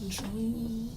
dream.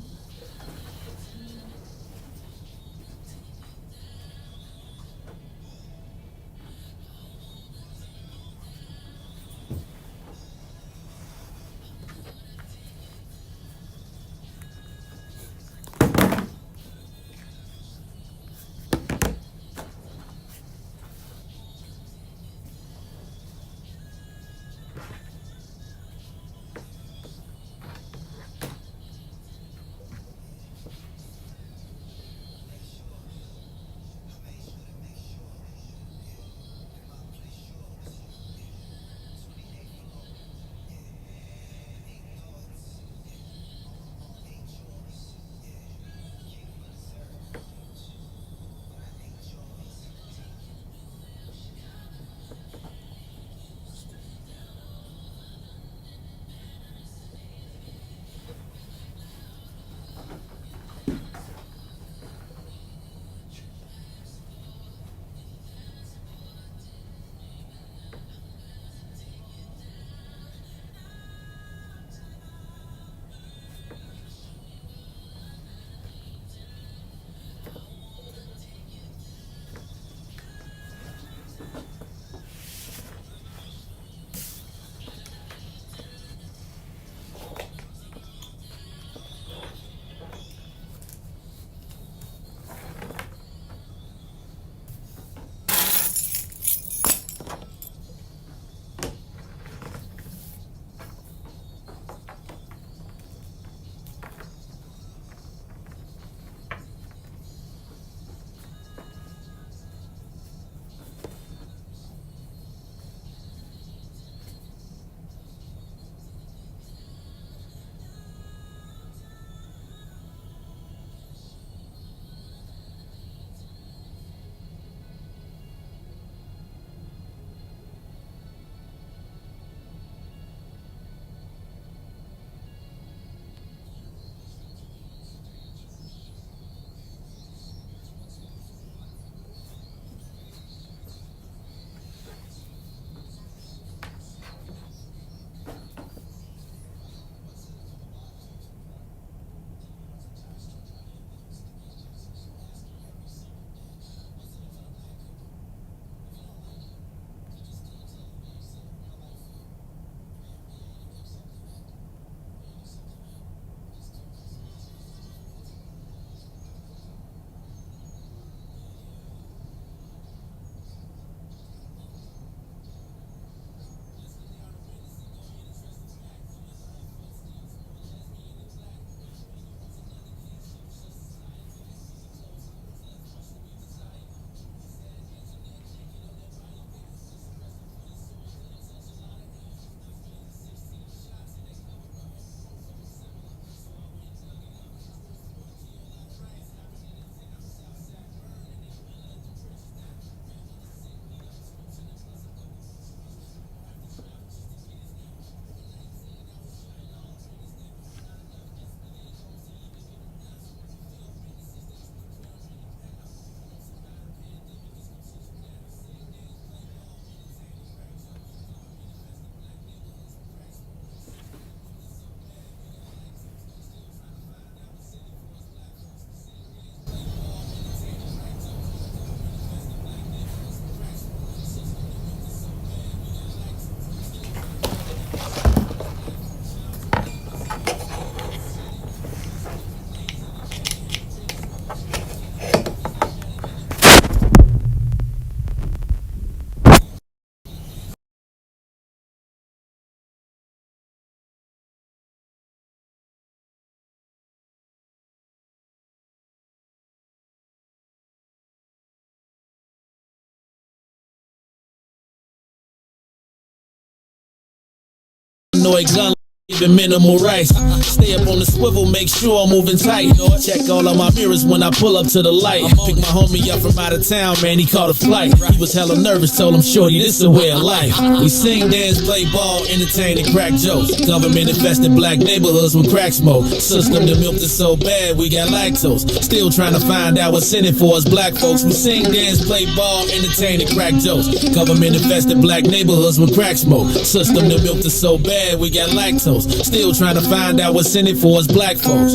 Paranoid gun, even minimal rights. Stay up on the swivel, make sure I'm moving tight. Check all of my mirrors when I pull up to the light. Pick my homie up from out of town, man, he caught a flight. He was hella nervous, told him, shorty, this a way of life. We sing, dance, play ball, entertain, and crack jokes. Government infested black neighborhoods with crack smoke. System that milked us so bad, we got lactose. Still trying to find out what's in it for us black folks. We sing, dance, play ball, entertain, and crack jokes. Government infested black neighborhoods with crack smoke. System that milked us so bad, we got lactose. post. Still trying to find out what's in it for us black folks.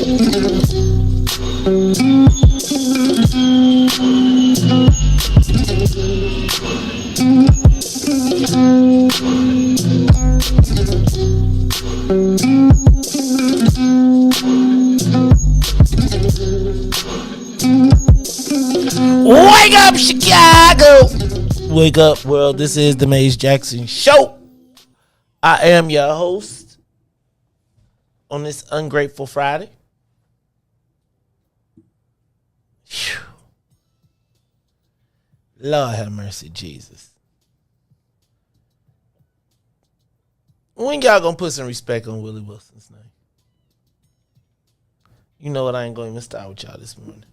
Wake up, Chicago! Wake up, world. This is the Maze Jackson Show. I am your host on this ungrateful Friday. Whew. Lord have mercy, Jesus. When y'all gonna put some respect on Willie Wilson's name? You know what? I ain't gonna even start with y'all this morning.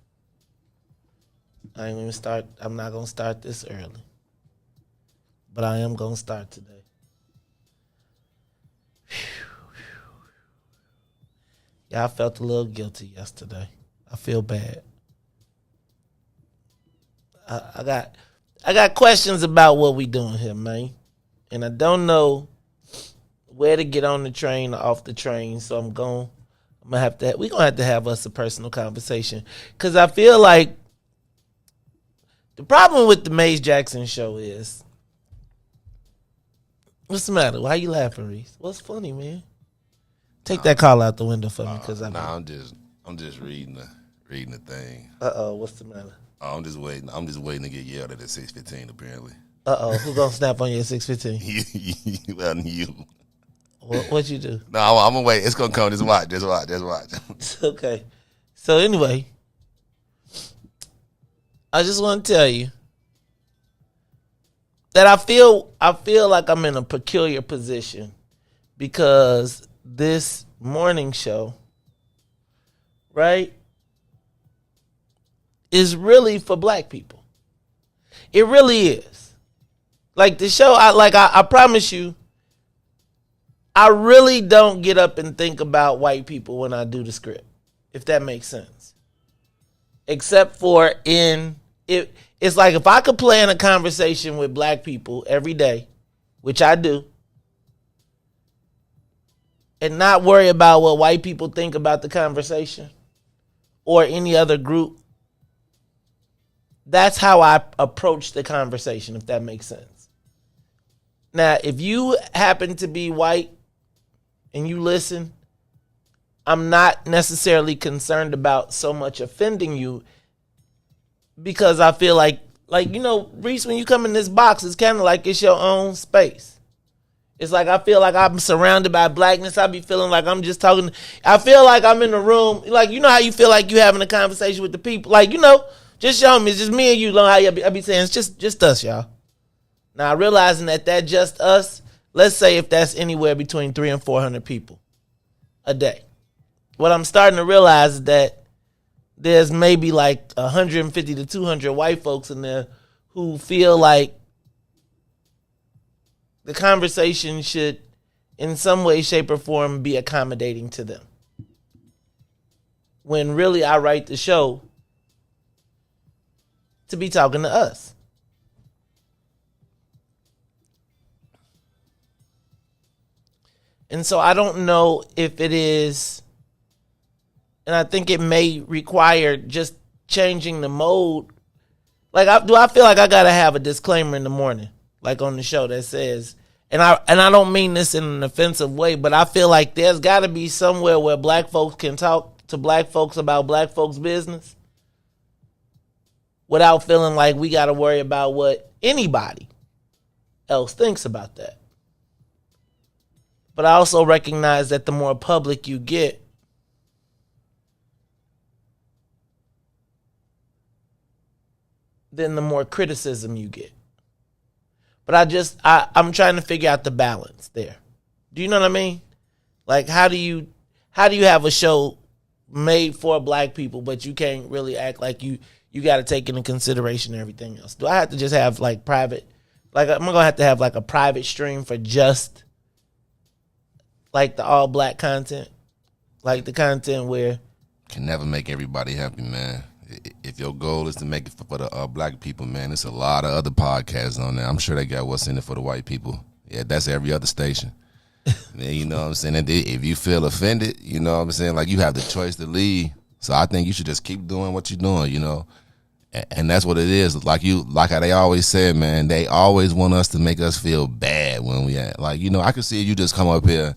I'm not gonna start this early. But I am gonna start today. Yeah, I felt a little guilty yesterday. I feel bad. I got questions about what we doing here, man. And I don't know where to get on the train or off the train, so we're gonna have to have us a personal conversation. Cause I feel like the problem with the Maze Jackson Show is, what's the matter? Why you laughing, Riis? What's funny, man? Take that call out the window for me, cause I'm just reading the thing. What's the matter? I'm just waiting to get yelled at 6:15. Apparently. Who gonna snap on you at 6:15? Well, you. What you do? No, I'm gonna wait. It's gonna come. Just watch. Okay. So anyway, I just want to tell you that I feel like I'm in a peculiar position because this morning show, right, is really for black people. It really is. Like the show, I promise you, I really don't get up and think about white people when I do the script, if that makes sense. Except for it's like if I could plan a conversation with black people every day, which I do, and not worry about what white people think about the conversation or any other group, that's how I approach the conversation, if that makes sense. Now, if you happen to be white and you listen, I'm not necessarily concerned about so much offending you, because I feel like Riis, when you come in this box, it's kind of like it's your own space. It's like I feel like I'm surrounded by blackness. I be feeling like I'm just talking. I feel like I'm in a room. Like, you know how you feel like you having a conversation with the people. Like, just show me. It's just me and you. How I be saying it's just us, y'all. Now, realizing that just us, let's say if that's anywhere between 300 and 400 people a day. What I'm starting to realize is that there's maybe like 150 to 200 white folks in there who feel like the conversation should, in some way, shape, or form, be accommodating to them. When really I write the show to be talking to us. And so I don't know if it is, and I think it may require just changing the mode. Like, do I feel like I gotta have a disclaimer in the morning, like on the show, that says, and I don't mean this in an offensive way, but I feel like there's got to be somewhere where black folks can talk to black folks about black folks' business without feeling like we got to worry about what anybody else thinks about that. But I also recognize that the more public you get, then the more criticism you get. But I'm trying to figure out the balance there. Do you know what I mean? Like, how do you have a show made for black people, but you can't really act like you got to take into consideration everything else? Do I have to just have like private, like I'm going to have like a private stream for just like the all black content? Like the content where can never make everybody happy, man. If your goal is to make it for the black people, man, there's a lot of other podcasts on there. I'm sure they got what's in it for the white people. Yeah, that's every other station. Man, you know what I'm saying? And if you feel offended, you know what I'm saying? Like, you have the choice to leave. So I think you should just keep doing what you're doing, you know? And that's what it is. Like how they always said, man, they always want us to make us feel bad when we at. Like, you know, I could see you just come up here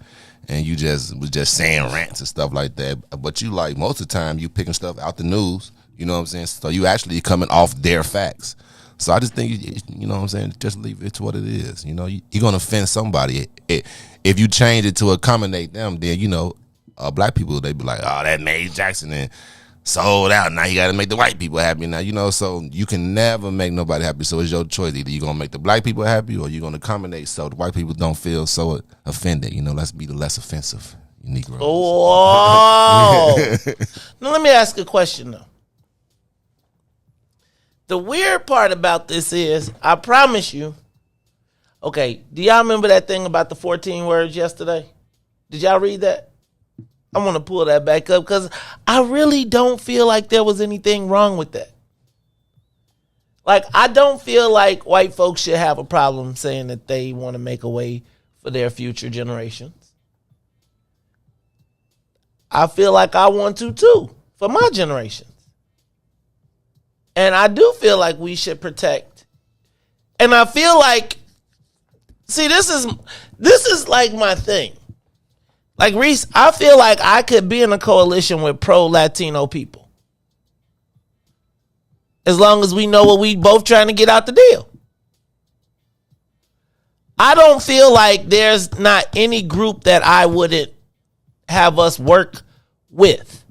and you was just saying rants and stuff like that. But you, like, most of the time you picking stuff out the news, you know what I'm saying? So you actually coming off their facts. So I just think, you know what I'm saying, just leave it to what it is. You know, you're going to offend somebody. If you change it to accommodate them, then, you know, black people, they be like, oh, that made Jackson and sold out. Now you got to make the white people happy now, you know. So you can never make nobody happy. So it's your choice. Either you're going to make the black people happy or you're going to accommodate so the white people don't feel so offended. You know, let's be the less offensive, you Negroes. Oh. Now, let me ask a question, though. The weird part about this is, I promise you, okay, do y'all remember that thing about the 14 words yesterday? Did y'all read that? I want to pull that back up because I really don't feel like there was anything wrong with that. Like, I don't feel like white folks should have a problem saying that they want to make a way for their future generations. I feel like I want to too, for my generations. And I do feel like we should protect. And I feel like, see, this is like my thing. Like, Riis, I feel like I could be in a coalition with pro-Latino people. As long as we know what we both trying to get out the deal. I don't feel like there's not any group that I wouldn't have us work with,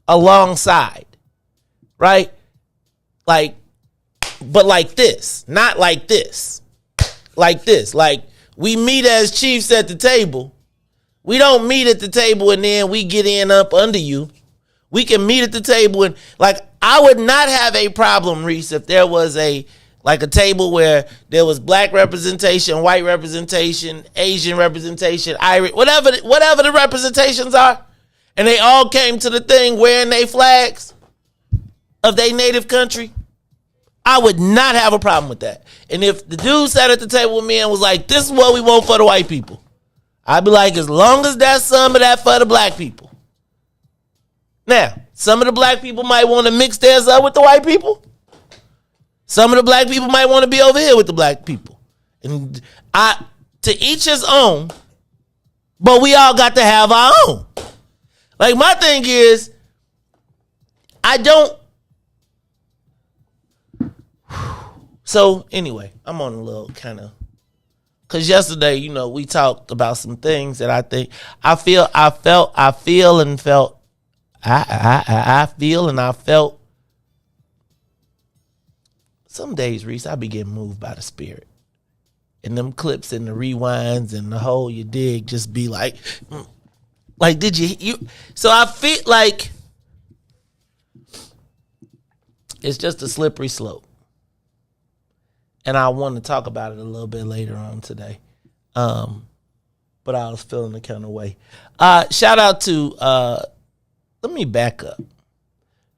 alongside, right? Like, but like this, not like this. Like this. Like, we meet as chiefs at the table. We don't meet at the table and then we get in up under you. We can meet at the table and, like, I would not have a problem, Riis, if there was a table where there was black representation, white representation, Asian representation, Irish, whatever the representations are, and they all came to the thing wearing their flags of their native country. I would not have a problem with that. And if the dude sat at the table with me and was like, this is what we want for the white people, I'd be like, as long as that's some of that for the black people. Now, some of the black people might want to mix theirs up with the white people. Some of the black people might want to be over here with the black people. And to each his own, but we all got to have our own. Like, my thing is, I don't. So anyway, I'm on a little kind of, because yesterday, you know, we talked about some things that I think I feel and I felt. Some days, Riis, I be getting moved by the Spirit. And them clips and the rewinds and the whole you dig just be like did you so I feel like it's just a slippery slope. And I want to talk about it a little bit later on today. But I was feeling the kind of way. Shout out to, let me back up.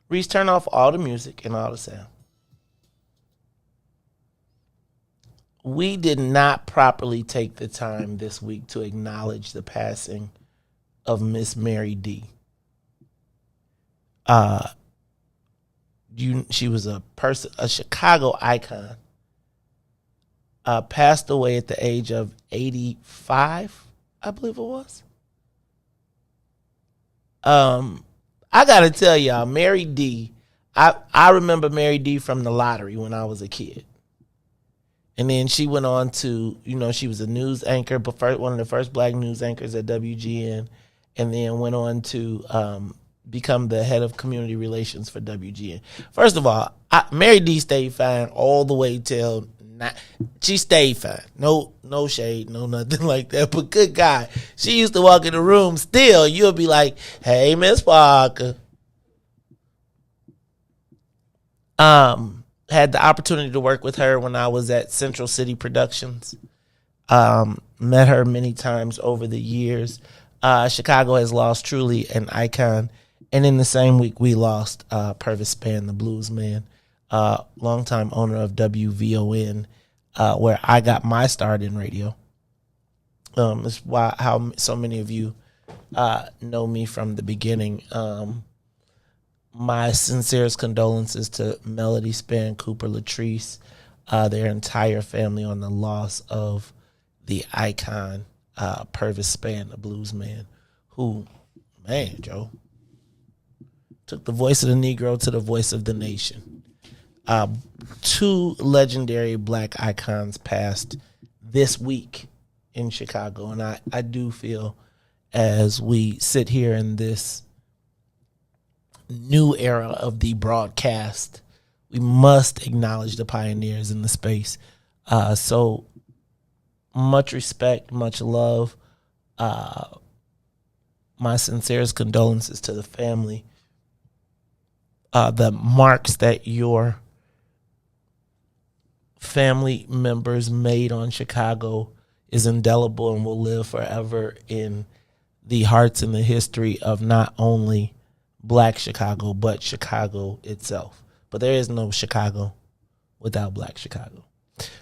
Riis, turn off all the music and all the sound. We did not properly take the time this week to acknowledge the passing of Miss Mary D. She was a Chicago icon. Passed away at the age of 85, I believe it was. I gotta tell y'all, Mary D. I remember Mary D. from the lottery when I was a kid. And then she went on to, you know, she was a news anchor, but one of the first black news anchors at WGN, and then went on to become the head of community relations for WGN. First of all, Mary D. stayed fine all the way till she stayed fine. No shade, no nothing like that. But good God, she used to walk in the room. Still, you'll be like, "Hey, Miss Parker." Had the opportunity to work with her when I was at Central City Productions. Met her many times over the years. Chicago has lost truly an icon. And in the same week, we lost Purvis Spann, the blues man, longtime owner of WVON, where I got my start in radio. It's how so many of you know me from the beginning. My sincerest condolences to Melody Span, Cooper Latrice, their entire family on the loss of the icon, Purvis Span, the blues man, who, man, Joe, took the voice of the Negro to the voice of the nation. Two legendary black icons passed this week in Chicago, and I do feel as we sit here in this new era of the broadcast, we must acknowledge the pioneers in the space. So much respect, much love. My sincerest condolences to the family. The marks that your family members made on Chicago is indelible and will live forever in the hearts and the history of not only black Chicago, but Chicago itself. But there is no Chicago without black Chicago.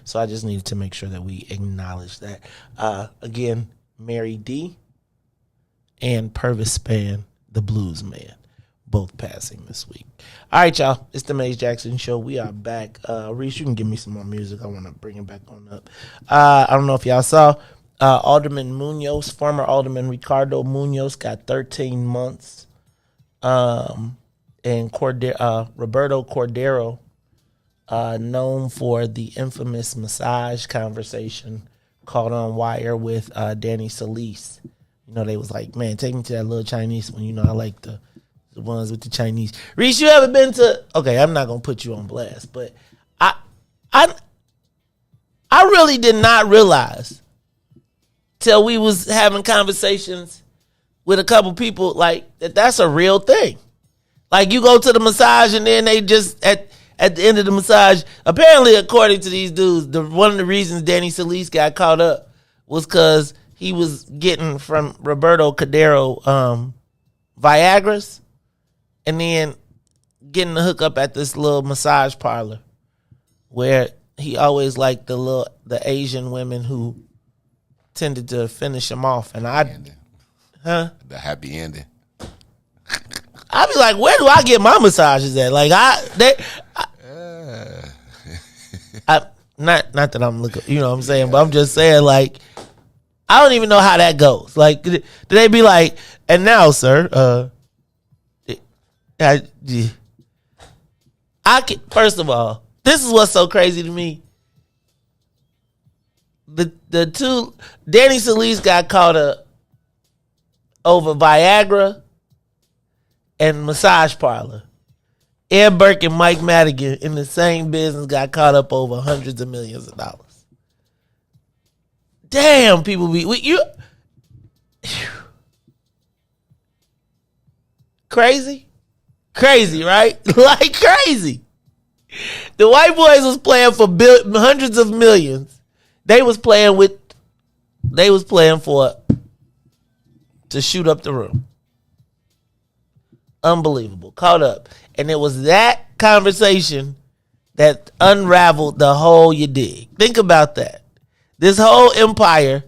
So I just needed to make sure that we acknowledge that. Again, Mary D. and Purvis Span, the blues man, both passing this week. All right, y'all. It's the Maze Jackson Show. We are back. Riis, you can give me some more music. I want to bring it back on up. I don't know if y'all saw Alderman Munoz, former Alderman Ricardo Munoz, got 13 months. And Roberto Cordero, known for the infamous massage conversation, caught on wire with Danny Solis. You know, they was like, man, take me to that little Chinese one. You know, I like the ones with the Chinese. Riis, you ever been to? Okay, I'm not gonna put you on blast, but I really did not realize till we was having conversations with a couple people like that's a real thing. Like you go to the massage and then they just at the end of the massage, apparently according to these dudes, one of the reasons Danny Solis got caught up was because he was getting from Roberto Cordero Viagra's and then getting the hookup at this little massage parlor where he always liked the Asian women who tended to finish him off. And the happy ending. I'd be like, where do I get my massages at? Like not that I'm looking, you know what I'm saying, but I'm just saying, like, I don't even know how that goes. Like, do they be like, and now, sir, first of all, this is what's so crazy to me. The two, Danny Solis got caught up over Viagra and massage parlor. Ed Burke and Mike Madigan in the same business got caught up over hundreds of millions of dollars. Damn, people be you crazy, right? Like crazy. The white boys was playing for hundreds of millions. They was playing for to shoot up the room. Unbelievable. Caught up. And it was that conversation that unraveled the whole you dig. Think about that. This whole empire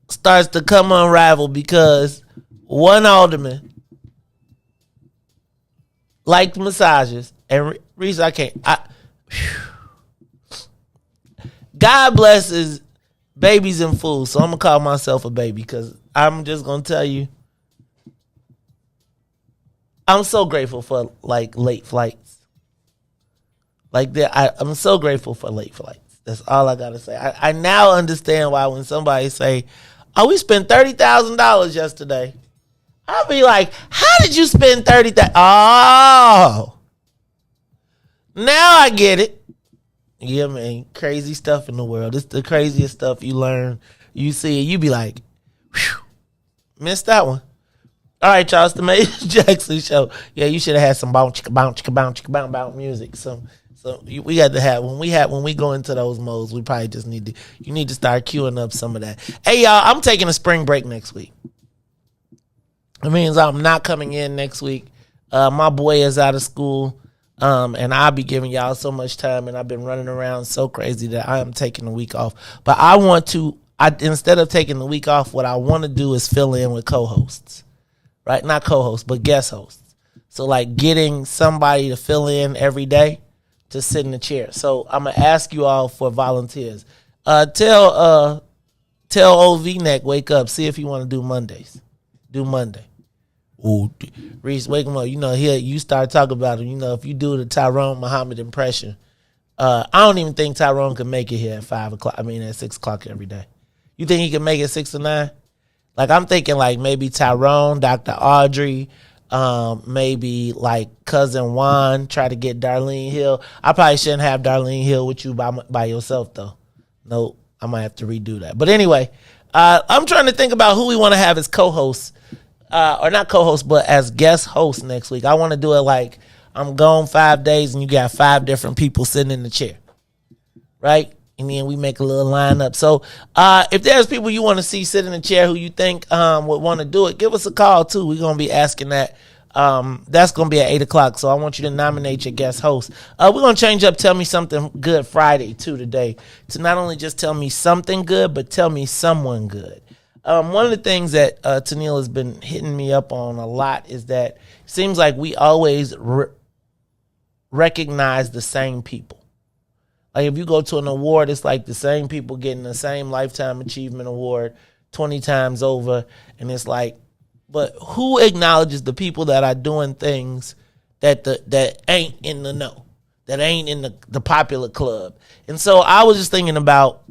starts to come unravel because one alderman liked massages. And Riis, God blesses babies and fools. So I'm going to call myself a baby because I'm just going to tell you, I'm so grateful for like late flights. Like that, I'm so grateful for late flights. That's all I gotta say. I now understand why when somebody say, "Oh, we spent $30,000 yesterday," I'll be like, "How did you spend $30,000?" Oh, now I get it. Yeah, man, crazy stuff in the world. It's the craziest stuff you learn. You see it, you be like, "Whew, missed that one." All right, y'all, it's the Maze Jackson Show. Yeah, you should have had some bounce music. So we got to have when we go into those modes, we probably just need to start queuing up some of that. Hey, y'all, I'm taking a spring break next week. It means I'm not coming in next week. My boy is out of school, and I'll be giving y'all so much time, and I've been running around so crazy that I am taking a week off. But I want to instead of taking the week off, what I want to do is fill in with co-hosts, right? Not co-hosts, but guest hosts. So like getting somebody to fill in every day to sit in the chair. So I'm gonna ask you all for volunteers. Tell old V-Neck wake up. See if he want to do Mondays. Do Monday. Ooh, Riis, wake him up. You know, you start talking about him. You know, if you do the Tyrone Muhammad impression, I don't even think Tyrone can make it here at 5 o'clock. I mean, at 6 o'clock every day. You think he can make it 6 to 9? Like, I'm thinking like maybe Tyrone, Dr. Audrey, maybe like Cousin Juan, try to get Darlene Hill. I probably shouldn't have Darlene Hill with you by yourself, though. Nope, I might have to redo that. But anyway, I'm trying to think about who we want to have as co-hosts. Or not co-host, but as guest host next week. I want to do it like I'm gone 5 days and you got 5 different people sitting in the chair, right? And then we make a little lineup. So if there's people you want to see sit in the chair who you think would want to do it, give us a call too. We're going to be asking that. That's going to be at 8 o'clock. So I want you to nominate your guest host. We're going to change up Tell Me Something Good Friday too today, to not only just tell me something good, but tell me someone good. One of the things that Tennille has been hitting me up on a lot is that it seems like we always recognize the same people. Like if you go to an award, it's like the same people getting the same Lifetime Achievement Award 20 times over. And it's like, but who acknowledges the people that are doing things that ain't in the know, that ain't in the popular club? And so I was just thinking about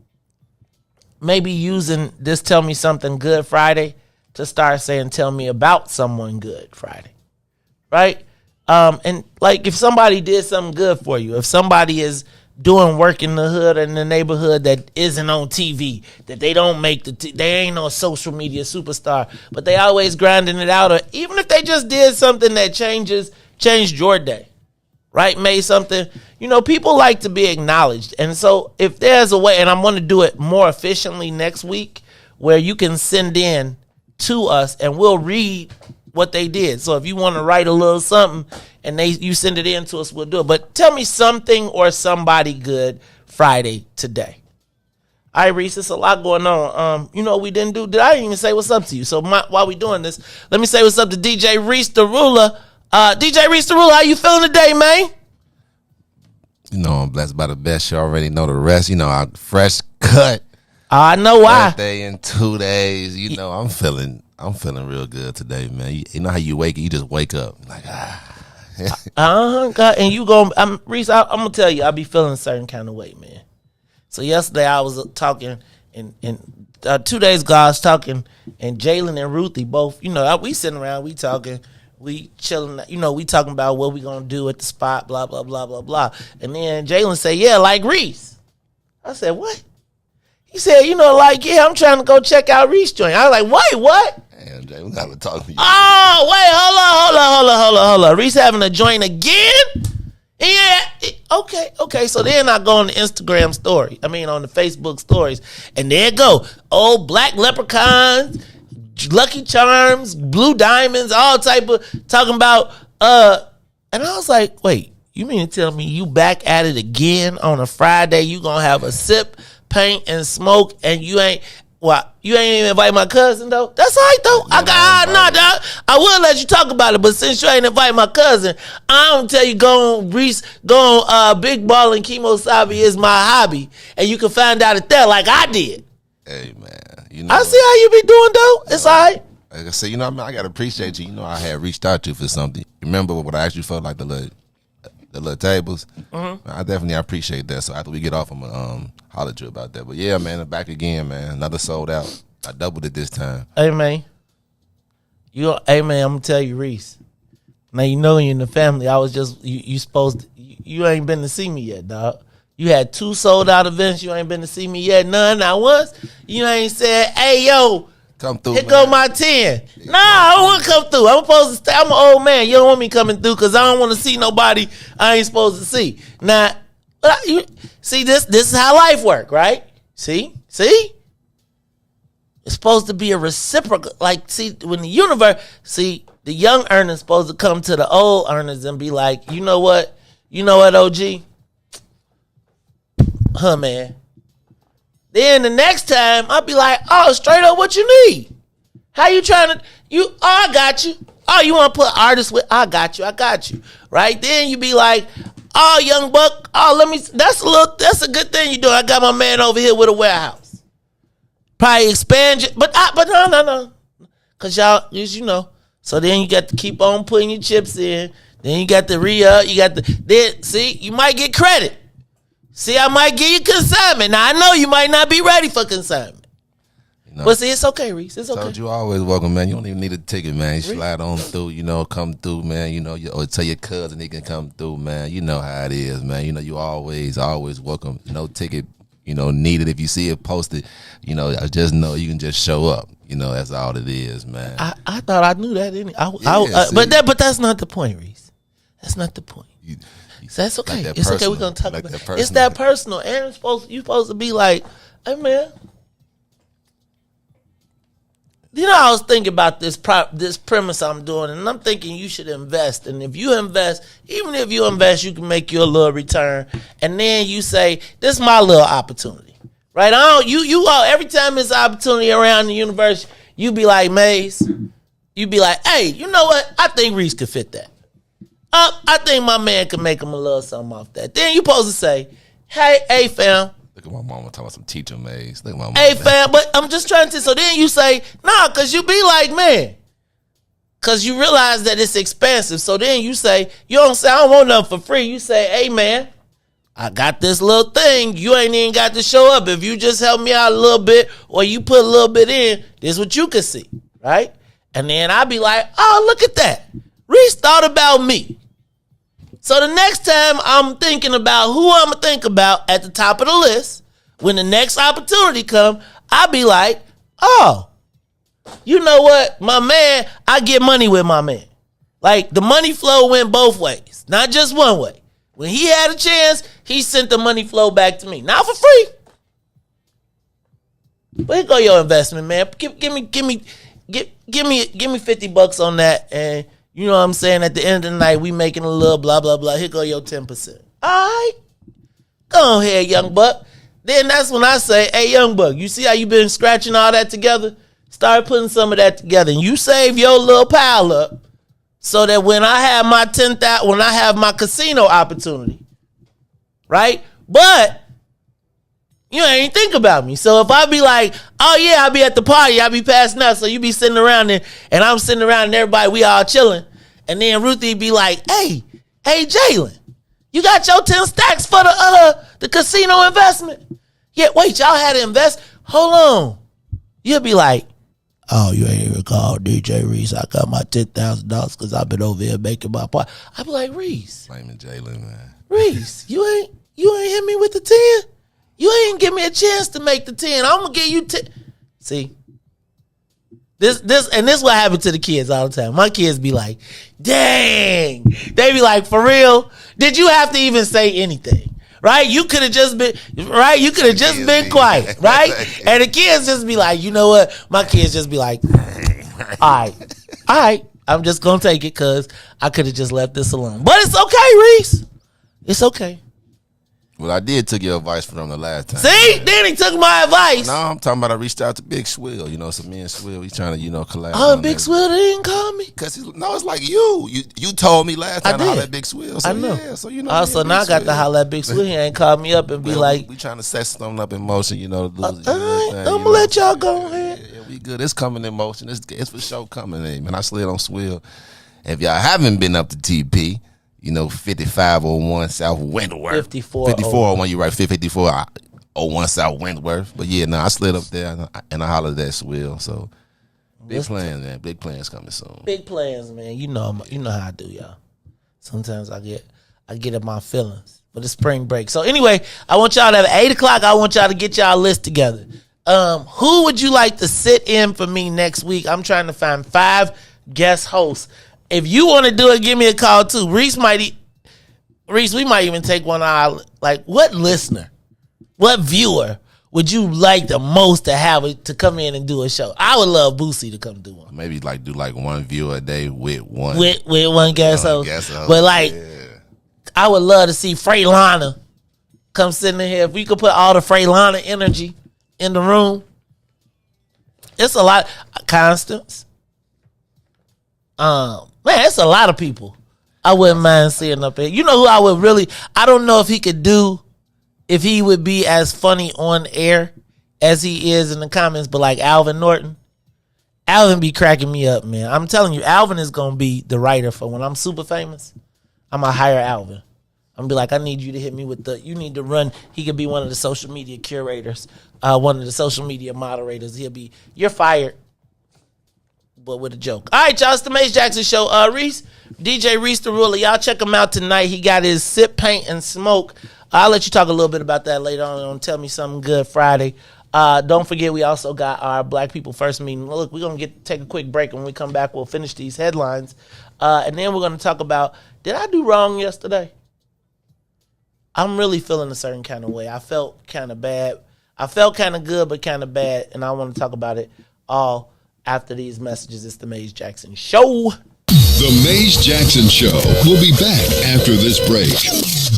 maybe using this Tell Me Something Good Friday to start saying tell me about someone good Friday, right? And like if somebody did something good for you, if somebody is doing work in the hood or in the neighborhood that isn't on TV, that they don't make they ain't no social media superstar, but they always grinding it out, or even if they just did something that changed your day, right? Made something, you know, people like to be acknowledged. And so if there's a way, and I'm going to do it more efficiently next week, where you can send in to us and we'll read what they did. So if you want to write a little something and you send it in to us, we'll do it. But tell me something or somebody good Friday today. All right, Riis, there's a lot going on. You know what we didn't do? Did I even say what's up to you? So while we doing this, let me say what's up to DJ Riis the Ruler. DJ Riis the Ruler, how you feeling today, man? You know, I'm blessed by the best. You already know the rest. You know, I'm fresh cut. I know why. Birthday in 2 days. You know, I'm feeling real good today, man. You know how you just wake up like God, and you go. Riis, I'm gonna tell you, I be feeling a certain kind of way, man. So yesterday I was talking, and 2 days ago I was talking, and Jalen and Ruthie both, you know, we sitting around, we talking. We chilling, you know, we talking about what we gonna do at the spot, blah, blah, blah, blah, blah. And then Jalen said, yeah, like Riis. I said, what? He said, you know, like, yeah, I'm trying to go check out Riis joint. I was like, wait, what? Damn, Jay, we gotta talk to you. Oh, wait, hold on. Riis having a joint again? Yeah. Okay. So then I go on the Instagram story. I mean, on the Facebook stories. And there it go. Old black leprechauns, Lucky Charms, Blue Diamonds, all type of talking about and I was like, wait, you mean to tell me you back at it again on a Friday? You gonna have a sip, paint, and smoke, and you ain't even invite my cousin though? That's all right though. I will let you talk about it, but since you ain't invite my cousin, I don't tell you go on Big Ball and Chemo Sabi is my hobby, and you can find out it there like I did. Hey man. You know, I see how you be doing though. It's all right. Like I said, you know, I gotta appreciate you. You know, I had reached out to you for something. Remember what I asked you for, like the little tables? Mm-hmm. I definitely appreciate that. So after we get off, I'm gonna holler at you about that. But yeah, man, I'm back again, man. Another sold out. I doubled it this time. Hey man, I'm gonna tell you, Riis. Now you know you're in the family. I was just you supposed to, you ain't been to see me yet, dog. You had 2 sold out events. You ain't been to see me yet. None, not once. You ain't said, hey, yo, come through. Here go my 10. Nah, I don't want to come through. I'm supposed to stay. I'm an old man. You don't want me coming through because I don't want to see nobody I ain't supposed to see. Now, see, this is how life work, right? See? It's supposed to be a reciprocal. Like, see, when the universe, the young earners supposed to come to the old earners and be like, you know what, OG? Huh, man. Then the next time, I'll be like, oh, straight up what you need. How you trying to, I got you. Oh, you want to put artists with, I got you. Right? Then you be like, oh, young buck, that's a good thing you doing. I got my man over here with a warehouse. Probably expand you, but no. Cause y'all, you know. So then you got to keep on putting your chips in. Then you got the re-up. You might get credit. See, I might give you consignment. Now, I know you might not be ready for consignment. But see, it's okay, Riis. It's okay. Told you always welcome, man. You don't even need a ticket, man. You slide on through, come through, man. Or tell your cousin he can come through, man. You know how it is, man. You always welcome. No ticket, needed. If you see it posted, I just know you can just show up. That's all it is, man. I thought I knew that, didn't I? But that's not the point, Riis. That's not the point. So that's okay. Like it's okay. We're gonna talk about it. It's that personal, and you supposed to be like, hey man. I was thinking about this premise I'm doing, and I'm thinking you should invest. And if you invest, even if you invest, you can make you a little return. And then you say, this is my little opportunity. Right? Every time there's an opportunity around the universe, you be like, Maze, you be like, hey, you know what? I think Riis could fit that. I think my man could make him a little something off that. Then you supposed to say, hey, fam. Look at my mama talking about some teacher Maze. Look at my mama. Hey, fam, but I'm just trying to. So then you say, nah, because you be like, man. Because you realize that it's expensive. So then you say, you don't say, I don't want nothing for free. You say, hey, man, I got this little thing. You ain't even got to show up. If you just help me out a little bit or you put a little bit in, this is what you can see, right? And then I be like, oh, look at that. Riis thought about me. So the next time I'm thinking about who I'm going to think about at the top of the list, when the next opportunity come, I'll be like, oh, you know what? My man, I get money with my man. Like the money flow went both ways, not just one way. When he had a chance, he sent the money flow back to me. Not for free. But here go your investment, man. Give me $50 on that, and you know what I'm saying? At the end of the night, we making a little blah, blah, blah. Here go your 10%. All right. Go ahead, young buck. Then that's when I say, hey, young buck, you see how you been scratching all that together? Start putting some of that together. And you save your little pile up so that when I have my when I have my casino opportunity, right? But you ain't think about me. So if I be like, oh yeah, I'll be at the party, I'll be passing out. So you be sitting around there and I'm sitting around and everybody, we all chilling. And then Ruthie be like, hey, Jalen, you got your 10 stacks for the casino investment? Yeah, wait, y'all had to invest? Hold on. You'll be like, oh, you ain't even called DJ Riis. I got my $10,000 because I've been over here making my part. I be like, Riis. Blaming Jalen, man. Riis, you ain't hit me with the 10? You ain't give me a chance to make the 10. I'm gonna give you 10. See, this is what happened to the kids all the time. My kids be like, dang. They be like, for real? Did you have to even say anything? Right? You could have just been right. You could have just been quiet, right? And the kids just be like, you know what? My kids just be like, all right. I'm just gonna take it because I could have just left this alone. But it's okay, Riis. It's okay. Well, I did took your advice from the last time. See? Then he took my advice. No, I'm talking about I reached out to Big Swill. So me and Swill, we trying to, collab. Oh, Big Swill didn't call me? Because, it's like you. You told me last time to holler at Big Swill. So, I know. Yeah, so, so now I got to holler at Big Swill. He ain't called me up and be like. We trying to set something up in motion, all right, I'm going to let y'all go ahead. Yeah, we good. It's coming in motion. It's for sure coming in, man. I slid on Swill. If y'all haven't been up to TP, 5501 South Wentworth. 5401, you're right. 5401 South Wentworth. But yeah, I slid up there and I hollered at Swill. So big plans, man. Big plans coming soon. Big plans, man. You know how I do, y'all. Sometimes I get in my feelings. But it's spring break. So anyway, I want y'all to have 8 o'clock. I want y'all to get y'all list together. Who would you like to sit in for me next week? I'm trying to find 5 guest hosts. If you want to do it, give me a call too. Riis, we might even take one out. Like, what listener, what viewer would you like the most to have to come in and do a show? I would love Boosie to come do one. Maybe do one viewer a day with one guest host. But I would love to see Freylana come sitting in here. If we could put all the Freylana energy in the room. It's a lot. Constance. Man, it's a lot of people I wouldn't mind seeing up here. You know who I would really, I don't know if he would be as funny on air as he is in the comments, but like Alvin Norton. Alvin be cracking me up, man. I'm telling you, Alvin is going to be the writer for when I'm super famous. I'm going to hire Alvin. I'm going to be like, I need you to hit me with you need to run. He could be one of the social media curators, one of the social media moderators. You're fired, but with a joke. All right, y'all, it's the Maze Jackson Show. Riis, DJ Riis the Ruler. Y'all check him out tonight. He got his Sip, Paint, and Smoke. I'll let you talk a little bit about that later on. Tell Me Something Good Friday. Don't forget, we also got our Black People First meeting. Look, we're going to take a quick break. When we come back, we'll finish these headlines. And then we're going to talk about, did I do wrong yesterday? I'm really feeling a certain kind of way. I felt kind of bad. I felt kind of good, but kind of bad. And I want to talk about it all after these messages. It's the Maze Jackson Show. The Maze Jackson Show will be back after this break.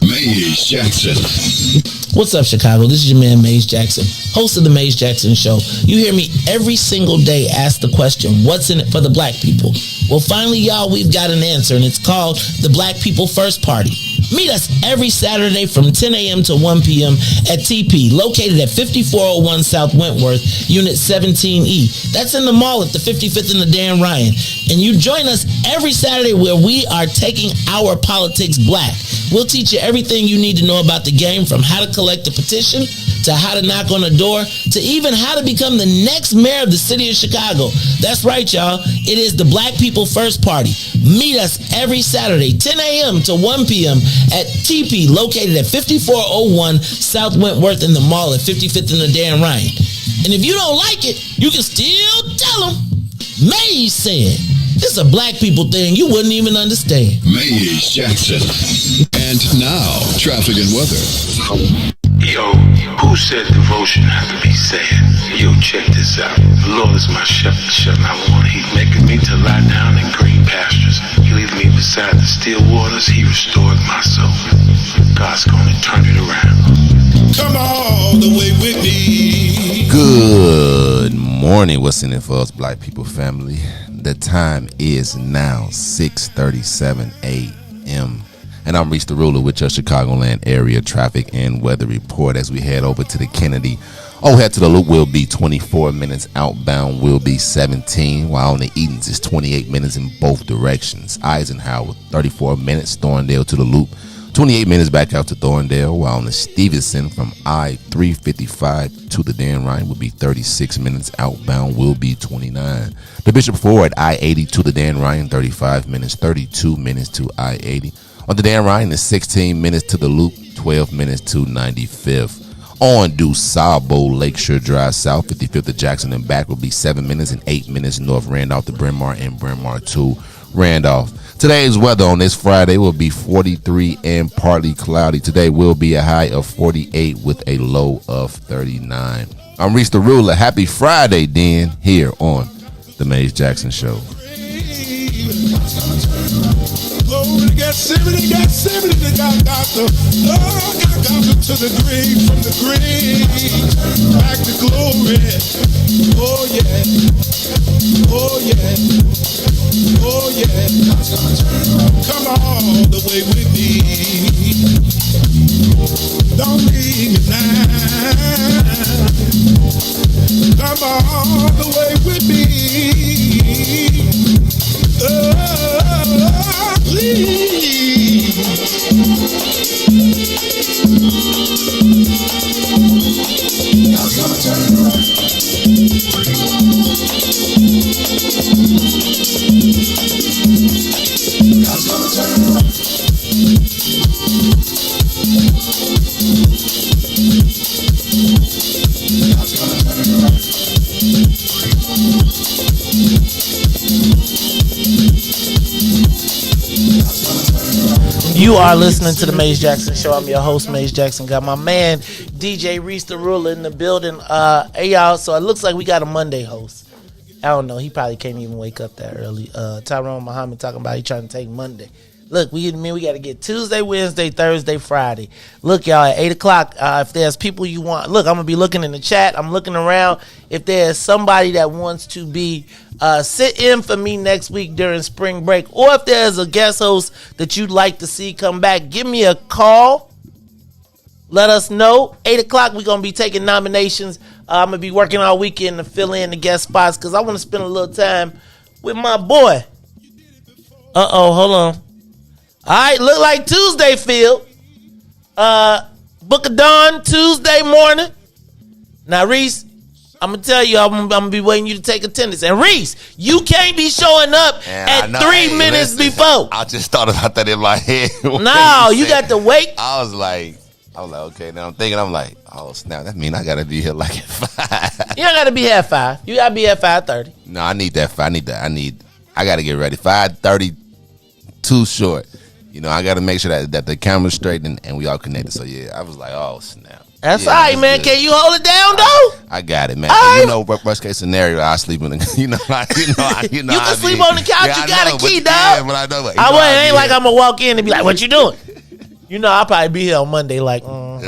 Maze Jackson. What's up, Chicago? This is your man, Maze Jackson, host of the Maze Jackson Show. You hear me every single day ask the question, what's in it for the black people? Well, finally, y'all, we've got an answer, and it's called the Black People First Party. Meet us every Saturday from 10 a.m. to 1 p.m. at TP, located at 5401 South Wentworth, Unit 17E. That's in the mall at the 55th and the Dan Ryan. And you join us every Saturday where we are taking our politics black. We'll teach you everything you need to know about the game, from how to collect a petition, to how to knock on a door, to even how to become the next mayor of the city of Chicago. That's right, y'all. It is the Black People First Party. Meet us every Saturday, 10 a.m. to 1 p.m. at TP, located at 5401 South Wentworth in the mall at 55th and the Dan Ryan. And if you don't like it, you can still tell them Maze said. This is a black people thing you wouldn't even understand. Maze Jackson. And now, traffic and weather. Yo, who said devotion has to be sad? Yo, check this out. The Lord is my shepherd, I want. He's making me to lie down in green pastures. He leads me beside the still waters. He restored my soul. God's gonna turn it around. Come all the way with me. Good morning. What's in it for us, black people family? The time is now 6:37 a.m. And I'm Riis the Ruler with your Chicagoland area traffic and weather report as we head over to the Kennedy. Head to the Loop will be 24 minutes. Outbound will be 17, while on the Edens is 28 minutes in both directions. Eisenhower, 34 minutes. Thorndale to the Loop, 28 minutes back out to Thorndale, while on the Stevenson from I-355 to the Dan Ryan will be 36 minutes. Outbound will be 29. The Bishop Ford, I-80 to the Dan Ryan, 35 minutes, 32 minutes to I-80. On the Dan Ryan is 16 minutes to the Loop, 12 minutes to 95th. On DuSable, Lakeshore Drive South, 55th to Jackson and back will be 7 minutes and 8 minutes north Randolph to Bryn Mawr and Bryn Mawr to Randolph. Today's weather on this Friday will be 43 and partly cloudy. Today will be a high of 48 with a low of 39. I'm Riis the Ruler. Happy Friday, then, here on The Maze Jackson Show. Oh, they got 70, they got the, to the grave, from the grave, back to glory. Oh yeah, oh yeah, oh yeah. Come all the way with me. Don't leave me now. Come all the way with me. Please. God's gonna turn it around. God's gonna turn it around. God's gonna turn it around. You are listening to the Maze Jackson Show. I'm your host, Maze Jackson. Got my man, DJ Riis the Ruler, in the building. Hey, y'all, so it looks like we got a Monday host. I don't know. He probably can't even wake up that early. Tyrone Muhammad talking about he trying to take Monday. Look, we got to get Tuesday, Wednesday, Thursday, Friday. Look, y'all, at 8 o'clock, if there's people you want, look, I'm going to be looking in the chat. I'm looking around. If there's somebody that wants to be sit in for me next week during spring break, or if there's a guest host that you'd like to see come back, give me a call. Let us know. 8 o'clock, we're going to be taking nominations. I'm going to be working all weekend to fill in the guest spots because I want to spend a little time with my boy. Hold on. All right, look like Tuesday, Phil. Book of Dawn, Tuesday morning. Now, Riis, I'm going to tell you, I'm going to be waiting you to take attendance. And, Riis, you can't be showing up at 3 minutes before. I just thought about that in my head. No, you got to wait. I was like, okay. Now I'm like, oh, snap. That mean I got to be here like at 5. You don't got to be here at 5. You got to be at 5:30. No, I need that. I got to get ready. 5:30, too short. You know, I got to make sure that the camera's straight and we all connected. So, yeah, I was like, oh, snap. That's all right, man. Good. Can you hold it down, though? I got it, man. Right. You know, worst case scenario, I sleep in the, you can sleep on the couch. Yeah, you got a key, dog. Yeah, but I know. It ain't like I'm going to walk in and be like, what you doing? You know, I'll probably be here on Monday, like, I'll be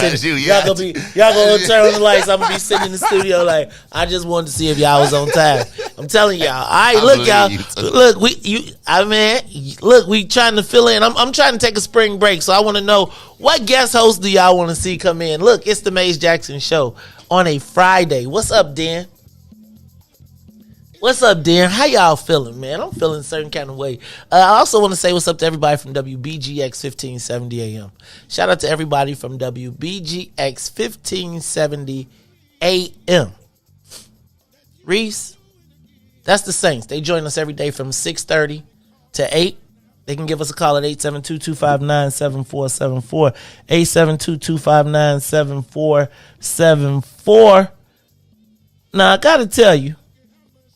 sitting. Y'all gonna turn on the lights. I'm gonna be sitting in the studio, like, I just wanted to see if y'all was on time. I'm telling y'all. All right, look, y'all. Look, we trying to fill in. I'm trying to take a spring break, so I want to know what guest hosts do y'all want to see come in. Look, it's the Maze Jackson Show on a Friday. What's up, Dan? What's up, Dan? How y'all feeling, man? I'm feeling a certain kind of way. I also want to say what's up to everybody from WBGX 1570 AM. Shout out to everybody from WBGX 1570 AM. Riis, that's the Saints. They join us every day from 6:30 to 8. They can give us a call at 872-259-7474. 872-259-7474. Now, I got to tell you,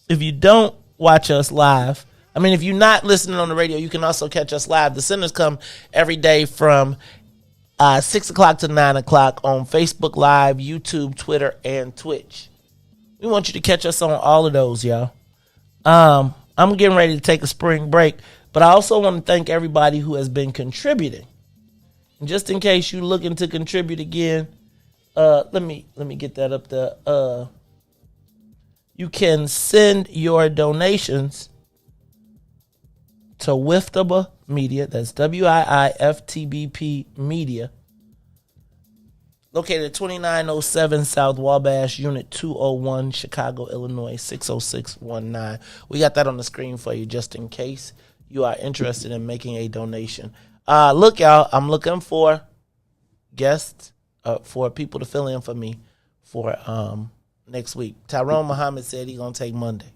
if you don't watch us live, if you're not listening on the radio, you can also catch us live. The centers come every day from 6 o'clock to 9 o'clock on Facebook Live, YouTube, Twitter, and Twitch. We want you to catch us on all of those, y'all. I'm getting ready to take a spring break, but I also want to thank everybody who has been contributing. And just in case you're looking to contribute again, let me get that up there. You can send your donations to Wiftaba Media. That's WIIFTBP Media. Located at 2907 South Wabash, Unit 201, Chicago, Illinois, 60619. We got that on the screen for you just in case you are interested in making a donation. Look, y'all, I'm looking for guests, for people to fill in for me for next week. Tyrone Muhammad said he's going to take Monday.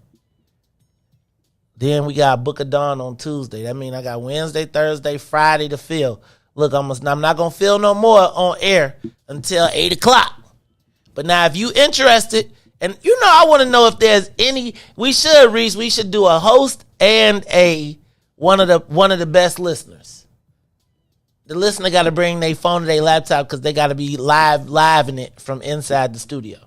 Then we got Book of Dawn on Tuesday. That means I got Wednesday, Thursday, Friday to fill. Look, I'm not going to fill no more on air until 8 o'clock. But now if you interested, and I want to know if there's any, we should do a host and one of the best listeners. The listener got to bring their phone to their laptop because they got to be live in it from inside the studio.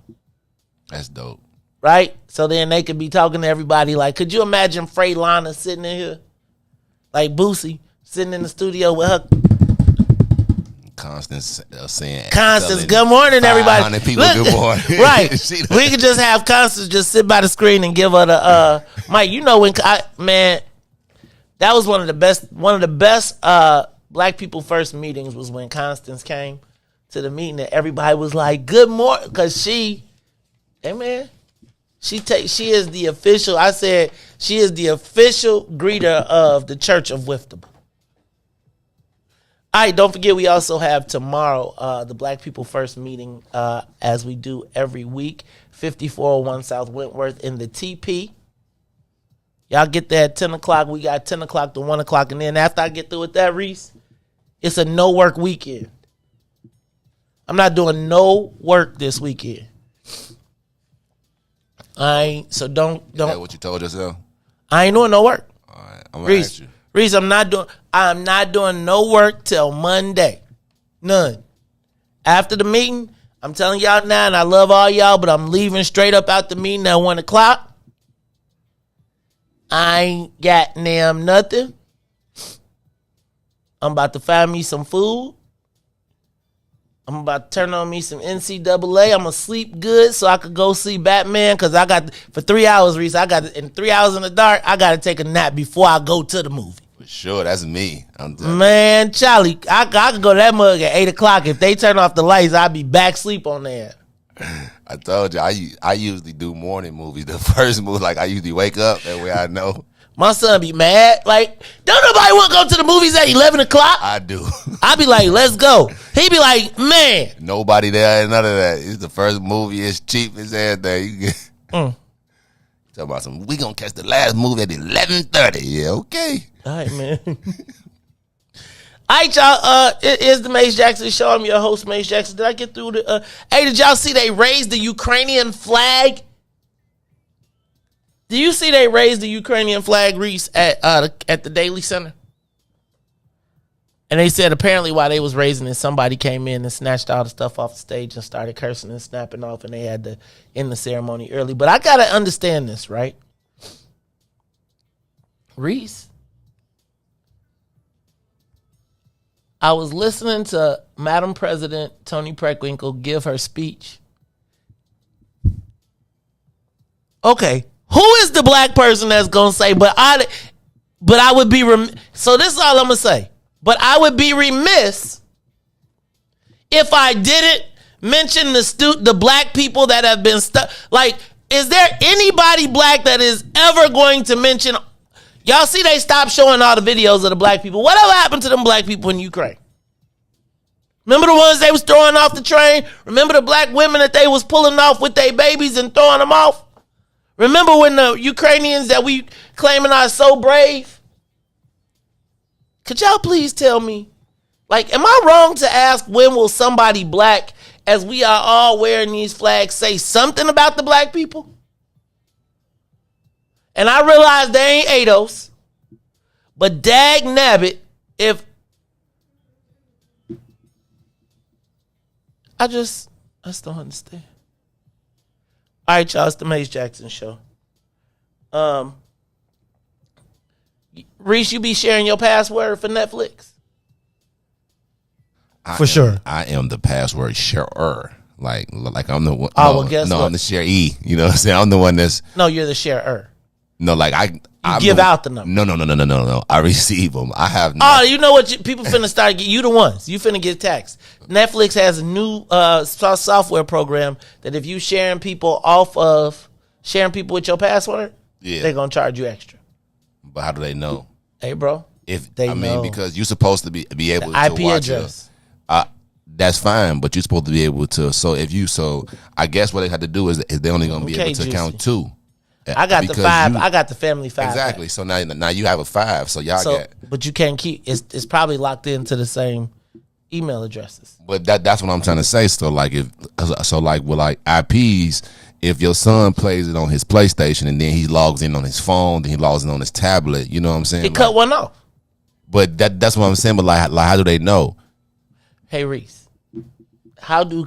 That's dope. Right? So then they could be talking to everybody. Like, could you imagine Freylana sitting in here? Like Boosie sitting in the studio with her. Constance saying. Constance, good morning, everybody. People, look, good morning. Right. We could just have Constance just sit by the screen and give her the, Mike, that was one of the best Black People First meetings was when Constance came to the meeting and everybody was like, good morning. Because she is the official, I said, she is the official greeter of the Church of Wiftable. All right, don't forget we also have tomorrow the Black People First meeting as we do every week, 5401 South Wentworth in the TP. Y'all get there at 10 o'clock. We got 10 o'clock to 1 o'clock. And then after I get through with that, Riis, it's a no-work weekend. I'm not doing no work this weekend. So don't. Is that what you told yourself? I ain't doing no work. All right, I'm gonna ask you. Riis, I'm not doing no work till Monday. None. After the meeting, I'm telling y'all now, and I love all y'all, but I'm leaving straight up out the meeting at 1 o'clock. I ain't got damn nothing. I'm about to find me some food. I'm about to turn on me some NCAA. I'm going to sleep good so I could go see Batman because I got, for 3 hours, Reese, in 3 hours in the dark, I got to take a nap before I go to the movie. For sure, that's me. Man, Charlie, I could go to that mug at 8 o'clock. If they turn off the lights, I'll be back sleep on there. I told you, I usually do morning movies. The first movie, like I usually wake up, that way I know. My son be mad. Like, don't nobody want to go to the movies at 11 o'clock? I do. I be like, let's go. He be like, man. Nobody there, none of that. It's the first movie. It's cheap as everything. Talk about some, we gonna catch the last movie at 11:30. Yeah, okay. All right, man. All right, y'all. It is the Mace Jackson Show. I'm your host, Mace Jackson. Did I get through the... Hey, did y'all see they raised the Ukrainian flag? Do you see they raised the Ukrainian flag, Riis, at the Daily Center? And they said apparently while they was raising it, somebody came in and snatched all the stuff off the stage and started cursing and snapping off, and they had to end the ceremony early. But I got to understand this, right? Riis, I was listening to Madam President Toni Preckwinkle give her speech. Okay. Who is the black person that's going to say, but I would be, so this is all I'm going to say. But I would be remiss if I didn't mention the black people that have been stuck. Like, is there anybody black that is ever going to mention, y'all see they stopped showing all the videos of the black people. Whatever happened to them black people in Ukraine? Remember the ones they was throwing off the train? Remember the black women that they was pulling off with their babies and throwing them off? Remember when the Ukrainians that we claiming are so brave? Could y'all please tell me, like, am I wrong to ask when will somebody black, as we are all wearing these flags, say something about the black people? And I realize they ain't ADOS, but dag nabbit, if I just don't understand. All right, y'all, it's the Mace Jackson Show. Riis, you be sharing your password for Netflix? For sure. I am the password sharer. Like I'm the one. Oh, well, guess what? I'm the sharee. You know what I'm saying? I'm the one that's... No, you're the sharer. No, like I give out the number. No. I receive them. I have. Oh, you know what? People finna start. You the ones. You finna get taxed. Netflix has a new software program that if you sharing people with your password, they're gonna charge you extra. But how do they know? Hey, bro. Because you're supposed to be able to IP watch address. That's fine, but you're supposed to be able to. So I guess what they have to do is they're only gonna be able to count 2. I got the 5. I got the family 5. Exactly. Pack. So now you have a 5. So y'all get. But you can't keep. It's probably locked into the same email addresses. But that's what I'm trying to say. So like with IPs, if your son plays it on his PlayStation and then he logs in on his phone, then he logs in on his tablet. You know what I'm saying? It cut one off. But that's what I'm saying. But like how do they know? Hey Riis, how do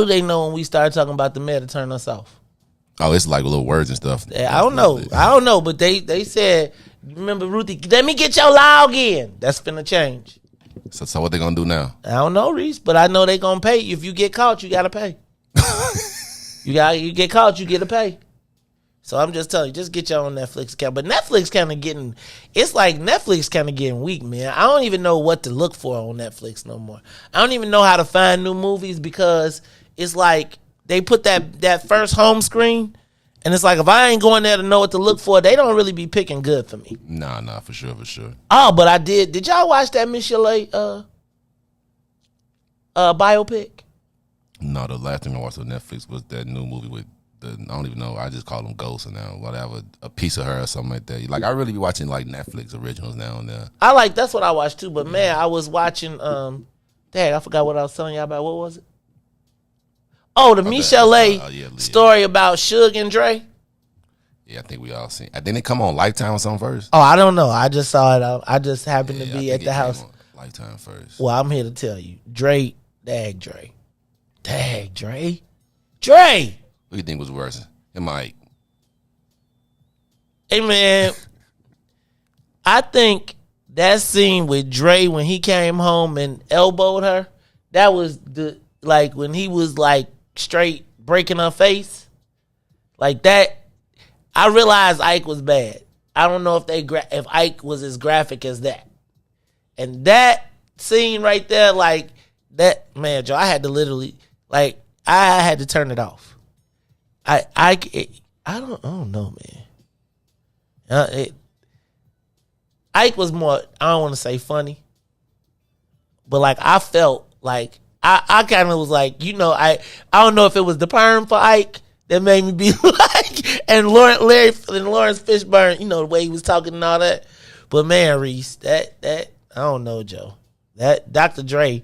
they know when we start talking about the mayor to turn us off? Oh, it's like little words and stuff. I don't know. But they said, remember Ruthie, let me get your login. That's finna change. So what they gonna do now? I don't know, Riis, but I know they gonna pay you. If you get caught, you gotta pay. You get caught, you get to pay. So I'm just telling you, just get your own Netflix account. But Netflix kind of getting weak, man. I don't even know what to look for on Netflix no more. I don't even know how to find new movies because it's like they put that first home screen, and it's like if I ain't going there to know what to look for, they don't really be picking good for me. Nah, for sure. Oh, but I did. Did y'all watch that Michelle biopic? No, the last thing I watched on Netflix was that new movie with I don't even know. I just call them ghosts now. Whatever, a piece of her or something like that. Like I really be watching like Netflix originals now and then. That's what I watch too. But man, I was watching. I forgot what I was telling y'all about. What was it? Oh, the Michelle story about Suge and Dre. Yeah, I think we all seen. Didn't it come on Lifetime or something first? Oh, I don't know. I just saw it. I just happened to be at the house. Lifetime first. Well, I'm here to tell you, Dre. Dre. Who do you think was worse? It might. Hey, man, I think that scene with Dre when he came home and elbowed her, that was when he was like straight breaking her face. Like that, I realized Ike was bad. I don't know if Ike was as graphic as that. And that scene right there, like that, man, Joe, I had to literally, like, I had to turn it off. I don't know, man. Ike was more, I don't want to say funny, but like I felt like I kind of was like, I don't know if it was the perm for Ike that made me be like, and Lawrence Fishburne, the way he was talking and all that. But man, Reese, that I don't know, Joe. That Dr. Dre,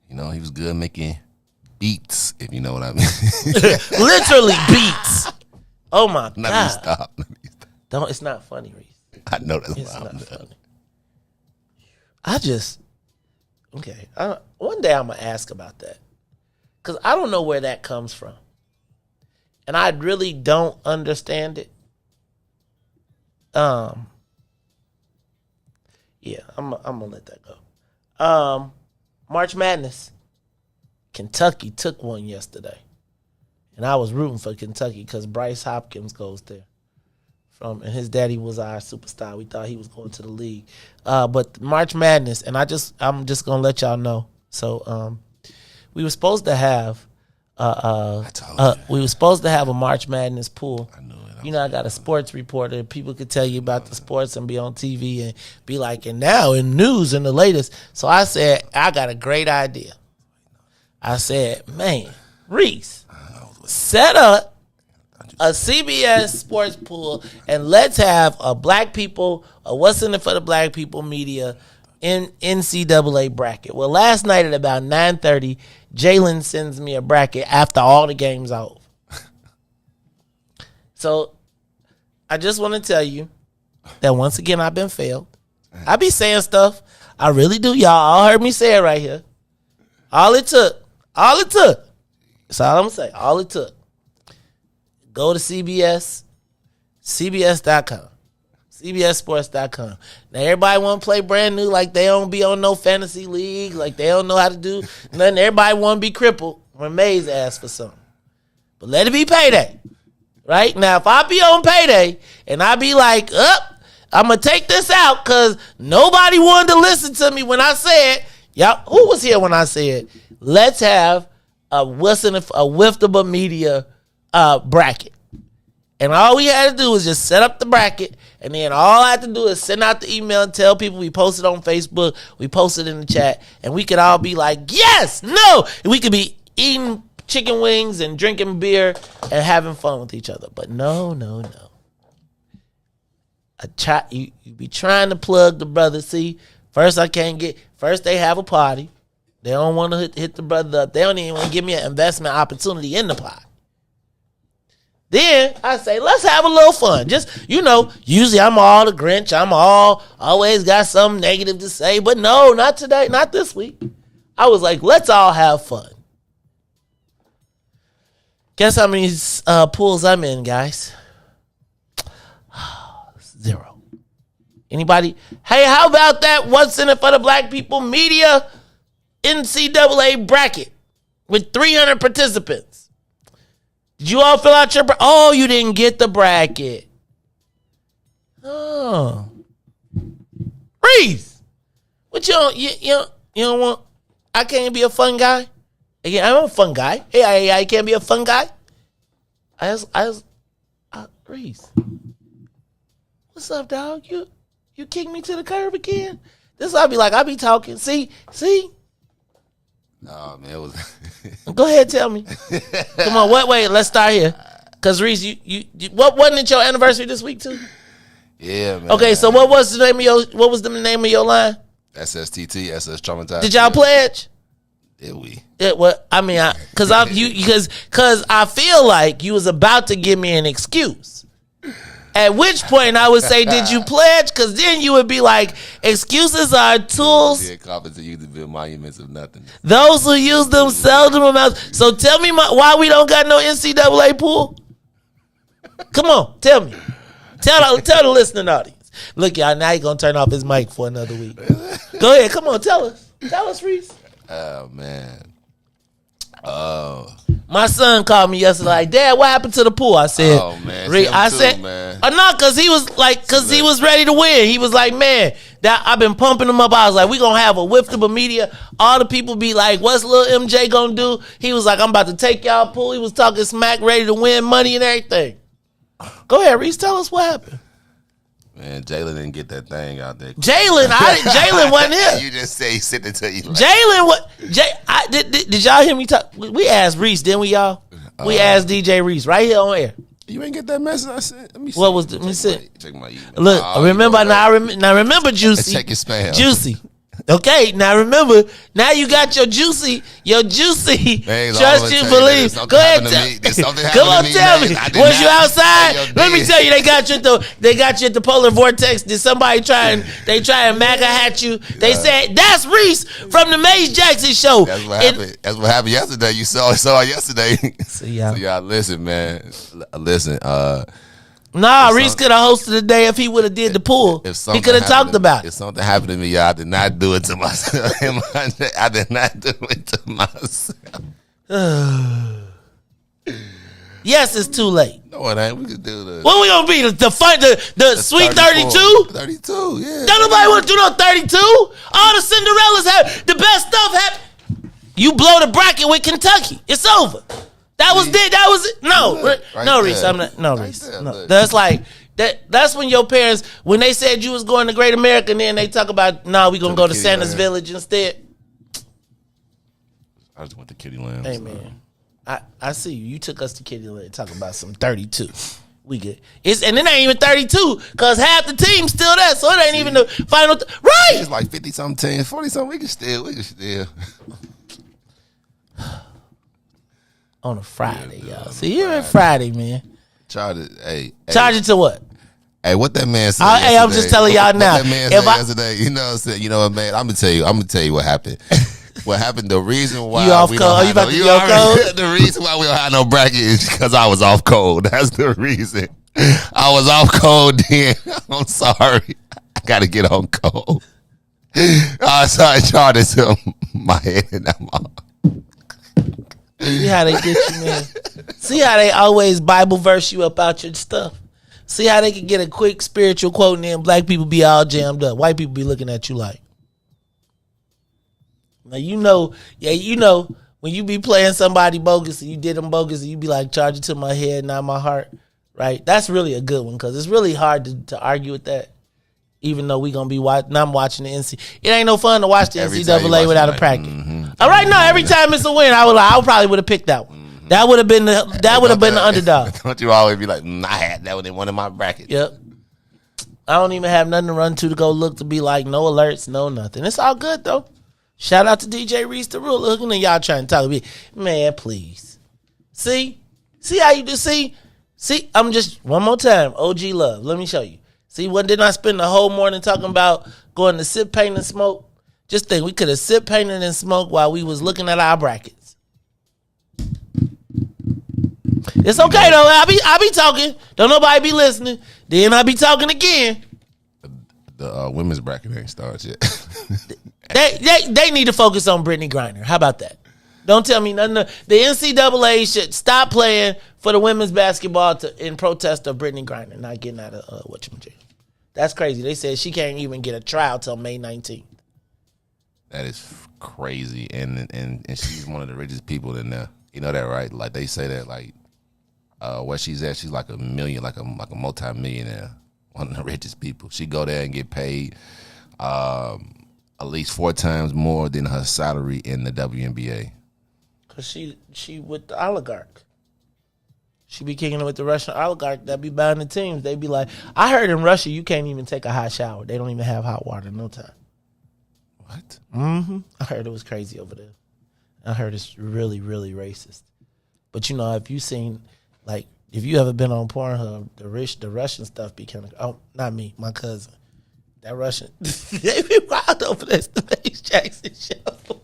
whew. He was good making beats, if you know what I mean. Literally beats. Oh my God. Let me stop. Don't. It's not funny, Reese. I know that's It's why I'm not done. funny. Okay. One day I'm gonna ask about that because I don't know where that comes from, and I really don't understand it. Yeah, I'm gonna let that go. March Madness. Kentucky took one yesterday, and I was rooting for Kentucky because Bryce Hopkins goes there. And his daddy was our superstar. We thought he was going to the league. But March Madness, and I'm just gonna let y'all know. So we were supposed to have a March Madness pool. I knew it. I got a sports reporter. People could tell you about the sports and be on TV and be like, and now in news and the latest. So I said, I got a great idea. I said, man, Reese, set up a CBS sports pool and let's have a what's in it for the black people media in NCAA bracket. Well, last night at about 9:30, Jalen sends me a bracket after all the games are over. So I just want to tell you that once again I've been failed. I be saying stuff. I really do. Y'all all heard me say it right here. All it took. That's all I'm going to say. All it took. Go to CBS, CBS.com, CBSSports.com. Now, everybody want to play brand new like they don't be on no fantasy league, like they don't know how to do nothing. Everybody want to be crippled when Mays asks for something. But let it be payday, right? Now, if I be on payday and I be like, I'm going to take this out because nobody wanted to listen to me when I said, y'all, who was here when I said, let's have a Wiftable Media bracket. And all we had to do was just set up the bracket, and then all I had to do is send out the email and tell people. We posted on Facebook, we posted in the chat, and we could all be like, yes, no, and we could be eating chicken wings and drinking beer and having fun with each other. But no. You be trying to plug the brother. See, first they have a party. They don't want to hit the brother up. They don't even want to give me an investment opportunity in the pot. Then I say, let's have a little fun. Just, usually I'm all the Grinch. I'm always got something negative to say. But no, not today. Not this week. I was like, let's all have fun. Guess how many pools I'm in, guys? 0. Anybody? Hey, how about that? What's in it for the black people media NCAA bracket with 300 participants? Did you all fill out your bracket? Oh, you didn't get the bracket. Oh. Reese, what you don't want? I can't be a fun guy? Again, I'm a fun guy. Hey, I can't be a fun guy? Reese. What's up, dog? You kick me to the curb again? This I be like, I be talking. See? Oh man, it was. Go ahead, tell me. Come on, wait, let's start here. Cause Reese, you what wasn't it your anniversary this week too? Yeah, man. Okay, so what was the name of your line? SSTT, SS Traumatized. Did y'all pledge? Did we? Cause I feel like you was about to give me an excuse. At which point I would say, did you pledge? Because then you would be like, excuses are tools. Yeah, coppers use to build monuments of nothing. Those who use them seldom amount. So tell me why we don't got no NCAA pool? Come on, tell me. Tell the listening audience. Look, y'all, now he gonna turn off his mic for another week. Go ahead, come on, tell us. Tell us, Riis. Oh, man. My son called me yesterday like, Dad, what happened to the pool? I said, Oh, man. Riis, I too, said, man. no, because he was ready to win. He was like, man, that I've been pumping him up. I was like, we gonna have a whiff of media. All the people be like, what's little MJ gonna do? He was like, I'm about to take y'all pool. He was talking smack, ready to win money and everything. Go ahead, Riis, tell us what happened. Man, Jalen didn't get that thing out there. Jalen wasn't here. You just say he sent it to you. Like, Jalen, what? Did y'all hear me talk? We asked Riis, didn't we, y'all? We asked DJ Riis right here on air. you ain't get that message I sent? Let me see. What was the? Let me see. Check my email. Look, remember now. Remember, Juicy. Check your spam. Juicy. Okay, now remember. Now you got your juicy. Man, Trust you, believe. Go ahead, come on, tell me. Was you outside? Let me tell you, they got you at the polar vortex. Did somebody try and MAGA hat you? They said that's Riis from the Maze Jackson show. That's what happened. That's what happened yesterday. You saw it yesterday. So y'all Listen, man. Listen. Nah, Riis could have hosted the day if he would have did the pool. He could have talked about it. If something happened to me, y'all, I did not do it to myself. I did not do it to myself. Yes, it's too late. No, it ain't. We could do the. What we gonna be? The sweet 32? 32, yeah. Don't nobody want to do no 32. All the Cinderellas have the best stuff. You blow the bracket with Kentucky. It's over. That was it. No, Riis. I'm not. No, Riis. No. That's like that. That's when your parents, when they said you was going to Great America, and then they talk about, we gonna go to Santa's Village instead. I just went to Kitty Land. Hey man, I see you. You took us to Kitty Land. Talk about some 32. We good. And it ain't even 32 because half the team's still there, so it ain't even the final. Right? It's like 50 something teams, 40 something. We can still. On a Friday, y'all. See, you're Friday, man. Charge it. Charge it to what? Hey, what that man said? Hey, I'm just telling y'all now. What that man said yesterday? You know what I'm saying? You know what, man? I'm gonna tell you what happened. What happened? The reason why you off cold? You about to be off cold? The reason why we don't have no bracket is because I was off cold. That's the reason. I was off cold then. I'm sorry. I gotta get on cold. So I charged it to my head and I'm off. See how they get you, man. See how they always Bible verse you up out your stuff. See how they can get a quick spiritual quote and then black people be all jammed up. White people be looking at you like. Now you know when you be playing somebody bogus and you did them bogus and you be like, charge it to my head, not my heart. Right? That's really a good one because it's really hard to argue with that. Even though we gonna be watching, I'm watching the NC. It ain't no fun to watch the NCAA without a bracket. All right, no. Every time it's a win, I probably would have picked that one. Mm-hmm. That would have been the underdog. Don't you always be like, I had that one in one of my brackets. Yep. I don't even have nothing to run to go look to be like no alerts, no nothing. It's all good though. Shout out to DJ Riis the Rule. Looking at y'all trying to talk to me, man. Please, see how you do. See. I'm just one more time. OG love. Let me show you. See, didn't I spend the whole morning talking about going to sip, paint, and smoke? Just think, we could have sip, painted, and smoked while we was looking at our brackets. It's okay though. I be talking. Don't nobody be listening. Then I be talking again. The women's bracket ain't started yet. They need to focus on Brittany Griner. How about that? Don't tell me nothing. The NCAA should stop playing for the women's basketball in protest of Brittany Griner not getting out of whatchamajig. That's crazy. They said she can't even get a trial till May 19th. That is crazy, and she's one of the richest people in there. You know that, right? Like they say that, like where she's at, she's like a multi-millionaire, one of the richest people. She go there and get paid at least 4 times more than her salary in the WNBA. Cause she with the oligarch. She be kicking it with the Russian oligarch that be buying the teams. They be like, I heard in Russia you can't even take a hot shower. They don't even have hot water in no time. What? Mm-hmm. I heard it was crazy over there. I heard it's really, really racist. But you know, if you ever been on Pornhub, the Russian stuff be kind of, oh, not me, my cousin. That Russian, they be wild over there. It's the Maze Jackson show.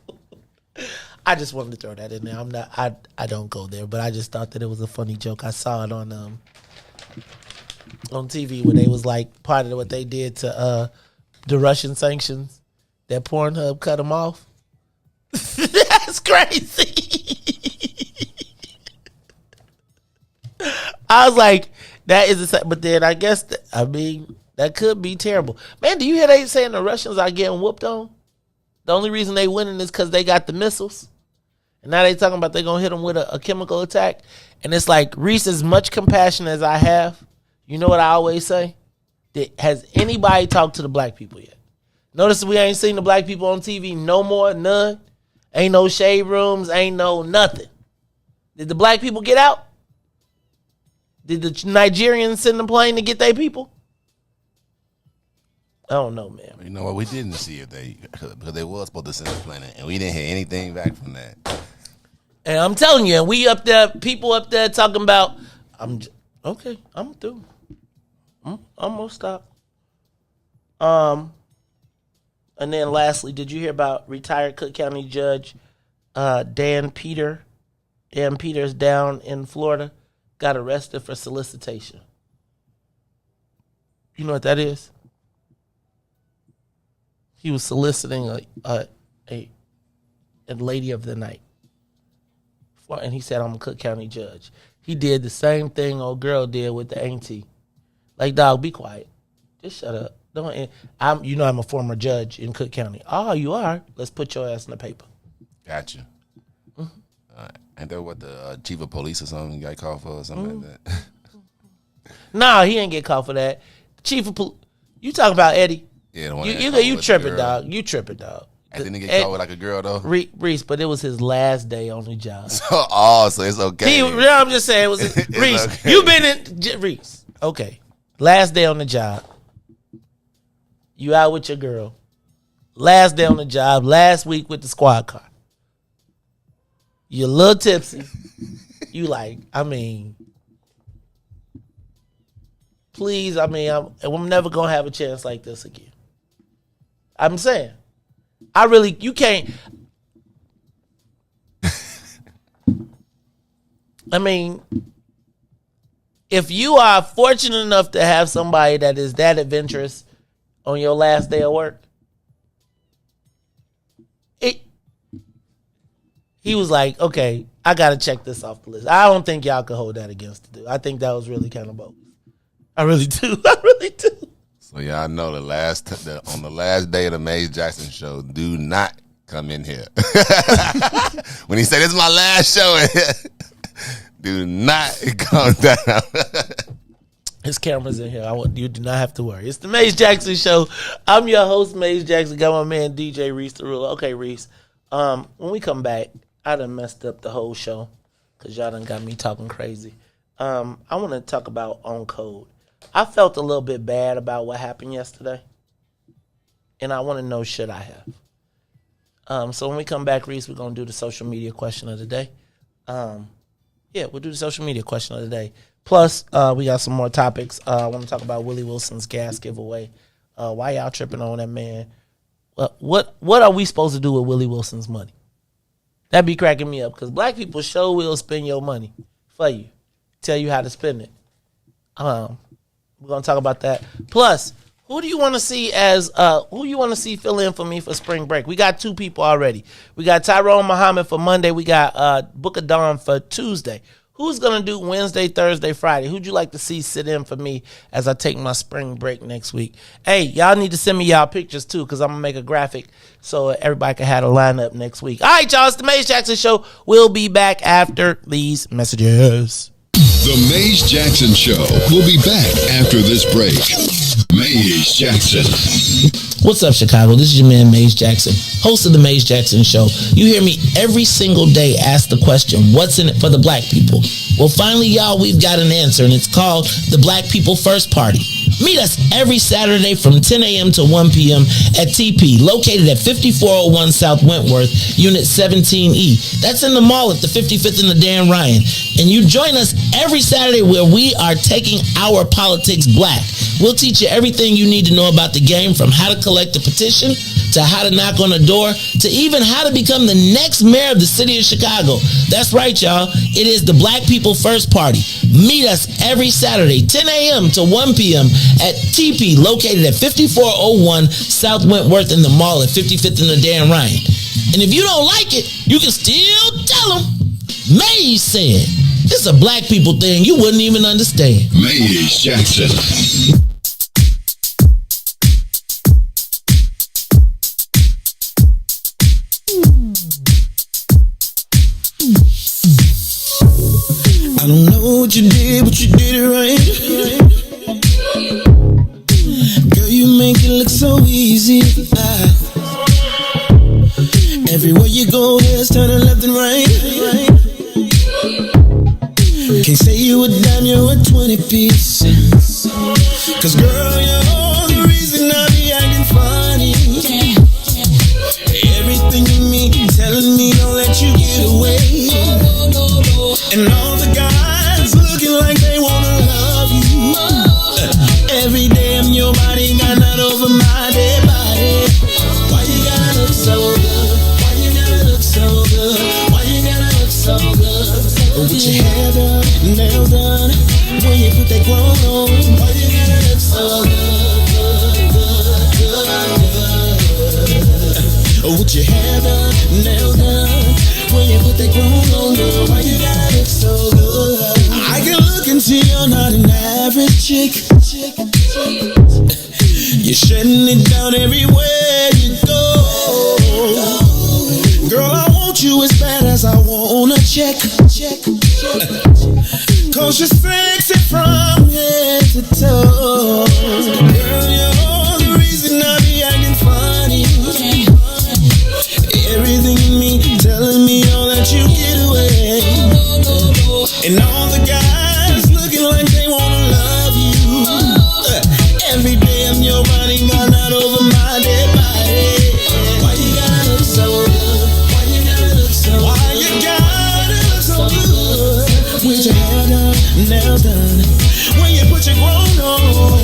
I just wanted to throw that in there. I don't go there, but I just thought that it was a funny joke. I saw it on on TV when they was like part of what they did to the Russian sanctions that Pornhub cut them off. That's crazy. I was like, that is but then I guess that could be terrible. Man, do you hear they saying the Russians are getting whooped on? The only reason they winning is because they got the missiles. And now they talking about they're going to hit them with a chemical attack. And it's like, Riis, as much compassion as I have, you know what I always say? Has anybody talked to the black people yet? Notice we ain't seen the black people on TV no more, none. Ain't no shade rooms, ain't no nothing. Did the black people get out? Did the Nigerians send the plane to get their people? I don't know, man. You know what? We didn't see if because they was supposed to send a plane, and we didn't hear anything back from that. And I'm telling you, we up there, people up there talking about, I'm through. I'm gonna stop. And then lastly, did you hear about retired Cook County Judge Dan Peters down in Florida got arrested for solicitation? You know what that is? He was soliciting a lady of the night. And he said, I'm a Cook County judge. He did the same thing old girl did with the auntie. Like, dog, be quiet. Just shut up. I'm a former judge in Cook County. Oh, you are? Let's put your ass in the paper. Gotcha. Mm-hmm. Ain't that what the chief of police or something got called for or something like that? Nah, he ain't get called for that. Chief of police. You talking about Eddie? Yeah, the one you tripping, dog. You tripping, dog. And didn't get caught with like a girl though. Riis, but it was his last day on the job. So it's okay. I'm just saying it was Riis. Okay. You been in Riis. Okay, last day on the job. You out with your girl. Last day on the job. Last week with the squad car. You're a little tipsy. You like, please, I'm never gonna have a chance like this again. I'm saying. You can't. If you are fortunate enough to have somebody that is that adventurous on your last day of work, he was like, okay, I got to check this off the list. I don't think y'all can hold that against the dude. I think that was really kind of bogus. I really do. So y'all know on the last day of the Maze Jackson show, do not come in here. When he said this is my last show, do not come down. His camera's in here. You do not have to worry. It's the Maze Jackson show. I'm your host, Maze Jackson. Got my man DJ Riis the Ruler. Okay, Riis. When we come back, I done messed up the whole show because y'all done got me talking crazy. I want to talk about On Code. I felt a little bit bad about what happened yesterday, and I want to know, should I have? So when we come back, Riis, we're going to do the social media question of the day. We'll do the social media question of the day. Plus, we got some more topics. I want to talk about Willie Wilson's gas giveaway. Why y'all tripping on that man? What are we supposed to do with Willie Wilson's money? That be cracking me up because black people sure will spend your money for you, tell you how to spend it. We're gonna talk about that. Plus, who you want to see fill in for me for spring break? We got 2 people already. We got Tyrone Muhammad for Monday. We got Book of Dawn for Tuesday. Who's gonna do Wednesday, Thursday, Friday? Who'd you like to see sit in for me as I take my spring break next week? Hey, y'all need to send me y'all pictures too, because I'm gonna make a graphic so everybody can have a lineup next week. All right, y'all, it's the Maze Jackson Show. We'll be back after these messages. The Maze Jackson Show will be back after this break. Maze Jackson. What's up, Chicago? This is your man, Maze Jackson, host of the Maze Jackson Show. You hear me every single day ask the question, what's in it for the black people? Well, finally, y'all, we've got an answer, and it's called the Black People First Party. Meet us every Saturday from 10 a.m. to 1 p.m. at TP, located at 5401 South Wentworth, Unit 17E. That's in the mall at the 55th and the Dan Ryan. And you join us every Saturday where we are taking our politics black. We'll teach you everything you need to know about the game, from how to collect a petition to how to knock on a door, to even how to become the next mayor of the city of Chicago. That's right, y'all. It is the Black People First Party. Meet us every Saturday, 10 a.m. to 1 p.m. at TP, located at 5401 South Wentworth in the mall at 55th and the Dan Ryan. And if you don't like it, you can still tell them Maze said. This is a black people thing you wouldn't even understand. Maze Jackson. I don't know what you did, but you did it right. Girl, you make it look so easy. Everywhere you go, heads turning left and right. Can't say you a dime, you're a 20-piece. Cause girl, you're the reason I be acting funny. Everything in me telling me don't let you get away. And all the guys looking like they wanna love you. Every day I'm your body, got nut over my dead body. Why you gotta look so good? Why you gotta look so good? Why you gotta look so good? With your hair done, nails done, when you put that grown on. Why you gotta look so good, good, good, good? With your hair done, nails done, when you put that grown on, girl, why you gotta look so good? I can look and see you're not an average chick. You're shutting it down everywhere you go. Girl, I want you as bad as I want a check. Cause you're sexy from head to toe. Girl, you're the reason I be acting funny. Everything in me telling me don't let you get away. And all the guys looking like they wanna love you. Every day I'm your body, got not over my dead body. Why you gotta look so good? Why you gotta look so good? Why you gotta look so good? With your hair done, nails done, when you put your grown on.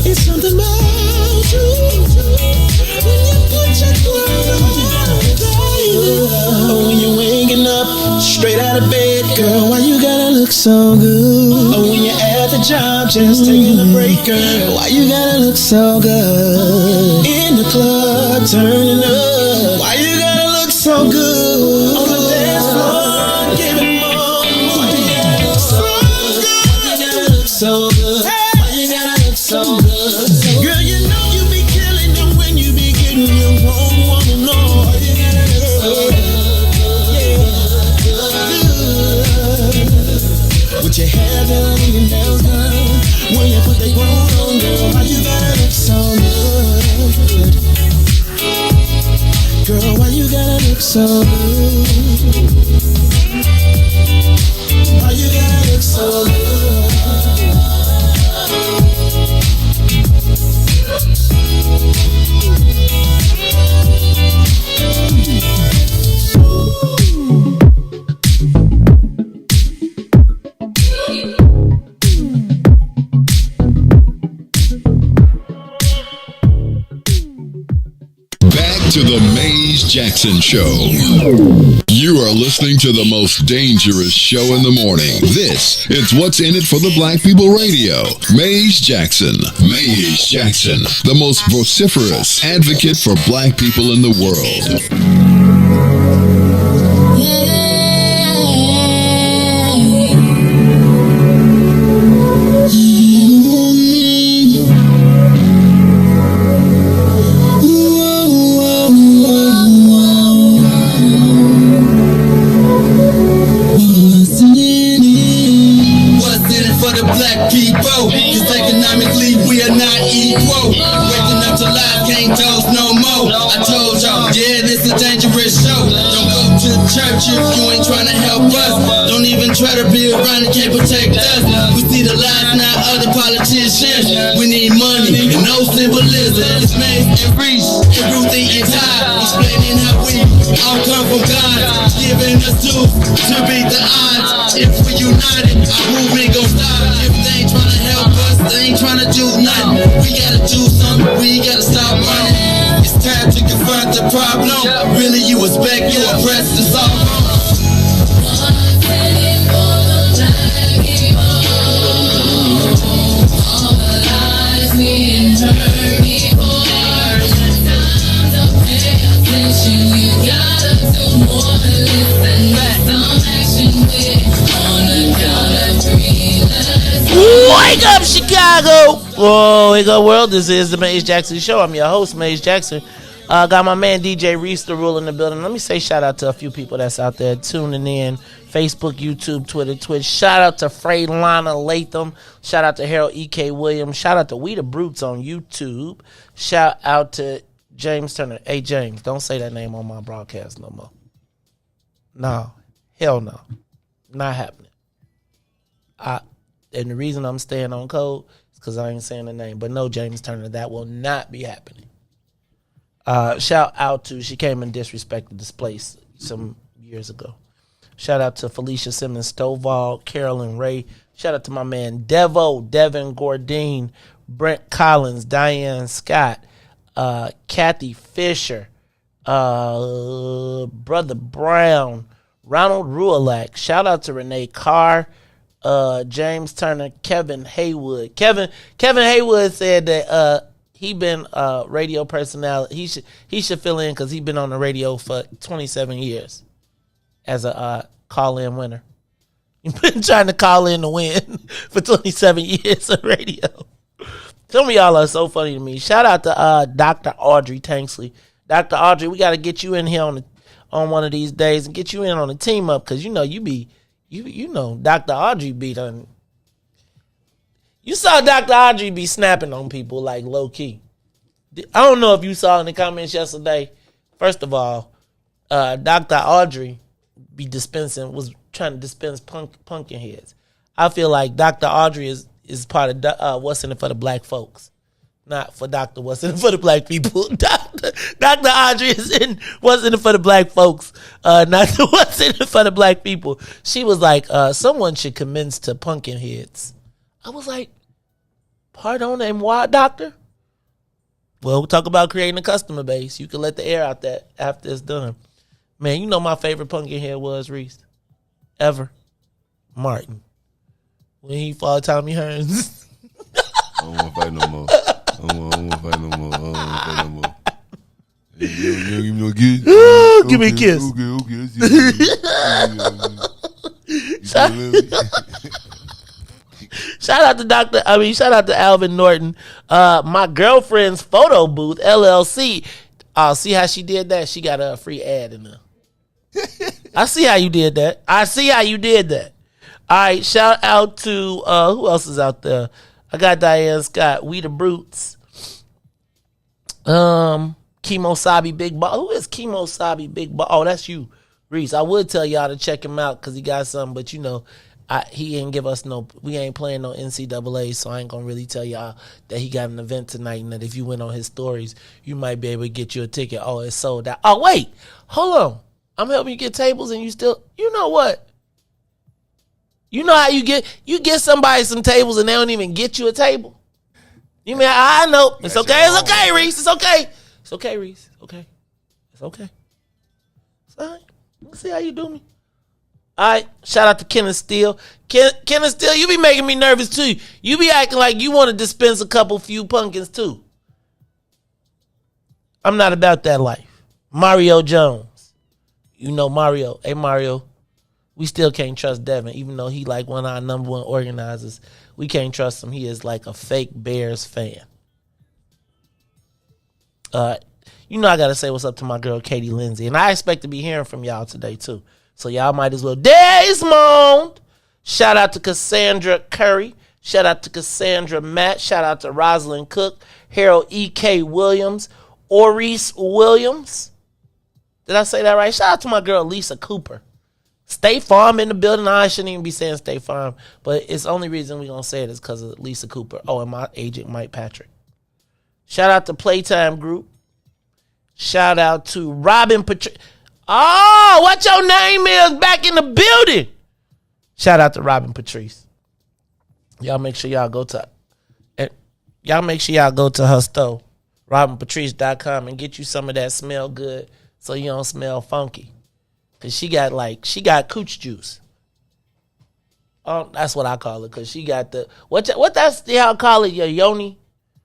It's something about you when you put your grown on. When you're waking up straight out of bed, girl, why you gotta look so good? Or when you're at the job just taking a break, girl, why you gotta look so good? In the club turning up, why you gotta look so good? On the dance floor giving more, why you gotta look so good? Why you gotta look so good? Why you gotta look so good? Girl, you know you be killing them when you be getting your own woman on. Why you gotta look so good? With your hair done and your nails done, when you put that grown on, girl, why you gotta look so good? Girl, why you gotta look so good? Why you gotta look so good? To the Maze Jackson Show. You are listening to the most dangerous show in the morning. This is What's in It for the Black People Radio. Maze Jackson. Maze Jackson, the most vociferous advocate for black people in the world. Waking up to life, can't toast no more. I told y'all, yeah, this a dangerous show. Don't go try to be around and can't protect us. We see the lies, not other politicians. We need money and no symbolism. It's Maze and Riis and Ruthie and Ty, explaining how we all come from God, giving us tools to beat the odds. If we united, our movement gon' stop. If they ain't tryna help us, they ain't tryna do nothing. We gotta do something, we gotta stop running. It's time to confront the problem. Really, you expect, you oppressed, it's all wrong. Wake up, Chicago! Whoa, wake up, world. This is the Maze Jackson Show. I'm your host, Maze Jackson. Got my man DJ Riis the rule in the building. Let me say shout out to a few people that's out there tuning in. Facebook, YouTube, Twitter, Twitch. Shout out to Freylana Latham. Shout out to Harold E.K. Williams. Shout out to We the Brutes on YouTube. Shout out to James Turner. Hey, James, don't say that name on my broadcast no more. No. Hell no. Not happening. And the reason I'm staying on code is because I ain't saying the name. But no, James Turner, that will not be happening. Shout out to, she came and disrespected this place some years ago. Shout out to Felicia Simmons Stovall, Carolyn Ray. Shout out to my man Devo, Devin Gordine, Brent Collins, Diane Scott, Kathy Fisher, Brother Brown, Ronald Ruelak. Shout out to Renee Carr, James Turner, Kevin Haywood. Kevin Haywood said that he been radio personality. He should fill in because he been on the radio for 27 years as a call-in winner. You've been trying to call in to win for 27 years of radio. Some of y'all are so funny to me. Shout out to Dr. Audrey Tanksley. Dr. Audrey, we got to get you in here on one of these days and get you in on the team up because you know you know Dr. Audrey be done. You saw Dr. Audrey be snapping on people like low key. I don't know if you saw in the comments yesterday. First of all, Dr. Audrey was trying to dispense pumpkin heads. I feel like Dr. Audrey is part of What's in It for the Black Folks. Not for Dr. What's in It for the Black People. Dr. Audrey is in What's in It for the Black Folks. Not the What's in It for the Black People. She was like, someone should commence to pumpkin heads. I was like, pardon and why, doctor? Well, we'll talk about creating a customer base. You can let the air out that after it's done. Man, you know my favorite pumpkin head was, Riis? Ever? Martin. When he fought Tommy Hearns. I don't want to fight no more. I don't want to fight no more. You give me no kiss? Give me a kiss. Okay. Shout out to Alvin Norton. My girlfriend's photo booth, LLC. See how she did that? She got a free ad in there. I see how you did that. All right, shout out to who else is out there? I got Diane Scott, We the Brutes. Chemo Sabi Big Ball. Who is Chemo Sabi Big Ball? Oh, that's you, Riis. I would tell y'all to check him out because he got something, but you know, he ain't give us we ain't playing no NCAA, so I ain't gonna really tell y'all that he got an event tonight and that if you went on his stories, you might be able to get you a ticket. Oh, it's sold out. Oh, wait, hold on. I'm helping you get tables and you still, you know what? You know how you get somebody some tables and they don't even get you a table? You mean, I know. It's okay. It's okay, Riis. It's okay. It's okay, Riis. Okay. It's okay. It's all right. Let's see how you do me. All right. Shout out to Kenneth Steele. Kenneth Steele, you be making me nervous too. You be acting like you want to dispense a few pumpkins too. I'm not about that life. Mario Jones. You know Mario. Hey, Mario. We still can't trust Devin, even though he like one of our number one organizers. We can't trust him. He is like a fake Bears fan. You know I got to say what's up to my girl, Katie Lindsay. And I expect to be hearing from y'all today, too. So y'all might as well. Desmond! Shout out to Cassandra Curry. Shout out to Cassandra Matt. Shout out to Rosalind Cook. Harold E.K. Williams. Oris Williams. Did I say that right? Shout out to my girl, Lisa Cooper. State Farm in the building. I shouldn't even be saying State Farm, but it's the only reason we're going to say it is because of Lisa Cooper. Oh, and my agent, Mike Patrick. Shout out to Playtime Group. Shout out to Robin Patrice. Oh, what your name is back in the building. Shout out to Robin Patrice. Y'all make sure y'all go to her store, robinpatrice.com, and get you some of that smell good so you don't smell funky. Cause she got cooch juice. Oh, that's what I call it. Cause she got the what that's y'all call it, your yoni,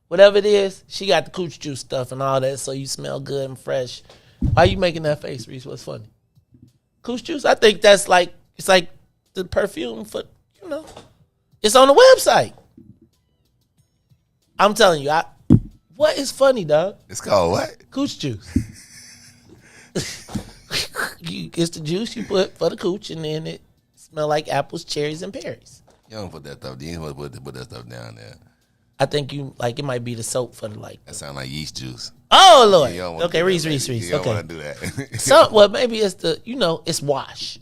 whatever it is. She got the cooch juice stuff and all that, so you smell good and fresh. Why you making that face, Riis? What's funny? Cooch juice? I think that's like it's like the perfume for it's on the website. I'm telling you, what is funny, dog? It's called what? Cooch juice. It's the juice you put for the cooch, and then it smell like apples, cherries, and berries. You don't put that stuff. You don't put that stuff down there. I think it might be the soap for the That sound like yeast juice. Oh Lord. Okay, Riis. Riis. You don't Okay. want to do that. So maybe it's it's wash.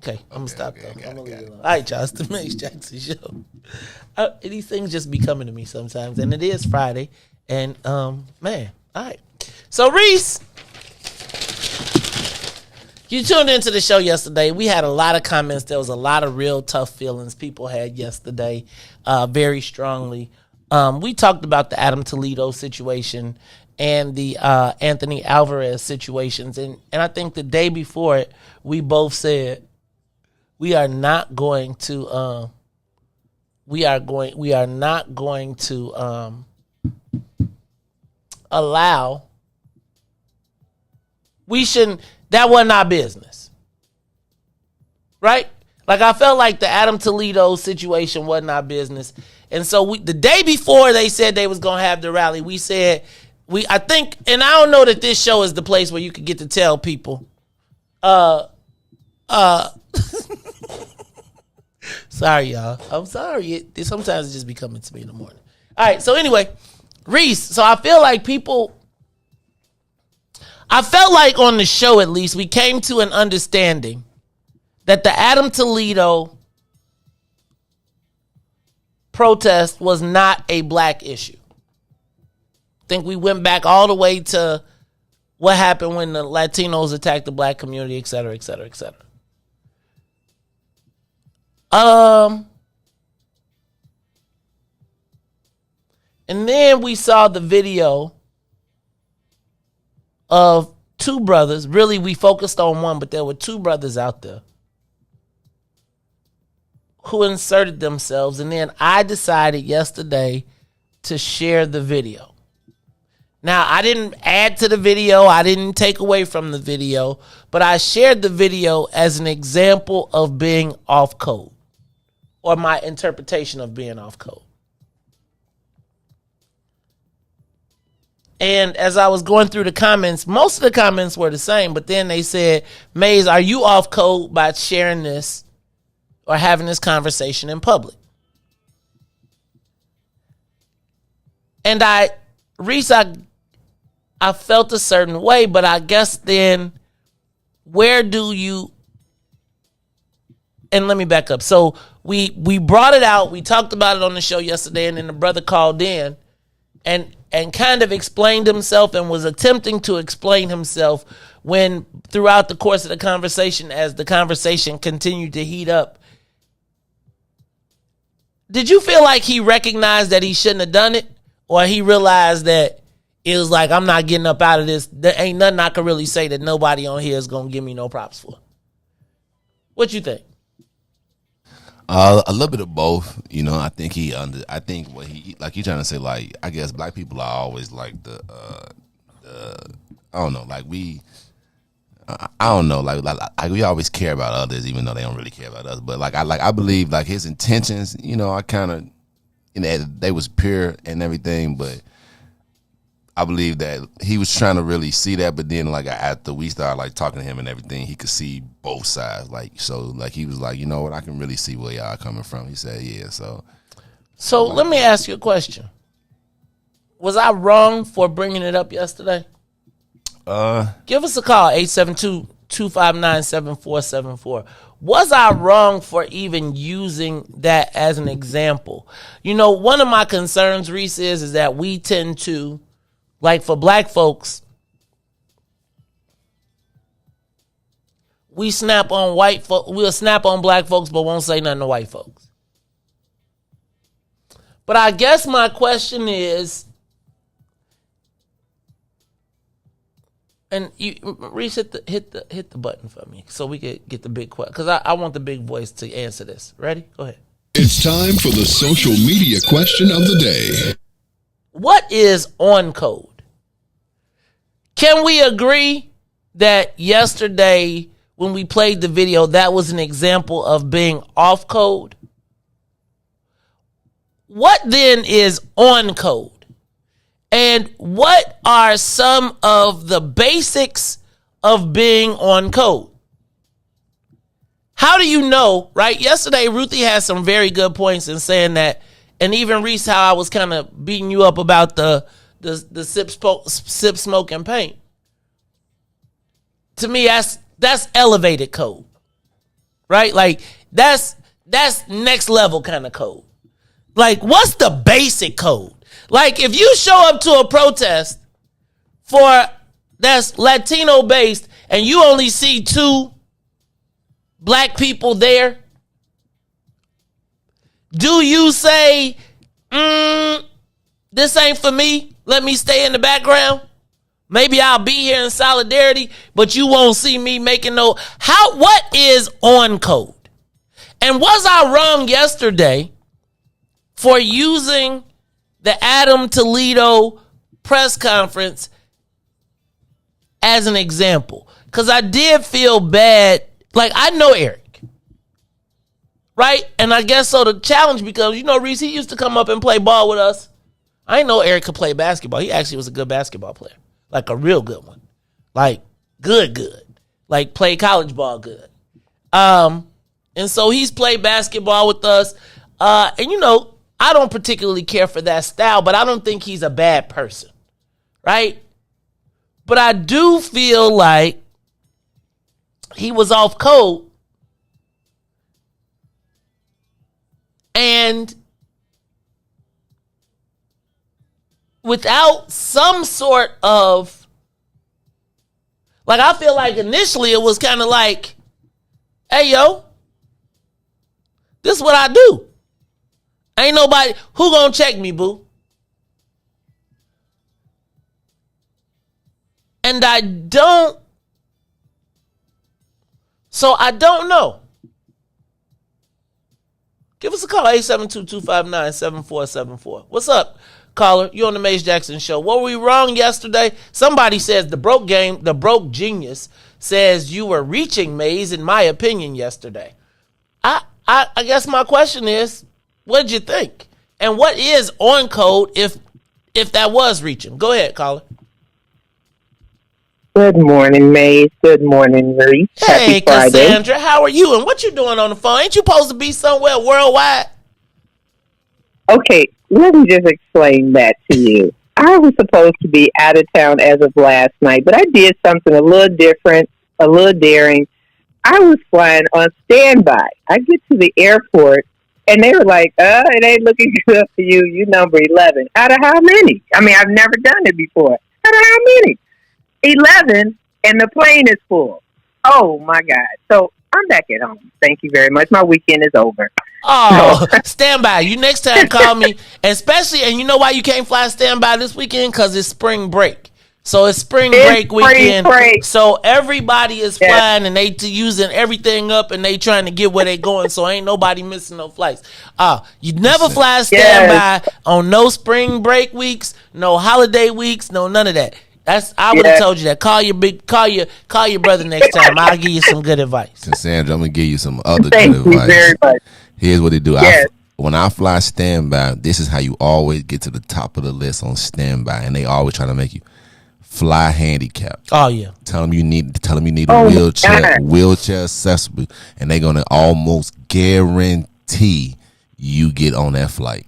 Okay, I'm gonna stop though. I'm gonna leave it alone. All right, y'all, it's the Maze Jackson Show. These things just be coming to me sometimes, and it is Friday, and man, all right. So Riis, you tuned into the show yesterday. We had a lot of comments. There was a lot of real tough feelings people had yesterday, very strongly. We talked about the Adam Toledo situation and the Anthony Alvarez situations, and I think the day before it, we both said we are not going to allow. We shouldn't. That wasn't our business, right? Like I felt like the Adam Toledo situation wasn't our business, and so the day before they said they was gonna have the rally, we said I think, and I don't know that this show is the place where you could get to tell people, sorry y'all, I'm sorry. Sometimes it just be coming to me in the morning. All right, so anyway, Riis. So I feel like I felt like on the show, at least, we came to an understanding that the Adam Toledo protest was not a black issue. I think we went back all the way to what happened when the Latinos attacked the black community, et cetera, et cetera, et cetera. And then we saw the video of two brothers. Really, we focused on one, but there were two brothers out there who inserted themselves. And then I decided yesterday to share the video. Now, I didn't add to the video. I didn't take away from the video, but I shared the video as an example of being off code, or my interpretation of being off code. And as I was going through the comments, most of the comments were the same, but then they said, Maze, are you off code by sharing this or having this conversation in public? And Riis, I felt a certain way, but I guess then where do you, and let me back up. So we brought it out, we talked about it on the show yesterday, and then the brother called in and kind of explained himself and was attempting to explain himself when throughout the course of the conversation, as the conversation continued to heat up, did you feel like he recognized that he shouldn't have done it? Or he realized that it was like, I'm not getting up out of this. There ain't nothing I can really say that nobody on here is going to give me no props for. What you think? A little bit of both, I think I think what he, like, you trying to say, like, I guess black people are always like I don't know, like I don't know, like we always care about others even though they don't really care about us. But I believe like his intentions, I kind of, they was pure and everything, but I believe that he was trying to really see that, but then like after we started like talking to him and everything, he could see both sides. Like, so like he was like, you know what, I can really see where y'all coming from. He said, yeah. So let me ask you a question. Was I wrong for bringing it up yesterday? Give us a call, 617-259-7474. Was I wrong for even using that as an example? You know, one of my concerns, Riis, is that we tend to, like for black folks, we'll snap on black folks, but won't say nothing to white folks. But I guess my question is, and you, Riis, hit the button for me so we could get the big question, because I want the big voice to answer this. Ready? Go ahead. It's time for the social media question of the day. What is on code? Can we agree that yesterday when we played the video, that was an example of being off code? What then is on code? And what are some of the basics of being on code? How do you know, right? Yesterday, Ruthie had some very good points in saying that, and even Riis, how I was kind of beating you up about the sip, smoke, and paint. To me, that's elevated code, right? Like, that's next level kind of code. Like, what's the basic code? Like, if you show up to a protest that's Latino based and you only see 2 black people there, do you say, this ain't for me, let me stay in the background? Maybe I'll be here in solidarity, but you won't see me making what is on code? And was I wrong yesterday for using the Adam Toledo press conference as an example? Because I did feel bad. Like, I know Eric, right? And I guess so the challenge, because, you know, Riis, he used to come up and play ball with us. I didn't know Eric could play basketball. He actually was a good basketball player. Like, a real good one. Like, good. Like, played college ball good. And so he's played basketball with us. And, you know, I don't particularly care for that style, but I don't think he's a bad person, right? But I do feel like he was off code, and without some sort of, like, I feel like initially it was kind of like, hey, yo, this is what I do. Ain't nobody who gonna check me, boo. And I don't know. Give us a call, 872-259-7474. What's up, caller? You on the Mace Jackson Show. What were we wrong yesterday? Somebody says the broke genius says you were reaching, Maze, in my opinion, yesterday. I guess my question is, what did you think? And what is on code if that was reaching? Go ahead, caller. Good morning, Maze. Good morning, Riis. Hey, Happy Friday. Cassandra, how are you? And what you doing on the phone? Ain't you supposed to be somewhere worldwide? Okay, let me just explain that to you. I was supposed to be out of town as of last night, but I did something a little different, a little daring. I was flying on standby. I get to the airport, and they were like, it ain't looking good for you. You number 11. Out of how many? I mean, I've never done it before. Out of how many? 11, and the plane is full. Oh, my God. So I'm back at home. Thank you very much. My weekend is over. Oh, stand by. You next time call me. Especially, and you know why you can't fly standby this weekend? Because it's spring break. So it's spring break weekend. Break. So everybody is flying and they using everything up and they trying to get where they going. So ain't nobody missing no flights. You never fly standby on no spring break weeks, no holiday weeks, no none of that. I would have told you that. Call your brother next time. I'll give you some good advice. Cassandra, I'm gonna give you some other Thank good you advice. very much. Here's what they do. Yes. When I fly standby, this is how you always get to the top of the list on standby, and they always try to make you fly handicapped. Oh yeah. Tell them you need a wheelchair accessible, and they're gonna almost guarantee you get on that flight.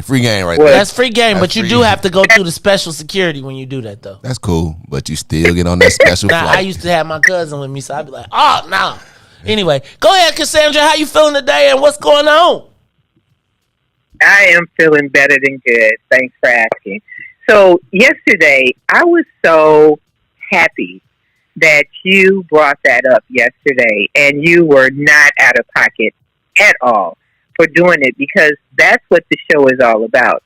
Free game right Well, there. That's free game, That's but you free. do have to go through the special security when you do that, though. That's cool, but you still get on that special Now, flight. I used to have my cousin with me, so I'd be like, oh, no. Anyway, go ahead, Cassandra. How you feeling today, and what's going on? I am feeling better than good. Thanks for asking. So yesterday, I was so happy that you brought that up yesterday, and you were not out of pocket at all for doing it, because that's what the show is all about.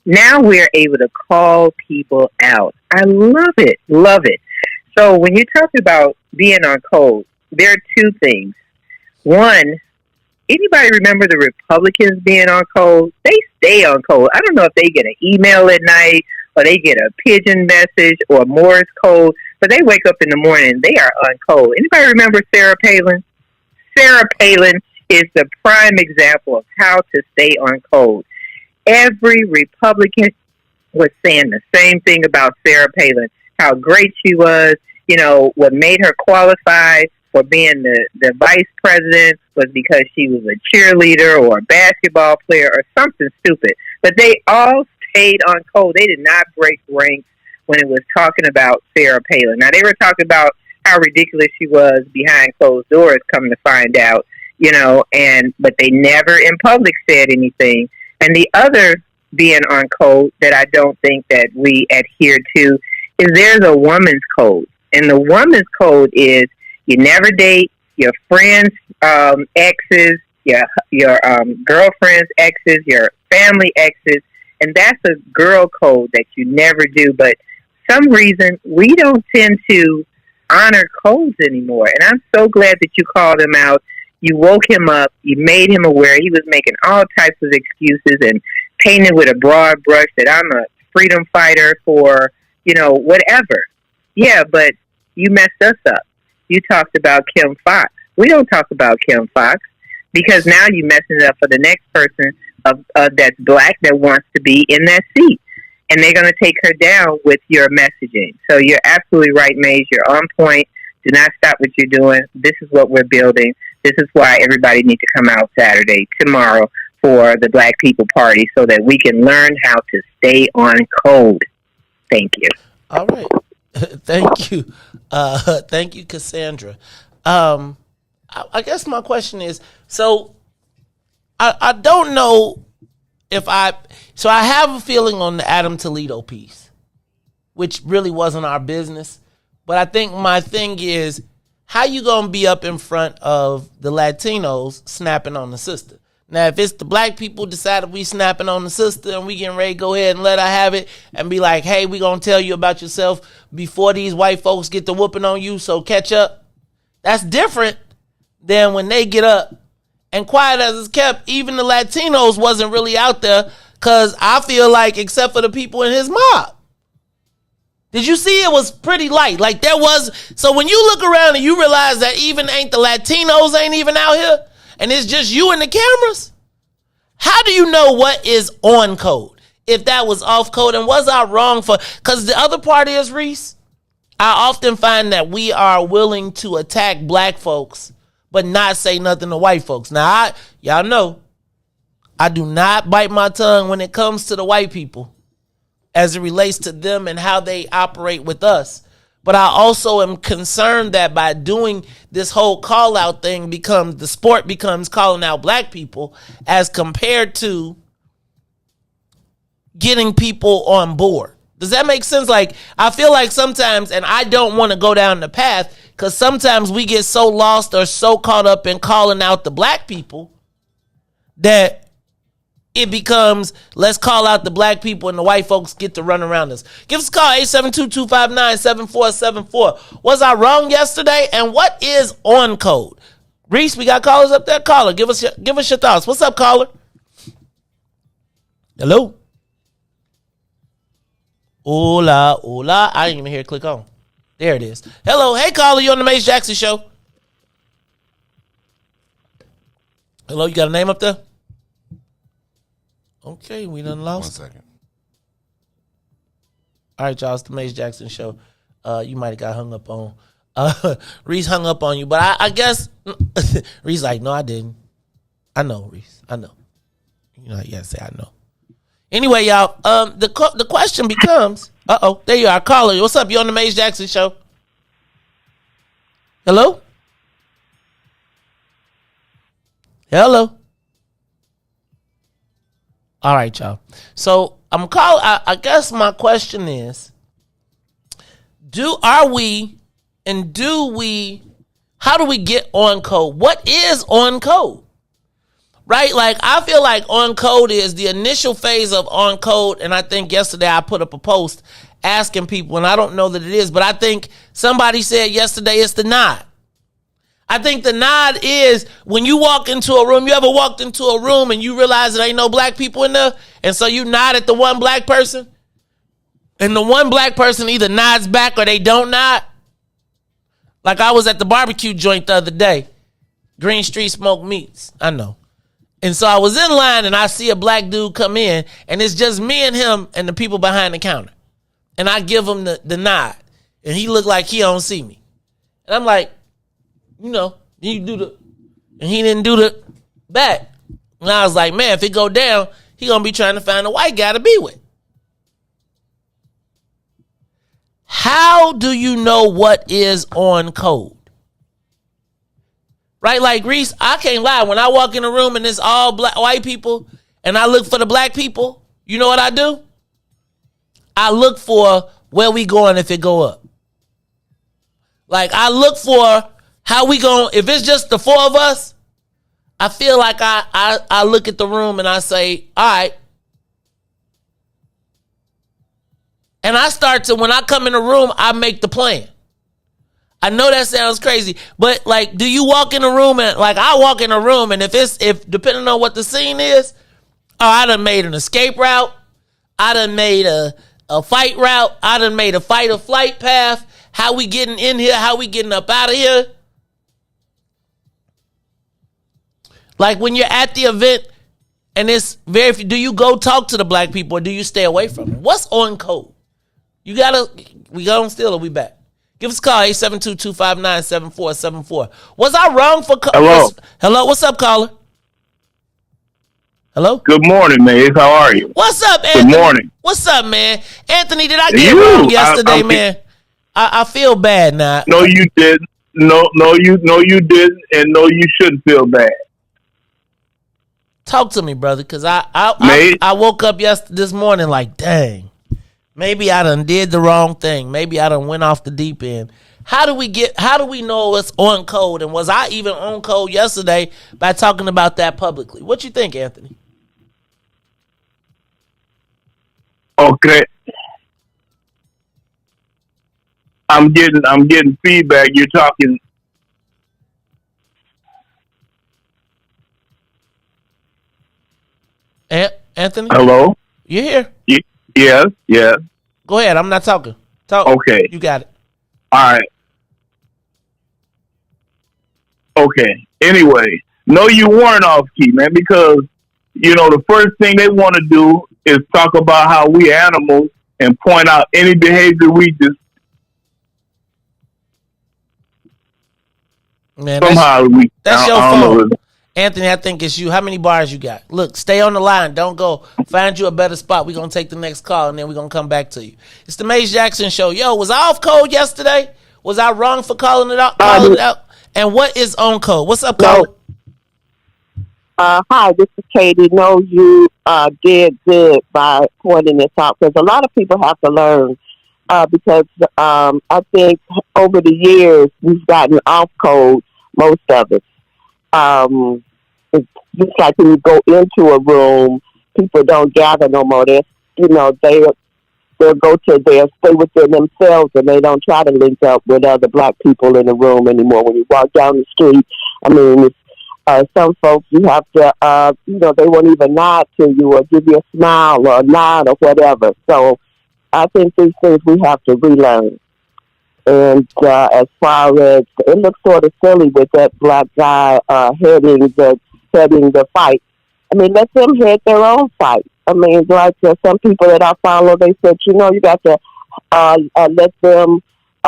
Now we're able to call people out. I love it. Love it. So when you talk about being on code, there are two things. One, anybody remember the Republicans being on code? They stay on code. I don't know if they get an email at night or they get a pigeon message or Morse code, but they wake up in the morning and they are on code. Anybody remember Sarah Palin? Sarah Palin is the prime example of how to stay on code. Every Republican was saying the same thing about Sarah Palin, how great she was. You know, what made her qualified for being the vice president was because she was a cheerleader or a basketball player or something stupid. But they all stayed on code. They did not break ranks when it was talking about Sarah Palin. Now, they were talking about how ridiculous she was behind closed doors, come to find out, you know, but they never in public said anything. And the other being on code that I don't think that we adhere to is there's a woman's code. And the woman's code is you never date your friends' exes, your girlfriend's exes, your family exes, and that's a girl code that you never do. But some reason we don't tend to honor codes anymore. And I'm so glad that you called him out. You woke him up. You made him aware. He was making all types of excuses and painted with a broad brush that I'm a freedom fighter for, you know, whatever. Yeah, but you messed us up. You talked about Kim Fox. We don't talk about Kim Fox because now you're messing it up for the next person that's black that wants to be in that seat. And they're going to take her down with your messaging. So you're absolutely right, Maze. You're on point. Do not stop what you're doing. This is what we're building. This is why everybody needs to come out Saturday, tomorrow, for the Black People Party so that we can learn how to stay on code. Thank you. All right. Thank you. Thank you, Cassandra. I guess my question is, so I don't know if I have a feeling on the Adam Toledo piece, which really wasn't our business. But I think my thing is, how you going to be up in front of the Latinos snapping on the sister? Now, if it's the black people decided we snapping on the sister and we getting ready to go ahead and let her have it and be like, hey, we going to tell you about yourself before these white folks get the whooping on you, so catch up. That's different than when they get up. And quiet as it's kept, even the Latinos wasn't really out there, because I feel like, except for the people in his mob. Did you see it was pretty light? Like there was, so when you look around and you realize that even ain't the Latinos ain't even out here, and it's just you and the cameras, how do you know what is on code? If that was off code, and was I wrong for, because the other part is, Riis, I often find that we are willing to attack black folks, but not say nothing to white folks. Now, y'all know, I do not bite my tongue when it comes to the white people as it relates to them and how they operate with us. But I also am concerned that by doing this whole call out thing, the sport becomes calling out black people as compared to getting people on board. Does that make sense? Like, I feel like sometimes, and I don't want to go down the path, because sometimes we get so lost or so caught up in calling out the black people that it becomes, let's call out the black people and the white folks get to run around us. Give us a call, 872-259-7474. Was I wrong yesterday? And what is on code? Riis, we got callers up there? Caller, give us your thoughts. What's up, caller? Hello? Hola, hola. I didn't even hear it click on. There it is. Hello. Hey, caller, you on the Mace Jackson Show. Hello, you got a name up there? Okay, we done lost. 1 second. All right, y'all, it's the Mace Jackson Show. You might have got hung up on. Riis hung up on you, but I guess Riis like, no, I didn't. I know, Riis. I know. You know, you gotta say I know. Anyway, y'all, the question becomes, there you are, caller. What's up? You on the Maze Jackson show? Hello? Hello? All right, y'all. So I'm calling. I guess my question is, how do we get on code? What is on code? Right? Like, I feel like on code is the initial phase of on code. And I think yesterday I put up a post asking people, and I don't know that it is, but I think somebody said yesterday it's the nod. I think the nod is when you walk into a room. You ever walked into a room and you realize there ain't no black people in there? And so you nod at the one black person? And the one black person either nods back or they don't nod? Like, I was at the barbecue joint the other day. Green Street Smoked Meats. I know. And so I was in line and I see a black dude come in and it's just me and him and the people behind the counter. And I give him the nod. And he looked like he don't see me. And I'm like, you do the, and he didn't do the back. And I was like, man, if it go down, he gonna be trying to find a white guy to be with. How do you know what is on code? Right? Like, Riis, I can't lie. When I walk in a room and it's all black, white people and I look for the black people, you know what I do? I look for where we going if it go up. Like, I look for how we going, if it's just the four of us, I feel like I look at the room and I say, all right. And I start to, when I come in the room, I make the plan. I know that sounds crazy, but like, do you walk in a room and like, I walk in a room and if depending on what the scene is, I done made an escape route. I done made a fight route. I done made a fight or flight path. How we getting in here? How we getting up out of here? Like, when you're at the event and it's do you go talk to the black people or do you stay away from them? What's on code? We gonna steal or we back? Give us a call, 872-259-7474. Was I wrong for Hello? Hello, what's up, caller? Hello? Good morning, Maze. How are you? What's up, Anthony? Good morning. What's up, man? Anthony, did I get it wrong yesterday, man? I feel bad now. No, you didn't. No, you didn't, and no, you shouldn't feel bad. Talk to me, brother, because I woke up this morning like, dang, maybe I done did the wrong thing. Maybe I done went off the deep end. How do we know it's on code? And was I even on code yesterday by talking about that publicly? What you think, Anthony? Okay. I'm getting feedback. You're talking. Anthony? Hello? You here? Yes. Go ahead. I'm not talking. Talk. Okay. You got it. All right. Okay. Anyway, no, you weren't off key, man, because, the first thing they want to do is talk about how we animals and point out any behavior we just man, somehow that's your phone. Anthony, I think it's you. How many bars you got? Look, stay on the line. Don't go. Find you a better spot. We're going to take the next call, and then we're going to come back to you. It's the Maze Jackson Show. Yo, was I off code yesterday? Was I wrong for calling it out? And what is on code? What's up, caller? Hi, this is Katie. No, you did good by pointing this out, because a lot of people have to learn, because I think over the years we've gotten off code, most of it. It's just like when you go into a room, people don't gather no more. They'll stay within themselves, and they don't try to link up with other black people in the room anymore. When you walk down the street, I mean, some folks, you have to, they won't even nod to you or give you a smile or a nod or whatever. So I think these things we have to relearn. And as far as, it looks sort of silly with that black guy heading the fight. I mean, let them head their own fight. I mean, like some people that I follow, they said, you got to let them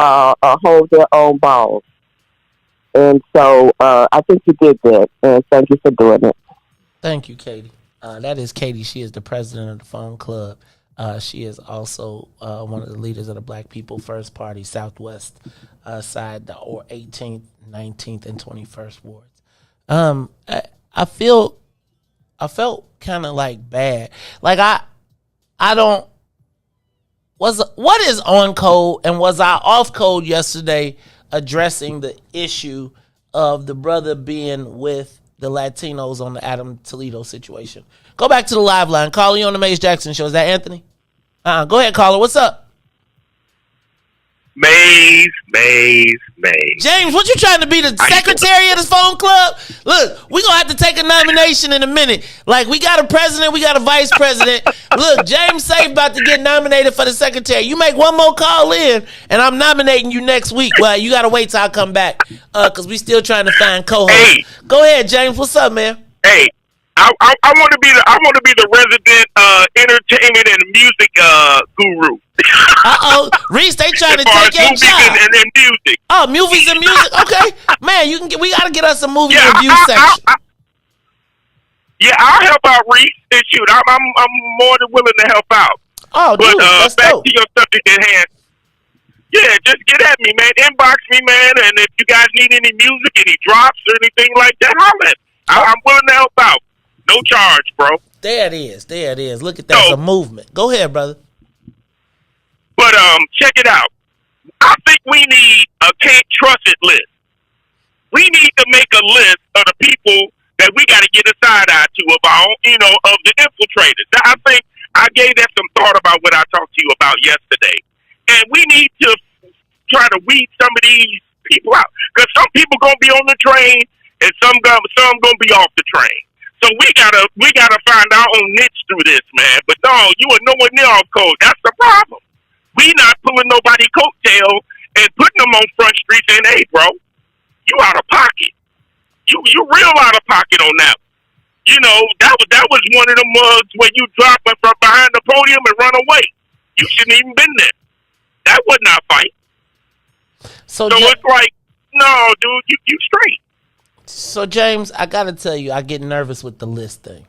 hold their own balls. And so I think you did that, and thank you for doing it. Thank you, Katie. That is Katie. She is the president of the Phone Club. She is also one of the leaders of the Black People First Party Southwest side, the 18th, 19th, and 21st wards. I felt kind of like bad. Like I don't. What is on code, and was I off code yesterday addressing the issue of the brother being with the Latinos on the Adam Toledo situation? Go back to the live line. Caller, you on the Maze Jackson Show. Is that Anthony? Go ahead, caller. What's up? Maze. James, what you trying to be, the secretary of this phone club? Look, we gonna have to take a nomination in a minute. Like, we got a president, we got a vice president. Look, James Safe about to get nominated for the secretary. You make one more call in, and I'm nominating you next week. Well, you gotta wait till I come back, cause we still trying to find co-hosts. Hey. Go ahead, James. What's up, man? Hey, I want to be the resident entertainment and music guru. Riis, they trying to take your job. And music. Oh, movies and music. Okay, man, we gotta get us a movie review section. I'll help out, Riis. And shoot, I'm more than willing to help out. Oh, dude, that's back dope. to your subject at hand. Yeah, just get at me, man. Inbox me, man. And if you guys need any music, any drops or anything like that, holler. I'm willing to help out. No charge, bro. There it is. Look at that. It's a movement. Go ahead, brother. But check it out. I think we need a can't trust it list. We need to make a list of the people that we got to get a side eye to of our own, of the infiltrators. Now, I think I gave that some thought about what I talked to you about yesterday. And we need to try to weed some of these people out. Because some people going to be on the train and some going to be off the train. So we gotta find our own niche through this, man. But no, you are nowhere near off code. That's the problem. We not pulling nobody coattail and putting them on Front Street saying, "Hey, bro, you out of pocket. You real out of pocket on that." That was one of them mugs where you drop it from behind the podium and run away. You shouldn't even been there. That wasn't our fight. So it's like, no, dude, you straight. So, James, I got to tell you, I get nervous with the list thing,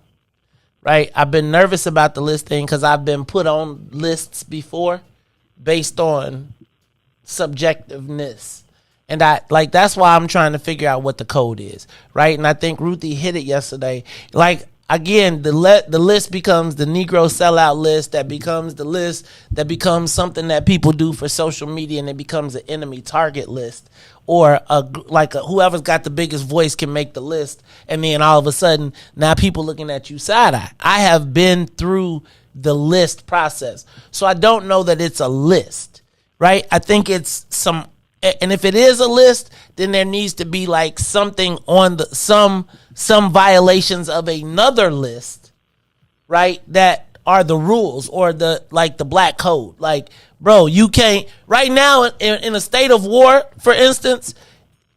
right? I've been nervous about the list thing because I've been put on lists before based on subjectiveness. And that's why I'm trying to figure out what the code is, right? And I think Ruthie hit it yesterday. Like, again, the list becomes the Negro sellout list, that becomes the list that becomes something that people do for social media, and it becomes an enemy target list. Or whoever's got the biggest voice can make the list, and then all of a sudden, now people looking at you side-eye. I have been through the list process, so I don't know that it's a list, right? I think it's some, and if it is a list, then there needs to be like something on some violations of another list, right? That are the rules or the black code. Like, bro, you can't right now in a state of war, for instance,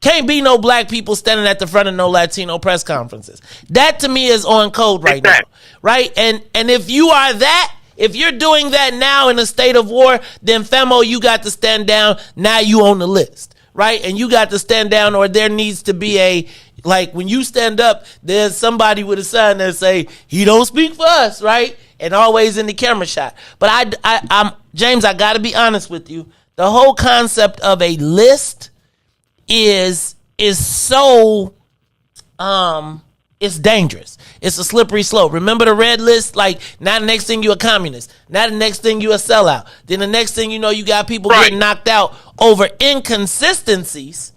can't be no black people standing at the front of no Latino press conferences. That to me is on code right now, right? And if you are that, if you're doing that now in a state of war, then Femo, you got to stand down. Now you on the list, right? And you got to stand down, or there needs to be when you stand up, there's somebody with a sign that say, he don't speak for us, right? And always in the camera shot. But I'm James, I got to be honest with you. The whole concept of a list is so it's dangerous. It's a slippery slope. Remember the red list? Like, now the next thing you a communist. Now the next thing you a sellout. Then the next thing you know, you got people getting knocked out over inconsistencies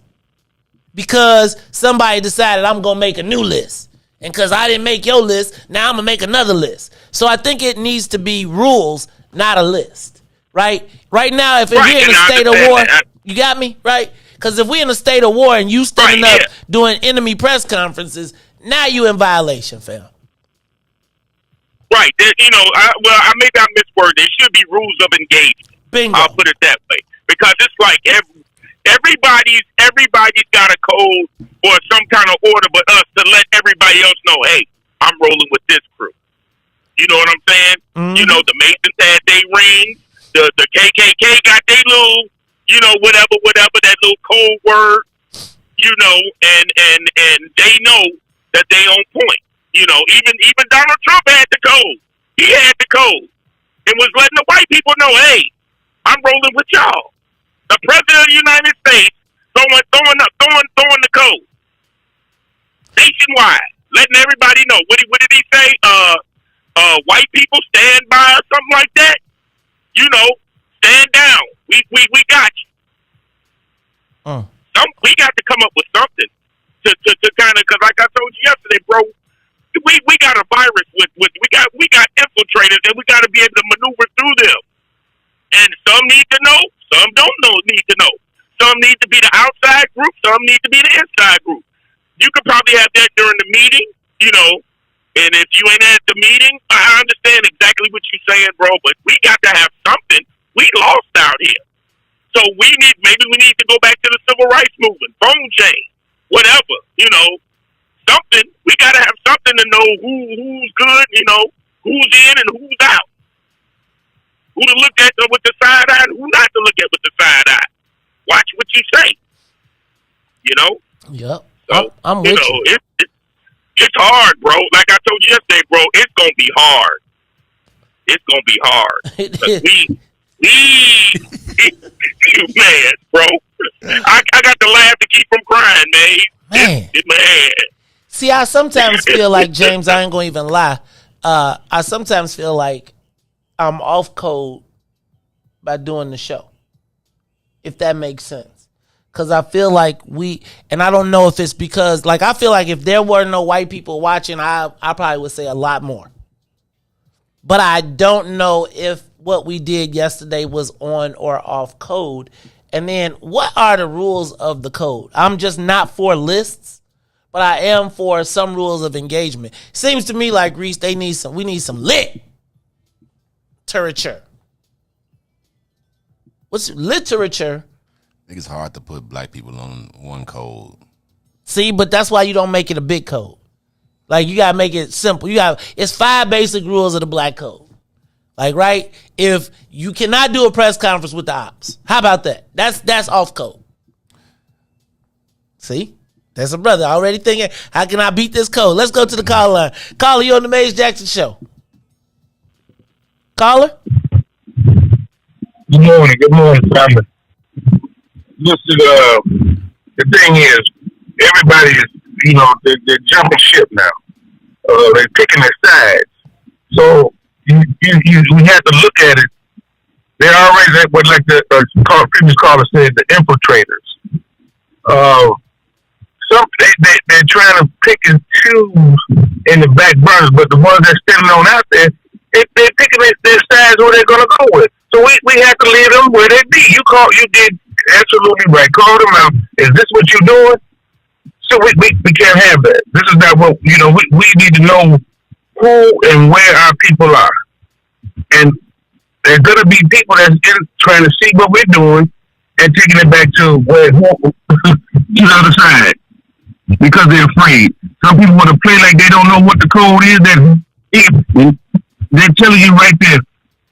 because somebody decided I'm going to make a new list. And because I didn't make your list, now I'm going to make another list. So I think it needs to be rules, not a list, right? Right now, if we're in a state of war, you got me, right? Because if we're in a state of war and you standing up doing enemy press conferences, now you in violation, fam. Right. Maybe I misworded. There should be rules of engagement. Bingo. I'll put it that way. Because it's like everybody's got a code or some kind of order but us to let everybody else know, hey, I'm rolling with this crew. You know what I'm saying? Mm-hmm. The Masons had their rings. The KKK got their little, whatever, that little code word, and they know that they on point. You know, even Donald Trump had the code. He had the code and was letting the white people know, hey, I'm rolling with y'all. The president of the United States throwing the code nationwide, letting everybody know. What did he say? White people stand by or something like that. You know, stand down. We got you. We got to come up with something to kind of, because like I told you yesterday, bro, we got a virus with we got infiltrators, and we got to be able to maneuver through them. And some need to know, some don't need to know. Some need to be the outside group, some need to be the inside group. You could probably have that during the meeting, you know. And if you ain't at the meeting, I understand exactly what you're saying, bro. But we got to have something. We lost out here. So maybe we need to go back to the civil rights movement, phone chain, whatever, you know, something. We got to have something to know who's good, you know, who's in and who's out. Who to look at with the side eye and who not to look at with the side eye. Watch what you say, you know? Yep. So, I'm with you. It's hard, bro. Like I told you yesterday, bro, it's going to be hard. It's going to be hard. Man, bro. I got to laugh to keep from crying, man. Man. See, I sometimes feel like, James, I ain't going to even lie. I sometimes feel like I'm off code by doing the show, if that makes sense. Because I feel like and I don't know if it's because, like, I feel like if there were no white people watching, I probably would say a lot more. But I don't know if what we did yesterday was on or off code. And then what are the rules of the code? I'm just not for lists, but I am for some rules of engagement. Seems to me like, Riis, we need some literature. What's literature? I think it's hard to put black people on one code. See, but that's why you don't make it a big code. Like, you gotta make it simple. It's 5 basic rules of the black code. Like, right? If you cannot do a press conference with the ops, how about that? That's off code. See? That's a brother already thinking, how can I beat this code? Let's go to the call line. Caller, you on the Maze Jackson Show. Caller? Good morning, family. Listen, the thing is, everybody is, you know, they're jumping ship now. They're picking their sides. So we have to look at it. They're already, what like the previous caller said, the infiltrators. They're trying to pick and choose in the back burners, but the ones that's standing on out there, they're picking their sides where they're going to go with. So we have to leave them where they be. You did absolutely right. Call them out. Is this what you're doing? So we can't have that. This is not what, you know, we need to know who and where our people are. And there's going to be people that's trying to see what we're doing and taking it back to the other side because they're afraid. Some people want to play like they don't know what the code is. They're telling you right there,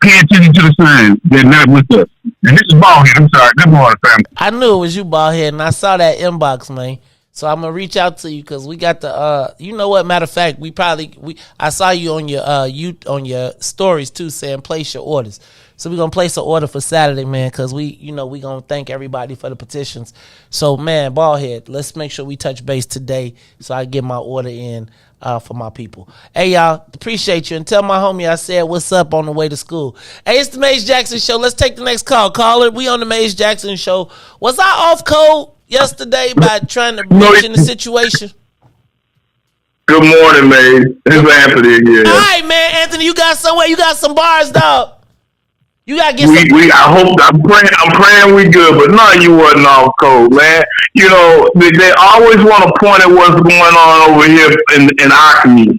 pay attention to the signs. They're not with us. And this is Ballhead. I'm sorry. Good morning, family. I knew it was you, Ballhead, and I saw that inbox, man. So I'm gonna reach out to you because we got the. You know what? Matter of fact, I saw you on your stories too, saying place your orders. So we're gonna place an order for Saturday, man, because we gonna thank everybody for the petitions. So, man, Ballhead, let's make sure we touch base today so I get my order in for my people. Hey, y'all, appreciate you. And tell my homie I said what's up on the way to school. Hey, it's the Maze Jackson Show. Let's take the next call. Caller, we on the Maze Jackson Show. Was I off code yesterday by trying to mention the situation? Good morning, man. This is Anthony again. All right, man, Anthony, you got some bars, dog. You gotta get I'm praying we good, but no, you wasn't off code, man. You know, they always want to point at what's going on over here in our community.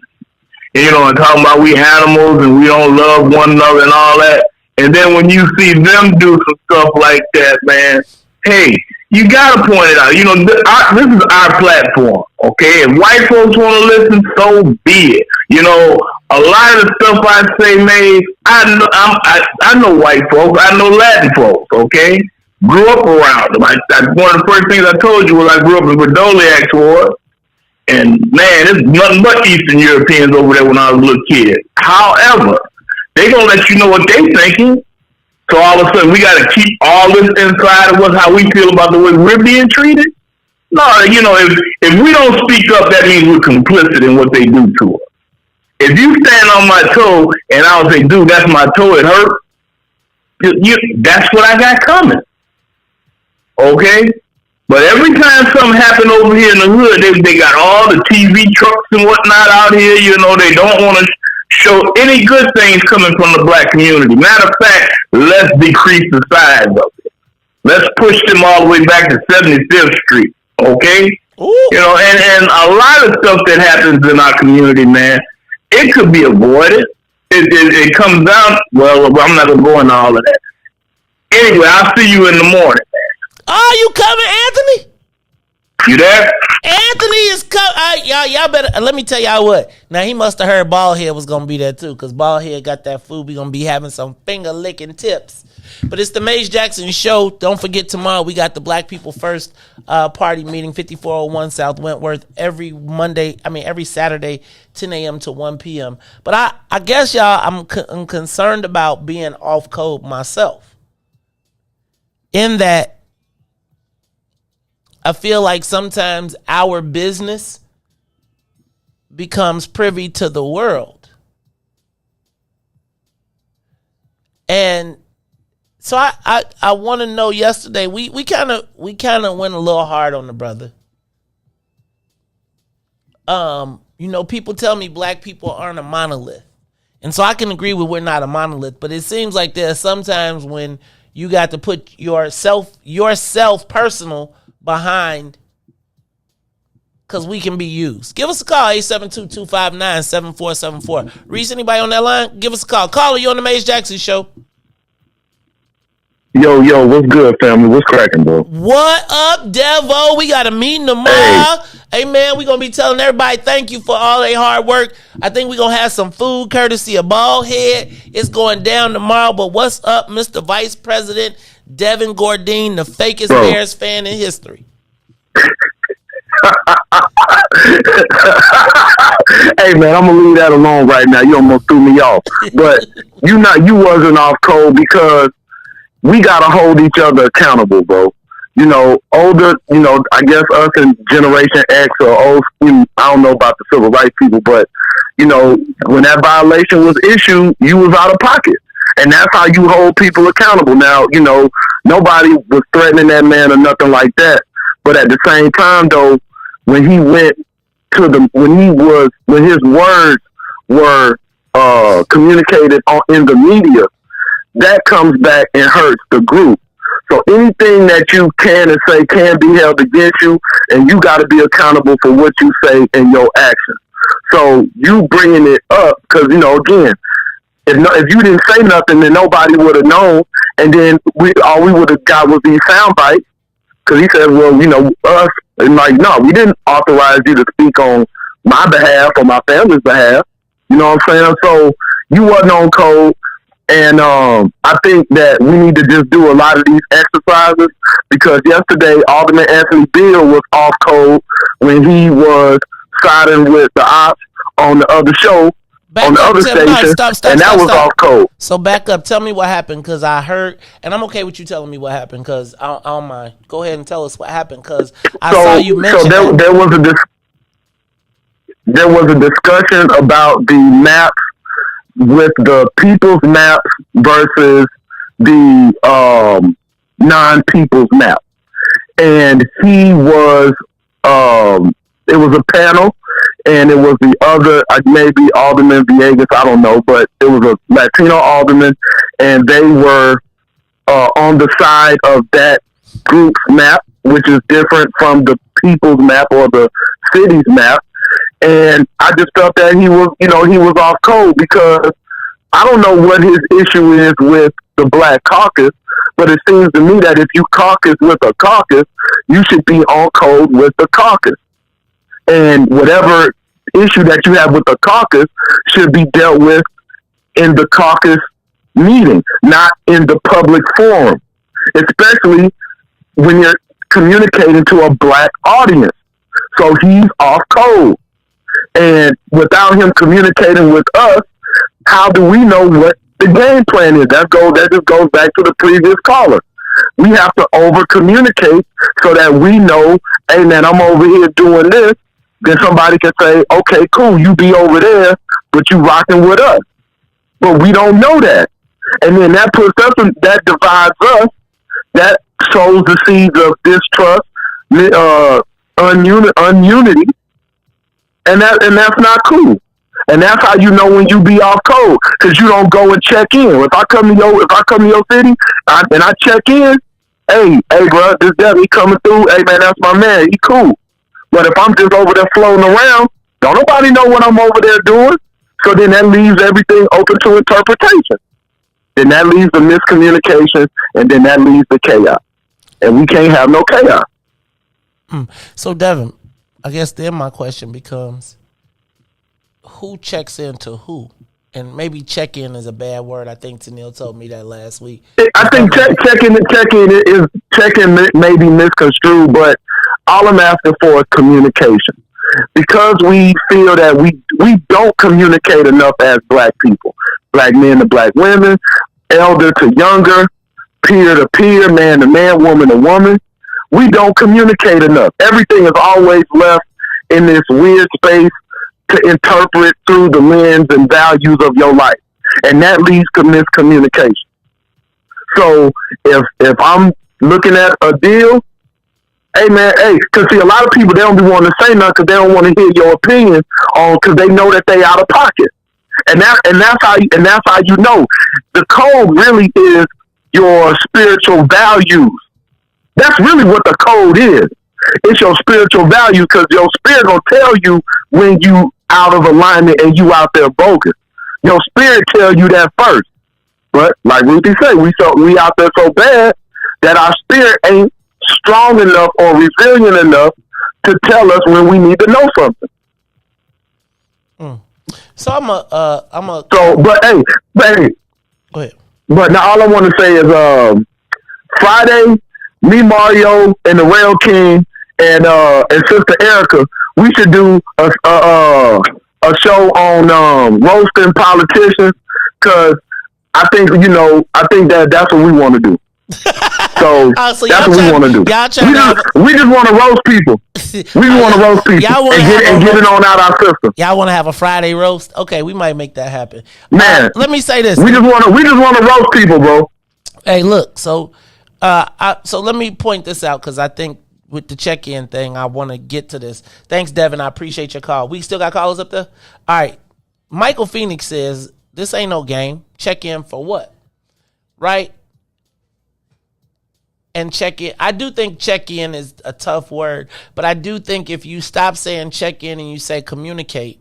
You know, and talking about we animals and we don't love one another and all that. And then when you see them do some stuff like that, man, hey, you gotta point it out. You know, this is our platform, okay? If white folks want to listen, so be it. You know, a lot of the stuff I say, man, I know white folks, I know Latin folks, okay? Grew up around them. One of the first things I told you was I grew up in Verdoliac Ward, And man, it's nothing but Eastern Europeans over there when I was a little kid. However, they gonna let you know what they thinking. So all of a sudden, we got to keep all this inside of us, how we feel about the way we're being treated. No, you know, if we don't speak up, that means we're complicit in what they do to us. If you stand on my toe and I'll say, dude, that's my toe, it hurt. That's what I got coming. Okay? But every time something happen over here in the hood, they got all the TV trucks and whatnot out here. You know, they don't want to show any good things coming from the black community. Matter of fact, let's decrease the size of it. Let's push them all the way back to 75th Street. Okay? Ooh. You know, and a lot of stuff that happens in our community, man, it could be avoided. It comes down, well, I'm not going to go into all of that. Anyway, I'll see you in the morning, man. Oh, you coming, Anthony? You there? Anthony is coming. Y'all better, let me tell y'all what. Now, he must have heard Baldhead was going to be there, too, because Baldhead got that food. We going to be having some finger-licking tips. But it's the Maze Jackson Show. Don't forget, tomorrow we got the Black People First party meeting, 5401 South Wentworth, every Saturday, 10 a.m. to 1 p.m. But I guess, y'all, I'm concerned about being off code myself. In that, I feel like sometimes our business becomes privy to the world. And so I want to know, yesterday we kind of went a little hard on the brother. You know, people tell me black people aren't a monolith. And so I can agree with we're not a monolith, but it seems like there's sometimes when you got to put yourself personal behind, because we can be used. Give us a call, 872-259-7474. Riis, anybody on that line? Give us a call. Caller, you on the Maze Jackson Show. Yo, what's good, family? What's cracking, bro? What up, Devo? We got a meeting tomorrow. Hey, man, we're going to be telling everybody thank you for all their hard work. I think we're going to have some food courtesy of Baldhead. It's going down tomorrow. But what's up, Mr. Vice President Devin Gordine, the fakest Bears fan in history? Hey, man, I'm going to leave that alone right now. You almost threw me off. But you wasn't off code because we got to hold each other accountable, bro. You know, older, you know, I guess us in Generation X or old school, I don't know about the civil rights people, but, you know, when that violation was issued, you was out of pocket. And that's how you hold people accountable. Now, you know, nobody was threatening that man or nothing like that. But at the same time, though, when he went to when his words were communicated in the media, that comes back and hurts the group. So anything that you can and say can be held against you, and you got to be accountable for what you say and your actions. So you bringing it up, because, you know, again, if you didn't say nothing, then nobody would have known, and then all we would have got was these sound bites, because he said, well, you know, us, and like, no, we didn't authorize you to speak on my behalf or my family's behalf. You know what I'm saying? So you wasn't on code. And I think that we need to just do a lot of these exercises, because yesterday Alderman Anthony Beale was off code when he was siding with the ops on the other show, on the other station, and that was off code. So back up. Tell me what happened, because I heard, and I'm okay with you telling me what happened, because I don't mind. Go ahead and tell us what happened, because I saw you mention that. There was a discussion about the maps, with the people's maps versus the non-people's map. And he was, it was a panel, and it was the other, maybe Alderman Villegas, I don't know, but it was a Latino alderman, and they were on the side of that group's map, which is different from the people's map or the city's map. And I just felt that he was off code, because I don't know what his issue is with the Black Caucus, but it seems to me that if you caucus with a caucus, you should be on code with the caucus. And whatever issue that you have with the caucus should be dealt with in the caucus meeting, not in the public forum, especially when you're communicating to a black audience. So he's off code. And without him communicating with us, how do we know what the game plan is? That just goes back to the previous caller. We have to over communicate so that we know, hey man, I'm over here doing this. Then somebody can say, okay, cool, you be over there, but you rocking with us. But we don't know that. And then that puts us, that divides us, that sows the seeds of distrust, ununity, and that's not cool. And that's how you know when you be off code, because you don't go and check in. If I come to your city and I check in, hey, bro, this Debbie coming through. Hey, man, that's my man. He cool. But if I'm just over there floating around, don't nobody know what I'm over there doing. So then that leaves everything open to interpretation. Then that leaves the miscommunication, and then that leaves the chaos. And we can't have no chaos. So, Devin, I guess then my question becomes, who checks into who? And maybe check-in is a bad word. I think Tennille told me that last week. I think check-in may be misconstrued, but all I'm asking for is communication. Because we feel that we don't communicate enough as black people. Black men to black women, elder to younger, peer to peer, man to man, woman to woman. We don't communicate enough. Everything is always left in this weird space to interpret through the lens and values of your life. And that leads to miscommunication. So if I'm looking at a deal, hey man, because see, a lot of people, they don't be wanting to say nothing because they don't want to hear your opinion on, because they know that they out of pocket. And that's how you know. The code really is your spiritual values. That's really what the code is. It's your spiritual value, because your spirit gonna tell you when you out of alignment and you out there bogus. Your spirit tell you that first. But like Ruthie said, we out there so bad that our spirit ain't strong enough or resilient enough to tell us when we need to know something. So but hey, go ahead. But now all I want to say is Friday, me, Mario, and the Rail King and Sister Erica, we should do a show on roasting politicians, because I think that's what we want to do. So that's what we want to do. We just want to roast people. We want to roast people and get it on out our system. Y'all want to have a Friday roast? Okay, we might make that happen. Man, let me say this. We just want to roast people, bro. Hey, look. So let me point this out, because I think with the check-in thing, I want to get to this. Thanks, Devin. I appreciate your call. We still got callers up there? All right. Michael Phoenix says, this ain't no game. Check-in for what? Right? And check-in. I do think check-in is a tough word, but I do think if you stop saying check-in and you say communicate,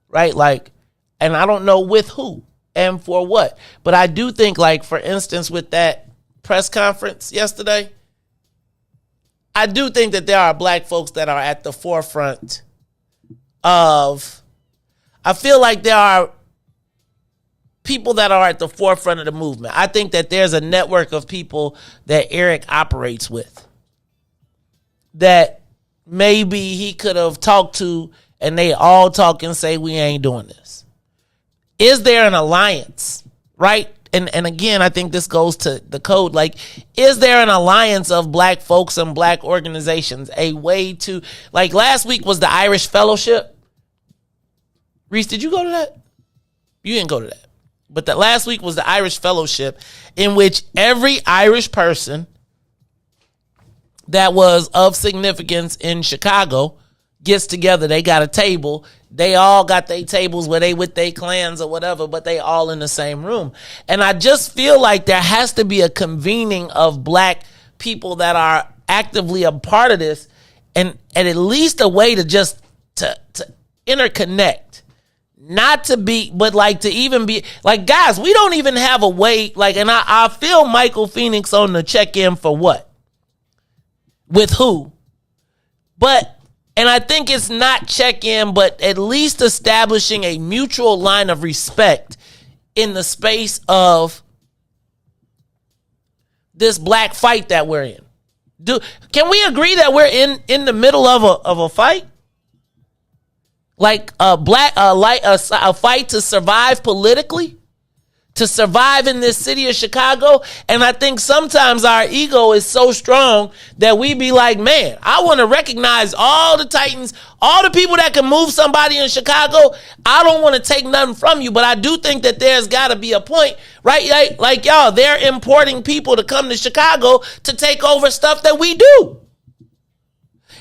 right? Like, and I don't know with who and for what, but I do think, like, for instance, with that press conference yesterday, I do think that there are black folks that are at the forefront of, I feel like there are people that are at the forefront of the movement. I think that there's a network of people that Eric operates with that maybe he could have talked to, and they all talk and say, we ain't doing this. Is there an alliance, right? And again, I think this goes to the code. Like, is there an alliance of black folks and black organizations? A way to, like, last week was the Irish Fellowship. Riis, did you go to that? You didn't go to that. But that last week was the Irish Fellowship, in which every Irish person that was of significance in Chicago gets together. They got a table. They all got their tables where they with their clans or whatever, but they all in the same room. And I just feel like there has to be a convening of black people that are actively a part of this, and at least a way to just to interconnect. Not to be, but like to even be, like, guys, we don't even have a way, like, and I feel Michael Phoenix on the check-in for what? With who? But, and I think it's not check-in, but at least establishing a mutual line of respect in the space of this black fight that we're in. Can we agree that we're in the middle of a fight? Like a fight to survive politically, to survive in this city of Chicago. And I think sometimes our ego is so strong that we be like, man, I want to recognize all the titans, all the people that can move somebody in Chicago. I don't want to take nothing from you, but I do think that there's got to be a point, right? Like y'all, they're importing people to come to Chicago to take over stuff that we do.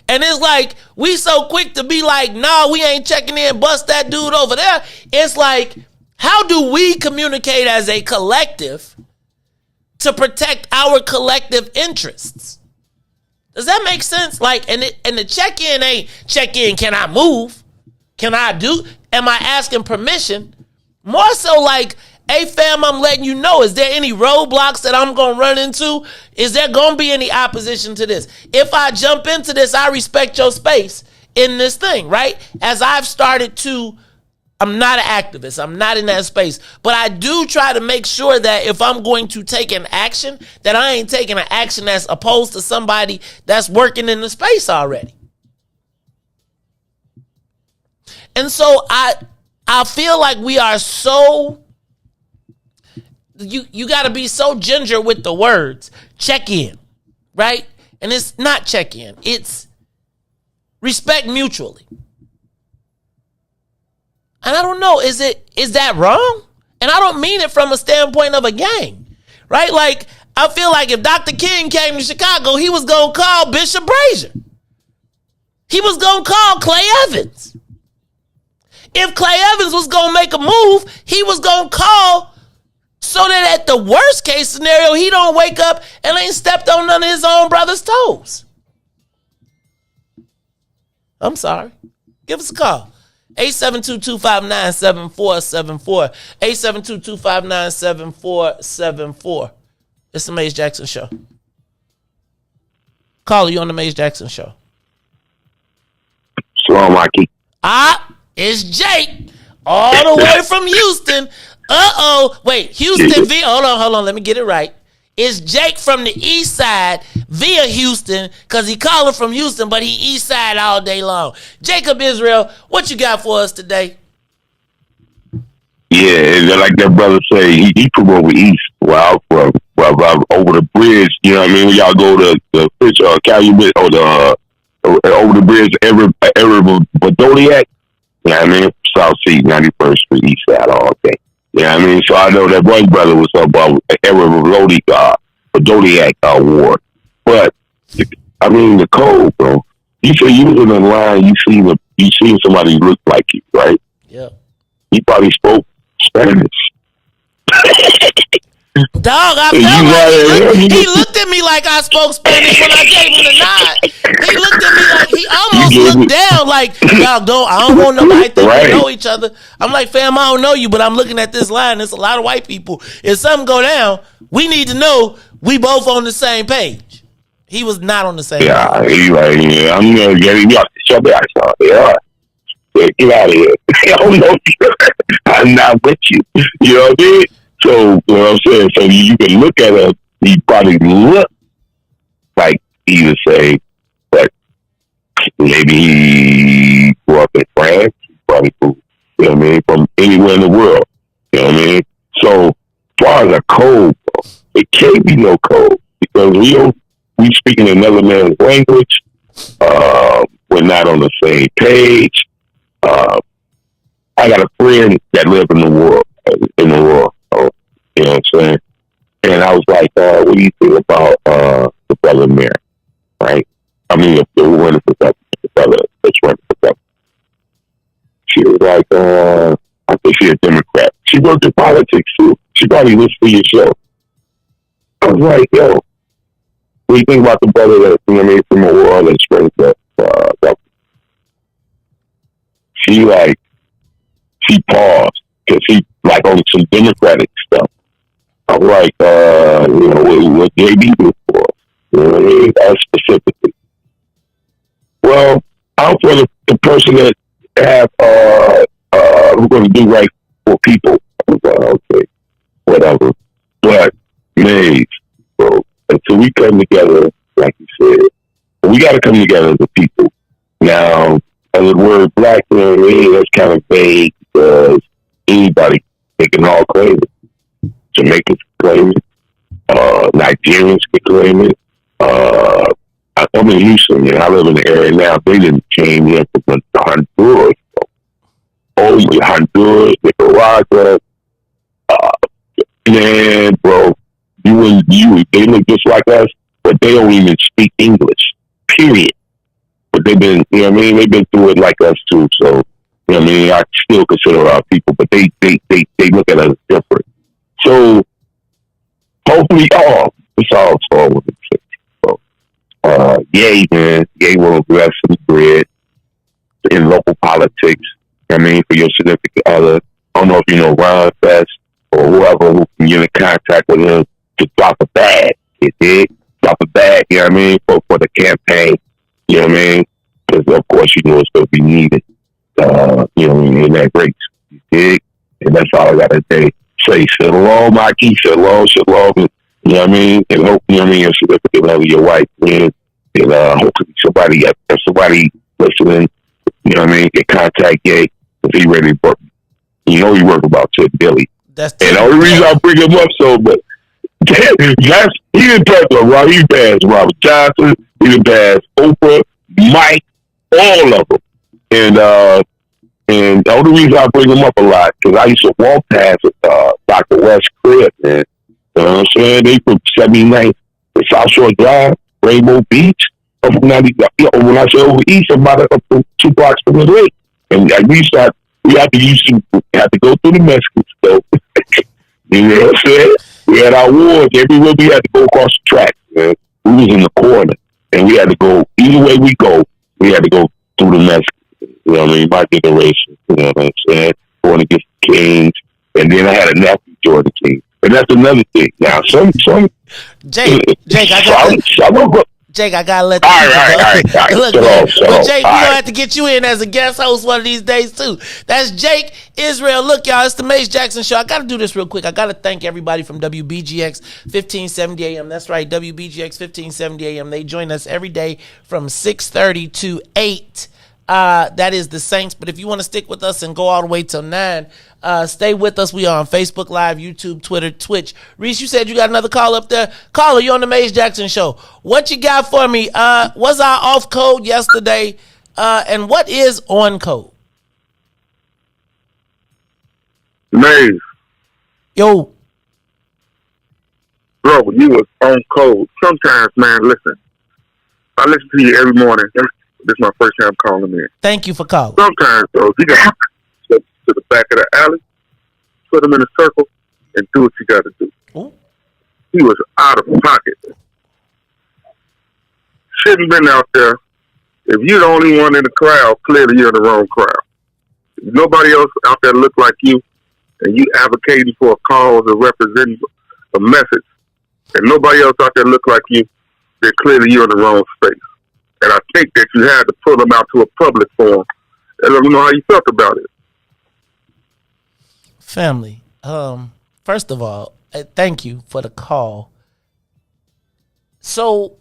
And it's like, we so quick to be like, nah, we ain't checking in, bust that dude over there. It's like, how do we communicate as a collective to protect our collective interests? Does that make sense? Like, and the check-in ain't check-in, can I move? Can I do? Am I asking permission? More so like, hey fam, I'm letting you know, is there any roadblocks that I'm going to run into? Is there going to be any opposition to this? If I jump into this, I respect your space in this thing, right? As I've started to, I'm not an activist. I'm not in that space. But I do try to make sure that if I'm going to take an action, that I ain't taking an action that's opposed to somebody that's working in the space already. And so I feel like we are so... You got to be so ginger with the words check in, right? And it's not check in. It's respect mutually. And I don't know, is that wrong? And I don't mean it from a standpoint of a gang, right? Like, I feel like if Dr. King came to Chicago, he was going to call Bishop Brazier. He was going to call Clay Evans. If Clay Evans was going to make a move, he was going to call, so that at the worst case scenario, he don't wake up and ain't stepped on none of his own brother's toes. I'm sorry. Give us a call. 872-259-7474. 872-259-7474. It's the Maze Jackson Show. Caller, you on the Maze Jackson Show. Shalom, Mikey. It's Jake. All the way from Houston. Wait, Houston via, hold on, let me get it right. It's Jake from the east side via Houston, because he calling from Houston, but he east side all day long. Jacob Israel, what you got for us today? Yeah, like that brother say, he from over east, where I'm from, over the bridge, you know what I mean? When y'all go to the fish, Calumet, or over the bridge, every Badodiac, you know what I mean? South Sea, 91st Street, east side all day. Yeah, I mean, so I know that one brother was about Badodiac Award. But, I mean, the code, bro. You say you was in the line, you seen somebody look like you, right? Yeah. He probably spoke Spanish. Dog, I felt like he looked at me like I spoke Spanish when I gave him the nod. He looked at me like he almost looked down like, dog, I don't want nobody think we know each other. I'm like, fam, I don't know you, but I'm looking at this line. There's a lot of white people. If something go down, we need to know we both on the same page. He was not on the same page. He like, yeah, I'm going to get him out the show. Yeah, get out of here. I don't know you. I'm not with you. You know what I mean? So, what I'm saying, so you can look at him, he probably look like he would say, but maybe he grew up in France, probably grew, you know what I mean, from anywhere in the world, you know what I mean? So, as far as a code, bro, it can't be no code, because we speaking another man's language, we're not on the same page. I got a friend that lives in the world, you know what I'm saying? And I was like, what do you think about the brother mayor, right? I mean, the woman for that, the brother that's running for that. She was like, I think she's a Democrat. She worked in politics too. She probably listened to your show. I was like, yo, what do you think about the brother that, you know what I mean, from the world that's running for that? She paused, because she, like, on some Democratic stuff. I'm like, you know, what JB do for us? You know what I mean? That's specifically. Well, I'm for the person that have, who's going to do right for people. I'm like, okay, whatever. But, Maze, bro, until we come together like you said. But we got to come together as a people. Now, as the word black, that's kind of vague because anybody, they can all claim it. Jamaicans can claim it. Nigerians can claim it. I'm in Houston, and I live in the area now. They didn't came here from Honduras. Honduras, Nicaragua. Man, bro, they look just like us, but they don't even speak English, period. But they've been, you know what I mean? They've been through it like us too. So, you know what I mean? I still consider our people, but they look at us different. So, hopefully, it's all with the kids. So, yay, man. Yay will invest some bread in local politics. I mean, for your significant other. I don't know if you know Ron Fest or whoever who can get in contact with him to drop a bag. Drop a bag, you know what I mean, for the campaign. You know what I mean? Because, of course, you know it's going to be needed, you know, in that race. You dig? And that's all I got to say. Shalom, Mikey, shalom. And, you know what I mean? And hope, you know what I mean, your significant other, your wife, man. And hopefully if somebody listening, you know what I mean, can contact Ye if he ready to work. You know he work about Ted Billy. And the only reason I bring him up but he didn't pass Robert. He passed Robert Johnson. He didn't pass Oprah, Mike, all of them. And the only reason I bring him up a lot because I used to walk past Dr. West crib, man. You know what I'm saying? They from 79th, the South Shore Drive, Rainbow Beach. Up from 90, when I say over east, I'm about up to 2 blocks from the lake. And we had to go through the Mexican stove. You know what I'm saying? We had our wars everywhere. We had to go across the track, man. We was in the corner, and we had to go either way we go. We had to go through the Mexican. You know what I mean? My generation. You know what I'm saying? Going against the Kings, and then I had a nephew, Jordan King, and that's another thing. Now, Jake, I gotta let you all right. Look, man, but Jake, we're gonna have to get you in as a guest host one of these days too. That's Jake Israel. Look, y'all, it's the Mace Jackson Show. I gotta do this real quick. I gotta thank everybody from WBGX 1570 AM. That's right, WBGX 1570 AM. They join us every day from 6:30 to 8. That is the Saints. But if you want to stick with us and go all the way till 9, stay with us. We are on Facebook Live, YouTube, Twitter, Twitch. Riis, you said you got another call up there. Caller, you on the Mace Jackson Show. What you got for me? Was our off code yesterday? And what is on code? Maze. Yo. Bro, you was on code. Sometimes, man, listen. I listen to you every morning. This is my first time calling in. Thank you for calling. Sometimes, though, you got to the back of the alley, put them in a circle, and do what you got to do. Ooh. He was out of pocket. Shouldn't been out there. If you're the only one in the crowd, clearly you're in the wrong crowd. If nobody else out there look like you, and you advocating for a cause or representing a message, and nobody else out there look like you, then clearly you're in the wrong space. And I think that you had to pull them out to a public forum and let them know how you felt about it. Family, first of all, thank you for the call. So,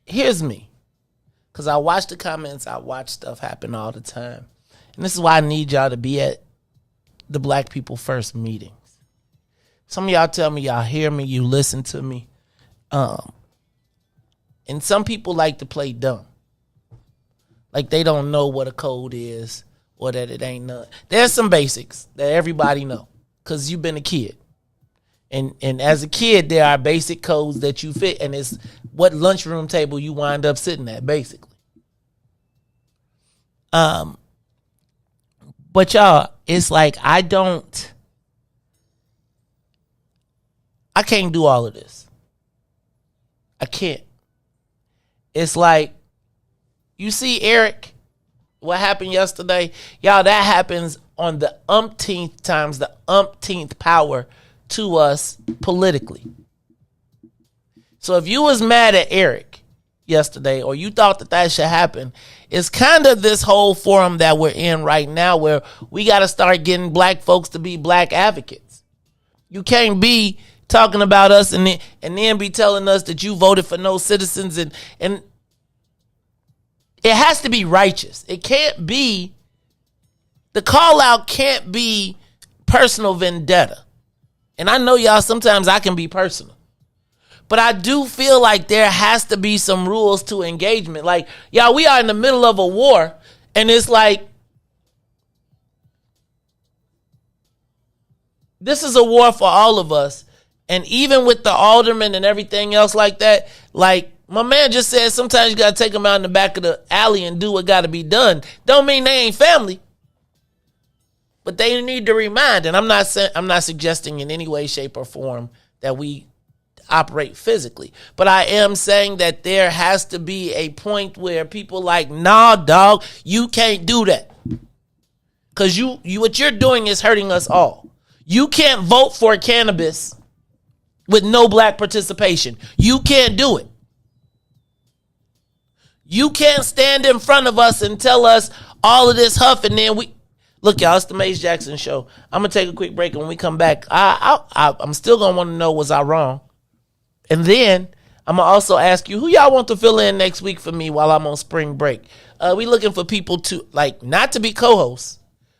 here's me. Because I watch the comments, I watch stuff happen all the time. And this is why I need y'all to be at the Black People First meetings. Some of y'all tell me y'all hear me, you listen to me. And some people like to play dumb. Like they don't know what a code is or that it ain't none. There's some basics that everybody know because you've been a kid. And as a kid, there are basic codes that you fit, and it's what lunchroom table you wind up sitting at, basically. But y'all, it's like I can't do all of this. I can't. It's like, you see Eric, what happened yesterday? Y'all, that happens on the umpteenth times, the umpteenth power to us politically. So if you was mad at Eric yesterday, or you thought that should happen, it's kind of this whole forum that we're in right now where we got to start getting black folks to be black advocates. You can't be talking about us and then be telling us that you voted for no citizens and it has to be righteous. It can't be, the call out can't be personal vendetta. And I know y'all, sometimes I can be personal. But I do feel like there has to be some rules to engagement. Like, y'all, we are in the middle of a war, and it's like, this is a war for all of us. And even with the aldermen and everything else like that, like my man just said, sometimes you got to take them out in the back of the alley and do what got to be done. Don't mean they ain't family. But they need to remind, and I'm not suggesting in any way, shape, or form that we operate physically. But I am saying that there has to be a point where people like, nah, dog, you can't do that. Because you what you're doing is hurting us all. You can't vote for cannabis with no black participation. You can't do it. You can't stand in front of us and tell us all of this huff, and then we... Look, y'all, it's the Maze Jackson Show. I'm going to take a quick break, and when we come back, I'm still going to want to know, was I wrong? And then I'm going to also ask you, who y'all want to fill in next week for me while I'm on spring break? We looking for people to, like, not to be co-hosts,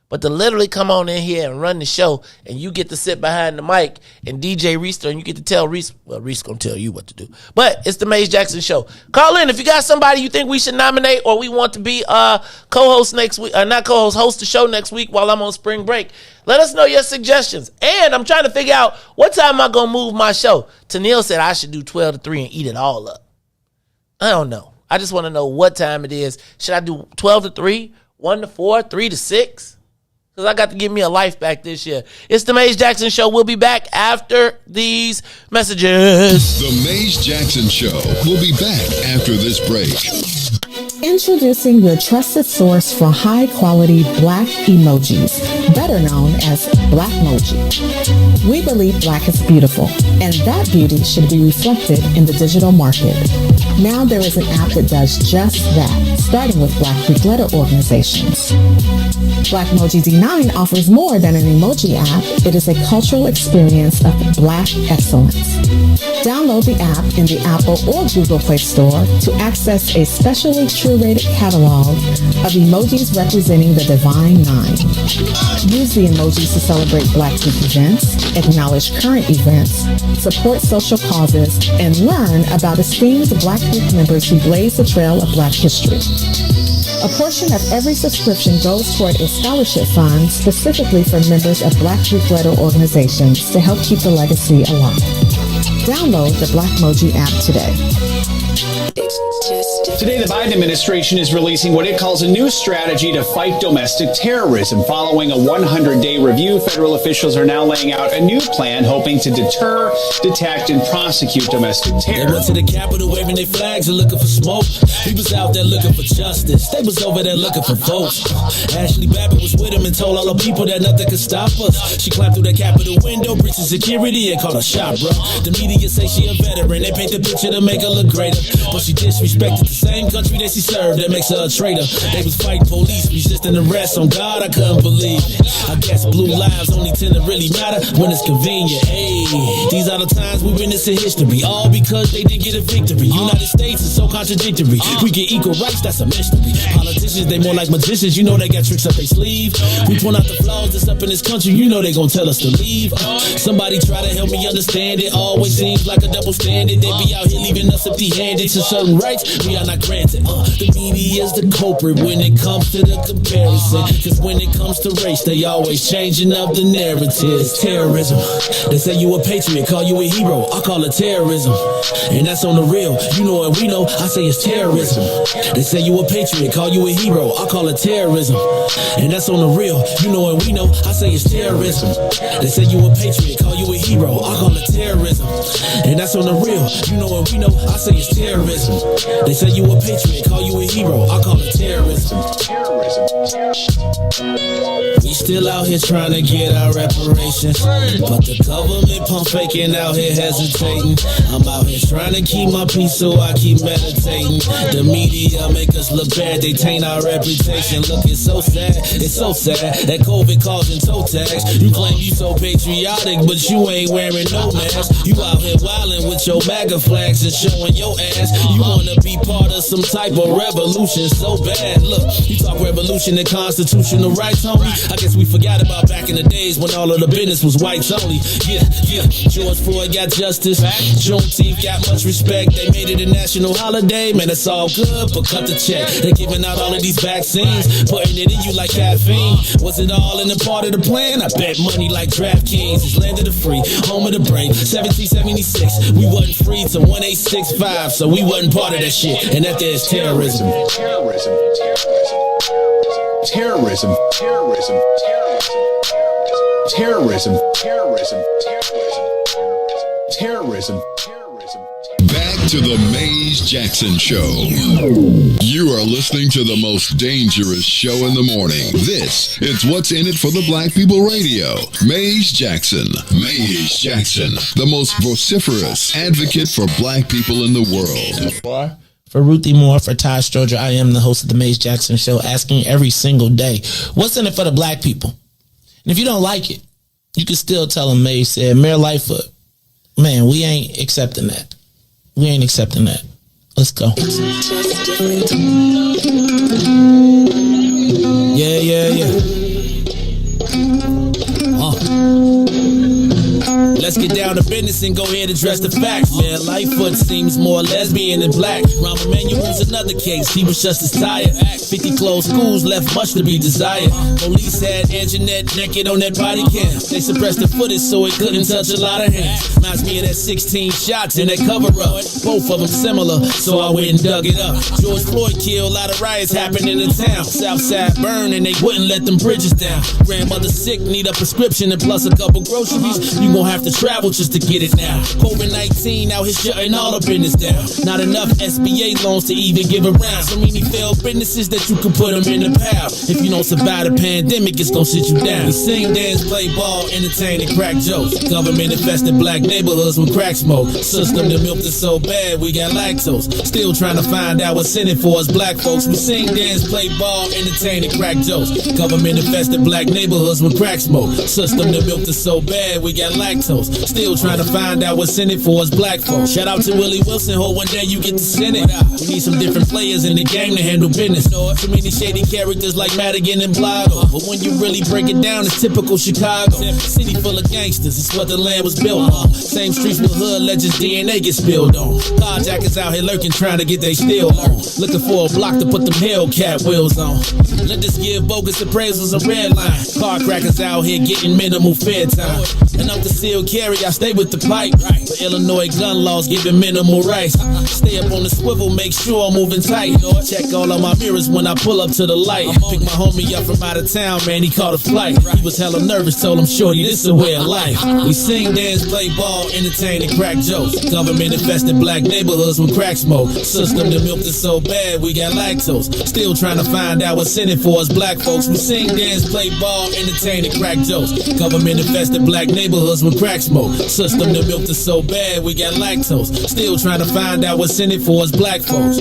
but to literally come on in here and run the show, and you get to sit behind the mic and DJ Riis, and you get to tell Riis, well, Riis going to tell you what to do. But it's the Maze Jackson Show. Call in if you got somebody you think we should nominate or we want to be co-host next week, not co-host, host the show next week while I'm on spring break. Let us know your suggestions. And I'm trying to figure out what time am I going to move my show. Tanil said I should do 12 to 3 and eat it all up. I don't know. I just want to know what time it is. Should I do 12 to 3, 1 to 4, 3 to 6? Because I got to give me a life back this year. It's the Maze Jackson Show. We'll be back after these messages. The Maze Jackson Show will be back after this break. Introducing your trusted source for high-quality black emojis, better known as Blackmoji. We believe black is beautiful, and that beauty should be reflected in the digital market. Now there is an app that does just that, starting with Black Greek letter organizations. Blackmoji D9 offers more than an emoji app. It is a cultural experience of black excellence. Download the app in the Apple or Google Play Store to access a specially curated catalog of emojis representing the Divine Nine. Use the emojis to celebrate Black Greek events, acknowledge current events, support social causes, and learn about esteemed Black Greek members who blaze the trail of Black history. A portion of every subscription goes toward a scholarship fund specifically for members of Black Greek letter organizations to help keep the legacy alive. Download the Blackmoji app today. Today, the Biden administration is releasing what it calls a new strategy to fight domestic terrorism. Following a 100-day review, federal officials are now laying out a new plan hoping to deter, detect, and prosecute domestic terror. They went to the Capitol waving their flags and looking for smoke. He was out there looking for justice. They was over there looking for votes. Ashley Babbitt was with him and told all the people that nothing could stop us. She climbed through the Capitol window, breached security, and called a shot, bro. The media say she a veteran. They paint the picture to make her look greater, but she disrespected the same country that she served. That makes her a traitor. They was fighting police, resisting arrest. On God, I couldn't believe it. I guess blue lives only tend to really matter when it's convenient. Hey, these are the times we witness in history, all because they didn't get a victory. United States is so contradictory. We get equal rights, that's a mystery. Politicians, they more like magicians. You know they got tricks up their sleeve. We point out the flaws that's up in this country. You know they gon' tell us to leave. Somebody try to help me understand it. Always seems like a double standard. They be out here leaving us empty-handed. To certain rights we are not granted. The media is the culprit when it comes to the comparison. Cause when it comes to race, they always changing up the narrative. Terrorism. They say you a patriot, call you a hero. I call it terrorism. And that's on the real. You know what we know, I say it's terrorism. They say you a patriot, call you a hero. I call it terrorism. And that's on the real. You know what we know, I say it's terrorism. They say you a patriot, call you a hero. I call it terrorism. And that's on the real. You know what we know, I say it's terrorism. terrorism. They say you a patriot, call you a hero. I call it terrorism. We still out here trying to get our reparations, but the government pump faking out here hesitating. I'm out here trying to keep my peace, so I keep meditating. The media make us look bad, they taint our reputation. Look, it's so sad that COVID causing toe tags. You claim you so patriotic, but you ain't wearing no mask. You out here wildin' with your MAGA flags and showing your ass. You wanna be part of some type of revolution so bad. Look, you talk revolution and constitutional rights, homie. I guess we forgot about back in the days when all of the business was whites only. Yeah. George Floyd got justice. Juneteenth got much respect. They made it a national holiday. Man, it's all good, but cut the check. They're giving out all of these vaccines, putting it in you like caffeine. Was it all in the part of the plan? I bet money like DraftKings. It's land of the free, home of the brave. 1776, we wasn't free till 1865, so we wasn't part of that shit. And that there's terrorism. Terrorism. Terrorism. Terrorism. Terrorism. Terrorism. Terrorism. Terrorism. Back to the Maze Jackson Show. You are listening to the most dangerous show in the morning. This is What's in It for the Black People Radio. Maze Jackson. Maze Jackson, the most vociferous advocate for black people in the world. For Ruthie Moore, for Ty Stroger, I am the host of the Maze Jackson Show, asking every single day, what's in it for the black people? And if you don't like it, you can still tell them Maze said, Mayor Lightfoot, man, we ain't accepting that. We ain't accepting that. Let's go. Yeah. Let's get down to business and go ahead and address the facts. Man, Lightfoot seems more lesbian than black. Rahm Emanuel's another case. He was just as tired. 50 closed schools left much to be desired. Police had Anjanette naked on that body cam. They suppressed the footage so it couldn't touch a lot of hands. Reminds me of that 16 shots in that cover-up. Both of them similar, so I went and dug it up. George Floyd killed, a lot of riots happening in town. Southside burned and they wouldn't let them bridges down. Grandmother sick, need a prescription and plus a couple groceries. You gon' have to travel just to get it now. COVID-19 out here shutting all the business down. Not enough SBA loans to even give around. So many failed businesses that you could put them in the pile. If you don't survive the pandemic, it's gonna sit you down. We sing, dance, play ball, entertain, and crack jokes. Government infested black neighborhoods with crack smoke. System that milked us so bad we got lactose. Still trying to find out what's in it for us black folks. We sing, dance, play ball, entertain, and crack jokes. Government infested black neighborhoods with crack smoke. System that milked us so bad we got lactose. Still trying to find out what's in it for us black folks. Shout out to Willie Wilson, hope one day you get to send it. We need some different players in the game to handle business. Too many shady characters like Madigan and Blago. But when you really break it down, it's typical Chicago. City full of gangsters, it's what the land was built on. Same streets with hood legends, DNA get spilled on. Carjackers out here lurking, trying to get they steal on. Looking for a block to put them Hellcat wheels on. Let us give bogus appraisals a red line. Car crackers out here getting minimal fair time. And I'm concealed carry, I stay with the pipe. But Illinois gun laws giving minimal rights. Stay up on the swivel, make sure I'm moving tight. Check all of my mirrors when I pull up to the light. Pick my homie up from out of town, man, he caught a flight. He was hella nervous, told him, shorty, this is a way of life. We sing, dance, play ball, entertain, and crack jokes. Government infested black neighborhoods with crack smoke. System that milked us so bad we got lactose. Still trying to find out what's in it for us black folks. We sing, dance, play ball, entertain, and crack jokes. Government infested black neighborhoods with crack smoke. System that milked us so bad we got lactose. Still trying to find out what's in it for us black folks.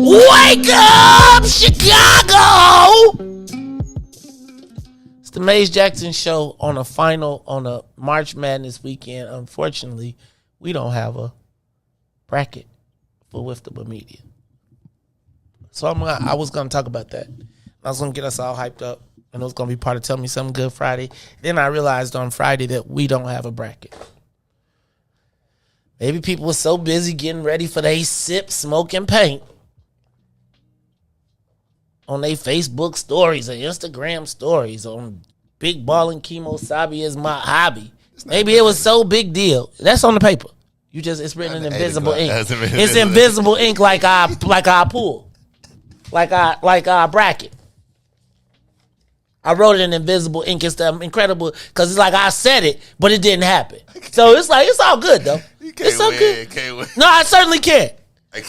Wake up, Chicago! It's the Maze Jackson Show on a March Madness weekend. Unfortunately, we don't have a bracket for Wiftable Media. So I was going to talk about that. I was going to get us all hyped up, and it was going to be part of Tell Me Something Good Friday. Then I realized on Friday that we don't have a bracket. Maybe people were so busy getting ready for their sip, smoke, and paint on their Facebook stories or Instagram stories on Big Ball and Chemo Sabi is my hobby. Maybe it was so big deal. That's on the paper. It's written in invisible ink. It's invisible ink like our pool. Like our bracket. I wrote it in invisible ink. It's the incredible because it's like I said it, but it didn't happen. So it's like it's all good though. It's all good. Can't win. No, I certainly can't.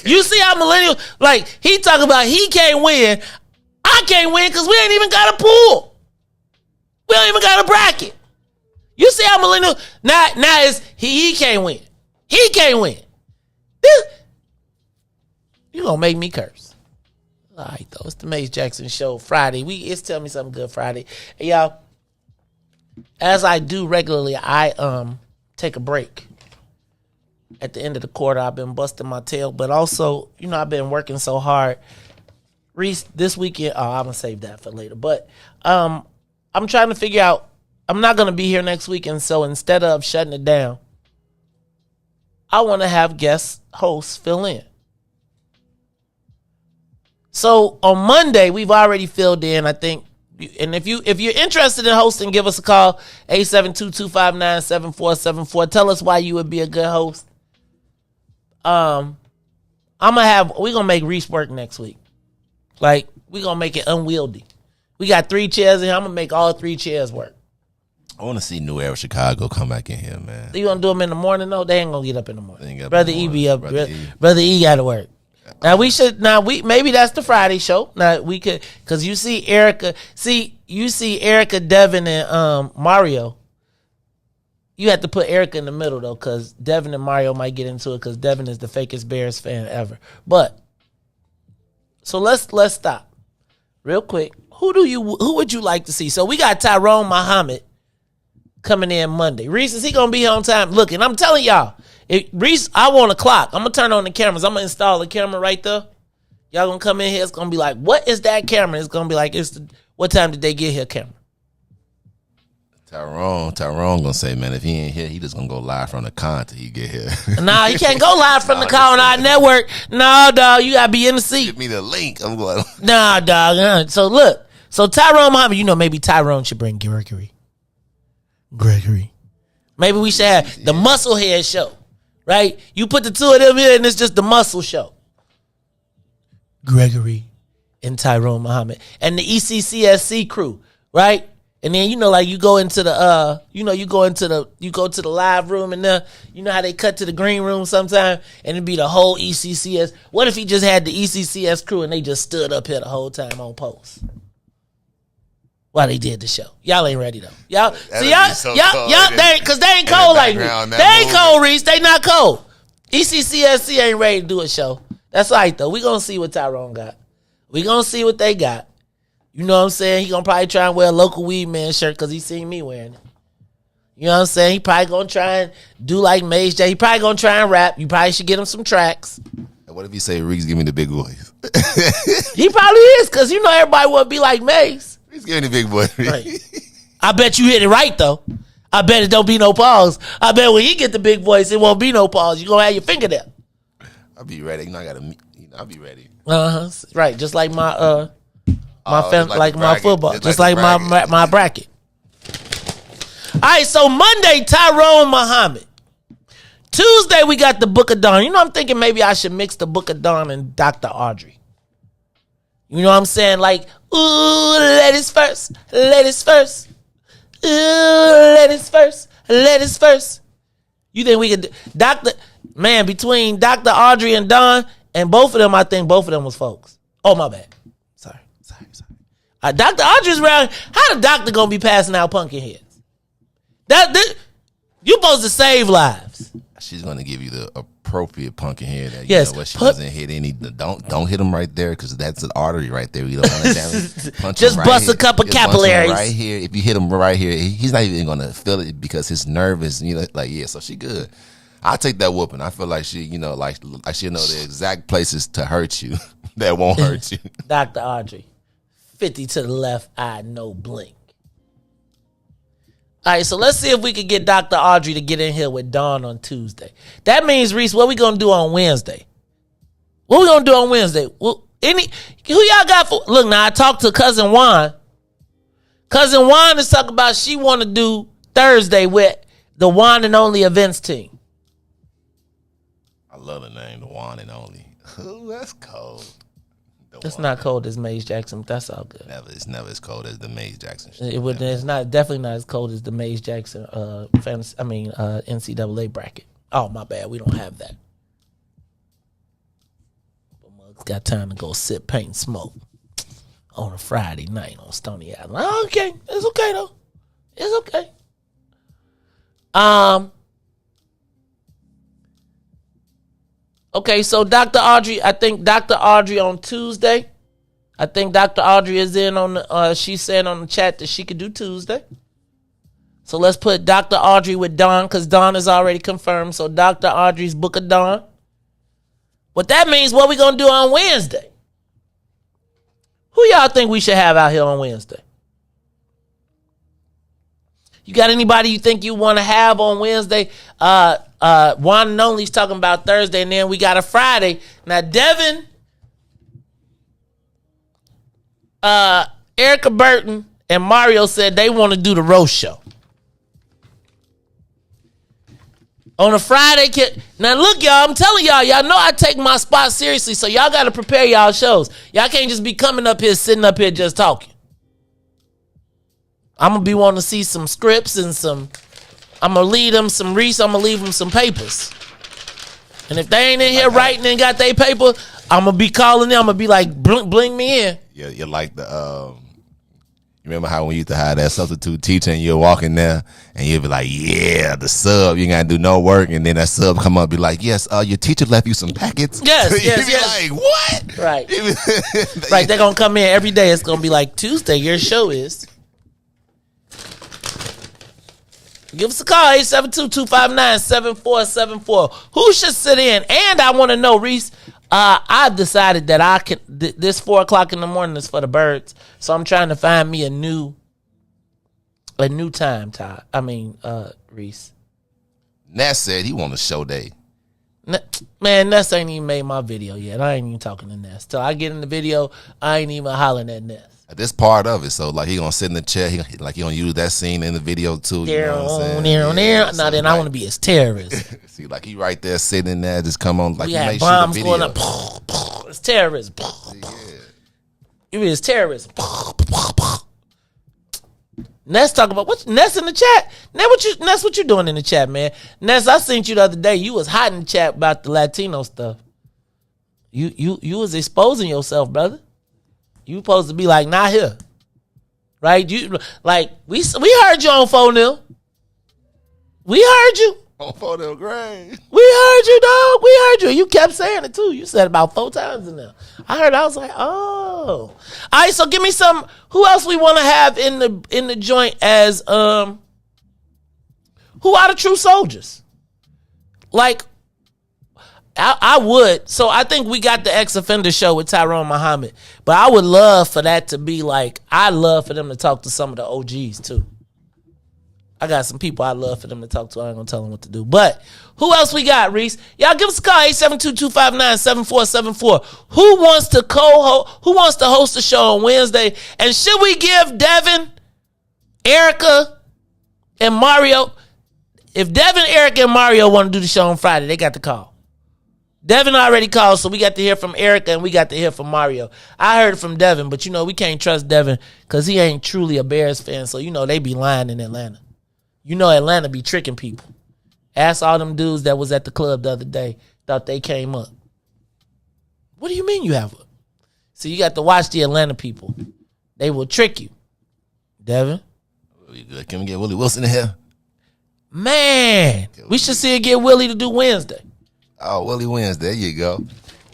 You see how millennials like he talking about he can't win. I can't win because we ain't even got a pool. We don't even got a bracket. You see how millennial now is he can't win. He can't win. You gonna make me curse. All right, though. It's the Mace Jackson Show Friday. It's Tell Me Something Good Friday. And y'all, as I do regularly, I take a break. At the end of the quarter, I've been busting my tail, but also, I've been working so hard. Riis, this weekend, I'm going to save that for later. But I'm trying to figure out, I'm not going to be here next weekend, so instead of shutting it down, I want to have guest hosts fill in. So on Monday, we've already filled in, I think. And if you're interested in hosting, give us a call, 872-259-7474. Tell us why you would be a good host. We're gonna make Riis work next week. Like, we're gonna make it unwieldy. We got 3 chairs in here. I'm gonna make all 3 chairs work. I want to see New Era Chicago come back in here, man. You gonna do them in the morning though? They ain't gonna get up in the morning. Brother E be up. Brother E gotta work. Now maybe that's the Friday show. Now we could, cause you see Erica, Devin and Mario. You have to put Erica in the middle though, cause Devin and Mario might get into it, cause Devin is the fakest Bears fan ever. But so let's stop real quick. Who would you like to see? So we got Tyrone Muhammad coming in Monday. Riis, is he gonna be here on time? Look, and I'm telling y'all. Riis, I want a clock. I'm going to turn on the cameras. I'm going to install a camera right there. Y'all going to come in here. It's going to be like, what is that camera? It's going to be like, what time did they get here camera? Tyrone going to say, man, if he ain't here, he just going to go live from the con till he get here. Nah, he can't go live from the con on our network. Nah, dog, you got to be in the seat. Give me the link. I'm going. Nah, dog. So look. So Tyrone Muhammad, maybe Tyrone should bring Gregory. Maybe we should have the Musclehead show. Right? You put the 2 of them here and it's just the muscle show. Gregory and Tyrone Muhammad. And the ECCSC crew, right? And then, like you go into the, you go to the live room and you know how they cut to the green room sometime and it'd be the whole ECCS. What if he just had the ECCS crew and they just stood up here the whole time on post? While they did the show. Y'all ain't ready though. Y'all, cause they ain't cold like me. They ain't cold, Riis. They not cold. ECCSC ain't ready to do a show. That's all right though. We gonna see what Tyrone got. We gonna see what they got. You know what I'm saying? He gonna probably try and wear a local weed man shirt because he seen me wearing it. You know what I'm saying? He probably gonna try and do like Mace J. He probably gonna try and rap. You probably should get him some tracks. What if you say Riis give me the big voice? He probably is, because everybody would be like Mace. He's giving the big boy. Right. I bet you hit it right though. I bet it don't be no pause. I bet when he get the big voice, it won't be no pause. You gonna have your finger there. I'll be ready. I'll be ready. Right. Just like my my football. Just like my bracket. All right. So Monday, Tyrone Muhammad. Tuesday we got the Book of Dawn. I'm thinking maybe I should mix the Book of Dawn and Dr. Audrey. You know what I'm saying? Like, ooh, ladies first. Ooh, ladies first. You think we could between Dr. Audrey and Dawn, and both of them, I think both of them was folks. Oh, my bad. Sorry. Dr. Audrey's around. How the doctor gonna be passing out pumpkin heads? You supposed to save lives. She's gonna give you the appropriate pumpkin head. That, yes, she doesn't hit any. Don't hit them right there, because that's an artery right there. You don't want to damage. Punch just him bust a couple capillaries right here. If you hit him right here, he's not even gonna feel it because his nerve is. So she good. I'll take that whooping. I feel like she, like she'll know the exact places to hurt you that won't hurt you. Dr. Audrey, 50 to the left eye, no blink. All right, so let's see if we can get Dr. Audrey to get in here with Dawn on Tuesday. That means, Riis, what we gonna do on Wednesday? Well, who y'all got for? Look, now I talked to Cousin Juan. Cousin Juan is talking about she want to do Thursday with The one and only events team. I love the name, the one and only. Ooh, that's cold. It's not cold as Maze Jackson, but that's all good. It's never as cold as the Maze Jackson. It's definitely not as cold as the Maze Jackson NCAA bracket. Oh, my bad, we don't have that. But Muggs got time to go sip, paint, and smoke on a Friday night on Stony Island. Oh, okay, it's okay though. It's okay. Okay, so Dr. Audrey, I think Dr. Audrey on Tuesday. I think Dr. Audrey is in on the, she said on the chat that she could do Tuesday. So let's put Dr. Audrey with Dawn, because Dawn is already confirmed. So Dr. Audrey's Book of Dawn. What that means, what we going to do on Wednesday? Who y'all think we should have out here on Wednesday? You got anybody you think you want to have on Wednesday? One and only's talking about Thursday, and then we got a Friday. Now, Devin, Erica Burton, and Mario said they want to do the roast show. On a Friday, now look, y'all, I'm telling y'all know I take my spot seriously, so y'all got to prepare y'all shows. Y'all can't just be coming up here, sitting up here just talking. I'm going to be wanting to see some scripts and I'm going to leave them some Riis. I'm going to leave them some papers. And if they ain't in here writing and got their paper, I'm going to be calling them. I'm going to be like, bling me in. Yeah, you're like the, you remember how when you used to have that substitute teacher and you're walking there and you'd be like, yeah, the sub, you ain't got to do no work. And then that sub come up and be like, yes, your teacher left you some packets. Yes, yes, be like, what? Right. Right, they're going to come in every day. It's going to be like, Tuesday, your show is. Give us a call, 872-259-7474. Who should sit in? And I want to know, Riis, I've decided that I can. This 4 o'clock in the morning is for the birds, so I'm trying to find me a new time, Todd. Riis. Ness said he want a show day. Man, Ness ain't even made my video yet. I ain't even talking to Ness. Till I get in the video, I ain't even hollering at Ness. This part of it, so like he gonna sit in the chair, he gonna use that scene in the video too. You know what I'm saying? Now then, I want to be his terrorist. See, like he right there sitting in there, just come on like we you have make bombs sure the going up. It's terrorism. You be his terrorism. Ness talking about what? Ness in the chat. Ness, what you doing in the chat, man? Ness, I seen you the other day. You was hot in the chat about the Latino stuff. You was exposing yourself, brother. You supposed to be like, not here. Right? You like we heard you on 4-0. We heard you. On 4-0 grade. We heard you, dog. We heard you. You kept saying it too. You said it about 4 times in there. I was like, oh. All right, so give me some. Who else we want to have in the joint as who are the true soldiers? Like, I would. So I think we got the ex-offender show with Tyrone Muhammad. But I would love for that to be like, I'd love for them to talk to some of the OGs too. I got some people I'd love for them to talk to. I ain't going to tell them what to do. But who else we got, Riis? Y'all give us a call, 872-259-7474. Who wants to host the show on Wednesday? And should we give Devin, Erica, and Mario? If Devin, Erica, and Mario want to do the show on Friday, they got to call. Devin already called, so we got to hear from Erica and we got to hear from Mario. I heard from Devin, but we can't trust Devin because he ain't truly a Bears fan, so they be lying in Atlanta. Atlanta be tricking people. Ask all them dudes that was at the club the other day, thought they came up. What do you mean you have a? So you got to watch the Atlanta people. They will trick you. Devin? Can we get Willie Wilson in here? Man, we should see it get Willie to do Wednesday. Oh, Willie Wednesday. There you go.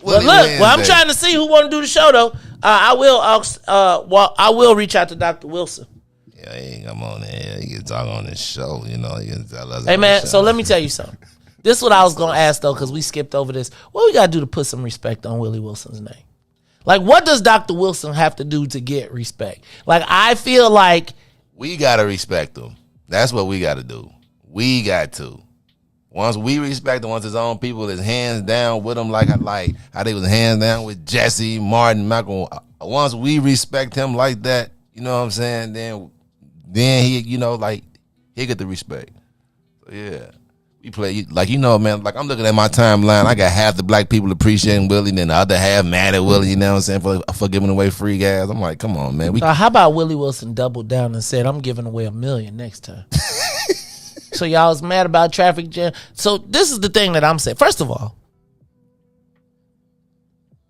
Well, look, I'm trying to see who want to do the show though. I will reach out to Dr. Wilson. Yeah, he ain't come on there. He can talk on this show, He can tell us. Hey man, so let me tell you something. This is what I was gonna ask though, because we skipped over this. What we gotta do to put some respect on Willie Wilson's name? Like, what does Dr. Wilson have to do to get respect? Like, I feel like we gotta respect him. That's what we gotta do. We got to. Once we respect him, once his own people is hands down with him, like how they was hands down with Jesse, Martin, Malcolm. Once we respect him like that, you know what I'm saying? Then he, he'll get the respect. Yeah. We play, like, you know, man, like I'm looking at my timeline. I got half the black people appreciating Willie, and then the other half mad at Willie, you know what I'm saying, for giving away free gas. I'm like, come on, man. How about Willie Wilson doubled down and said, I'm giving away $1 million next time? So y'all was mad about traffic jam. So this is the thing that I'm saying. First of all,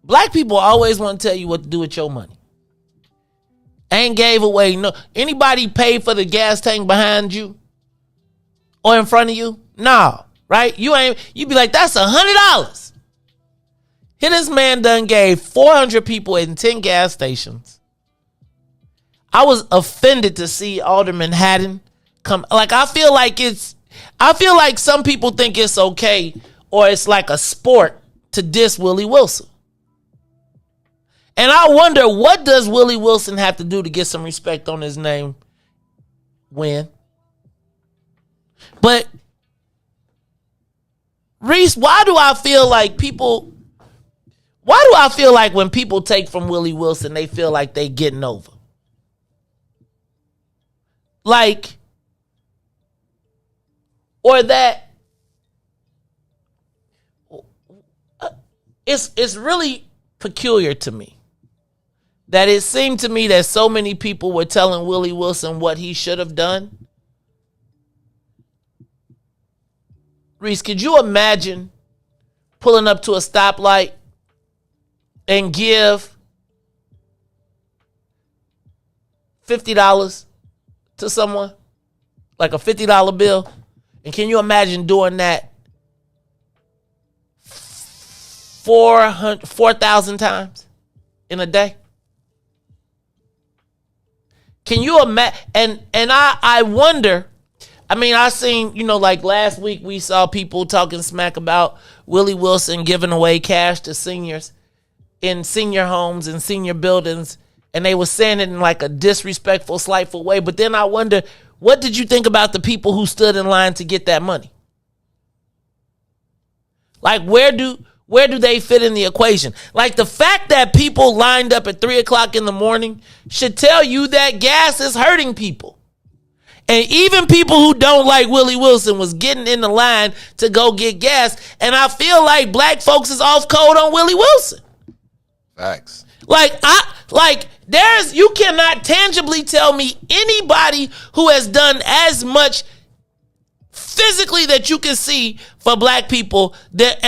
black people always want to tell you what to do with your money. Ain't gave away no. Anybody paid for the gas tank behind you or in front of you? Nah, right? You be like, that's $100. Here this man done gave 400 people in 10 gas stations. I was offended to see Alderman Haddon come. Like, I feel like some people think it's okay or it's like a sport to diss Willie Wilson. And I wonder, what does Willie Wilson have to do to get some respect on his name? When? But Riis, why do I feel like when people take from Willie Wilson, they feel like they getting over? Like, or that it's really peculiar to me that it seemed to me that so many people were telling Willie Wilson what he should have done. Riis, could you imagine pulling up to a stoplight and give $50 to someone? Like a $50 bill? And can you imagine doing that 4,000 times in a day? Can you imagine? And I wonder, I mean, I seen, like last week we saw people talking smack about Willie Wilson giving away cash to seniors in senior homes and senior buildings, and they were saying it in like a disrespectful, slightful way. But then I wonder, what did you think about the people who stood in line to get that money? Like, where do they fit in the equation? Like, the fact that people lined up at 3:00 in the morning should tell you that gas is hurting people. And even people who don't like Willie Wilson was getting in the line to go get gas. And I feel like black folks is off code on Willie Wilson. Facts. You cannot tangibly tell me anybody who has done as much physically that you can see for black people than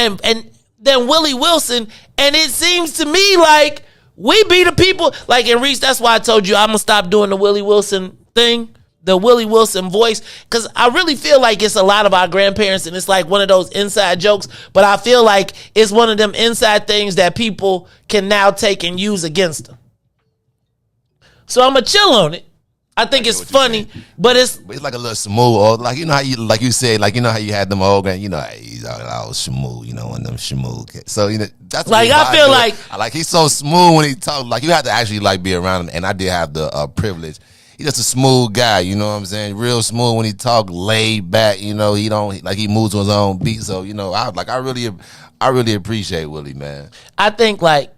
Willie Wilson. And it seems to me like we be the people. Like, in Riis, that's why I told you I'm gonna stop doing the Willie Wilson thing, the Willie Wilson voice, because I really feel like it's a lot of our grandparents, and it's like one of those inside jokes, but I feel like it's one of them inside things that people can now take and use against them. So I'm gonna chill on it. I think it's funny, but it's like a little smooth, or like, how you, like you said, like, how you had them old, he's all smooth, one of them smooth. So, that's like, I feel like he's so smooth when he talks. Like, you have to actually like be around him, and I did have the privilege. He's just a smooth guy, you know what I'm saying? Real smooth when he talk, laid back, he don't, like, he moves to his own beat. So, I really appreciate Willie, man. I think, like,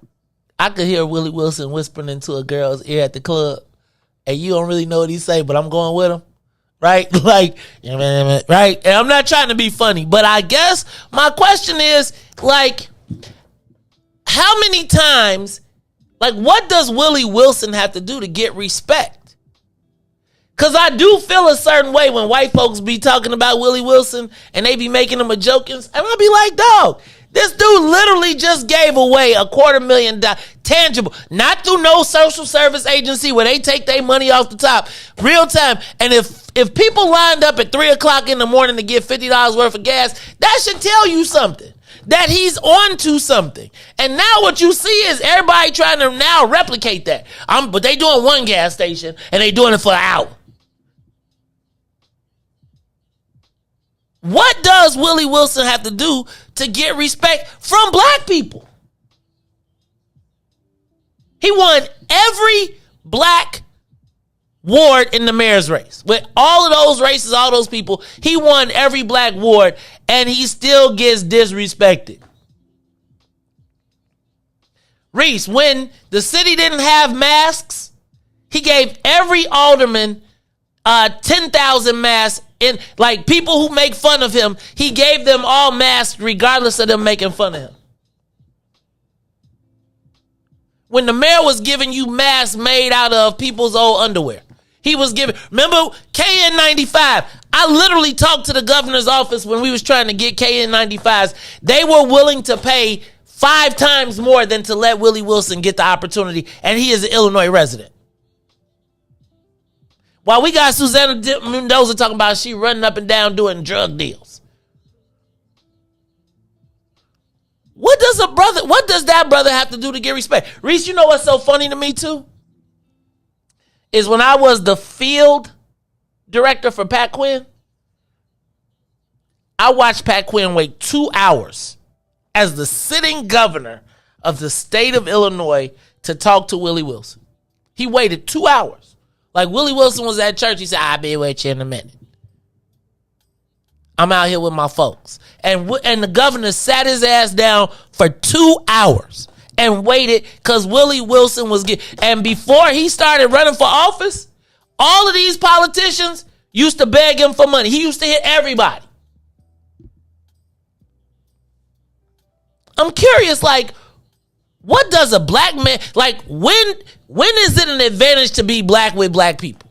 I could hear Willie Wilson whispering into a girl's ear at the club, and you don't really know what he say, but I'm going with him, right? Like, right? And I'm not trying to be funny, but I guess my question is, like, how many times, like, what does Willie Wilson have to do to get respect? Because I do feel a certain way when white folks be talking about Willie Wilson and they be making him a joke, and I'll be like, dog, this dude literally just gave away $250,000 tangible, not through no social service agency where they take their money off the top, real time. And if people lined up at 3:00 in the morning to get $50 worth of gas, that should tell you something, that he's on to something. And now what you see is everybody trying to now replicate that. But they doing one gas station and they doing it for an hour. What does Willie Wilson have to do to get respect from black people? He won every black ward in the mayor's race. With all of those races, all those people, he won every black ward, and he still gets disrespected. Riis, when the city didn't have masks, he gave every alderman 10,000 masks And like people who make fun of him, he gave them all masks regardless of them making fun of him. When the mayor was giving you masks made out of people's old underwear. He was giving, remember KN95? I literally talked to the governor's office when we was trying to get KN95s. They were willing to pay 5 times more than to let Willie Wilson get the opportunity, and he is an Illinois resident. While we got Susanna Mendoza talking about she running up and down doing drug deals. What does that brother have to do to get respect? Riis, you know what's so funny to me too? Is when I was the field director for Pat Quinn, I watched Pat Quinn wait 2 hours as the sitting governor of the state of Illinois to talk to Willie Wilson. He waited 2 hours. Like Willie Wilson was at church. He said, I'll be with you in a minute. I'm out here with my folks. And the governor sat his ass down for 2 hours and waited because Willie Wilson was and before he started running for office, all of these politicians used to beg him for money. He used to hit everybody. I'm curious, like, what does a black man, like, when is it an advantage to be black with black people?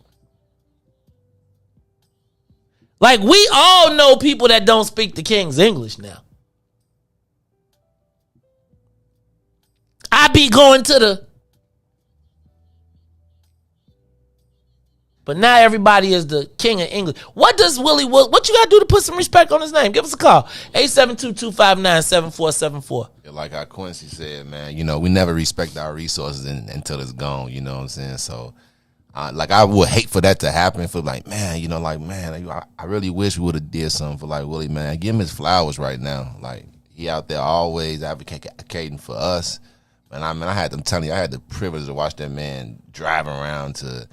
Like, we all know people that don't speak the King's English now. I be going to the... But now everybody is the king of English. What does what you got to do to put some respect on his name? Give us a call. 872-259-7474. Like how Quincy said, man, you know, we never respect our resources until it's gone, you know what I'm saying? So, like, I would hate for that to happen. For like, man, you know, like, man, I really wish we would have did something for, like, Willie, man. Give him his flowers right now. Like, he out there always advocating for us. And I had the privilege to watch that man drive around to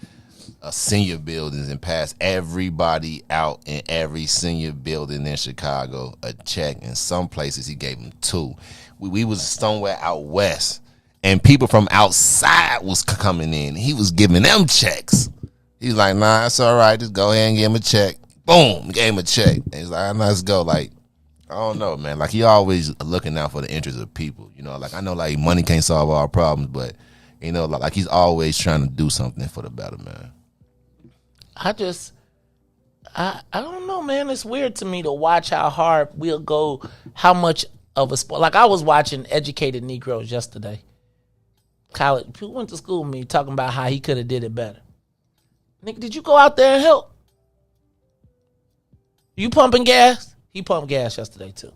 senior buildings and pass everybody out in every senior building in Chicago a check. In some places, he gave them 2. We was somewhere out west, and people from outside was coming in. He was giving them checks. He's like, nah, it's all right. Just go ahead and give him a check. Boom, gave him a check. And he's like, let's go. Like, I don't know, man. Like, he always looking out for the interests of people. You know, like, I know, like, money can't solve all problems, but, you know, like he's always trying to do something for the better, man. I don't know, man. It's weird to me to watch how hard we'll go, how much of a sport. Like, I was watching Educated Negroes yesterday. College people went to school with me talking about how he could have did it better. Nigga, did you go out there and help? You pumping gas? He pumped gas yesterday too.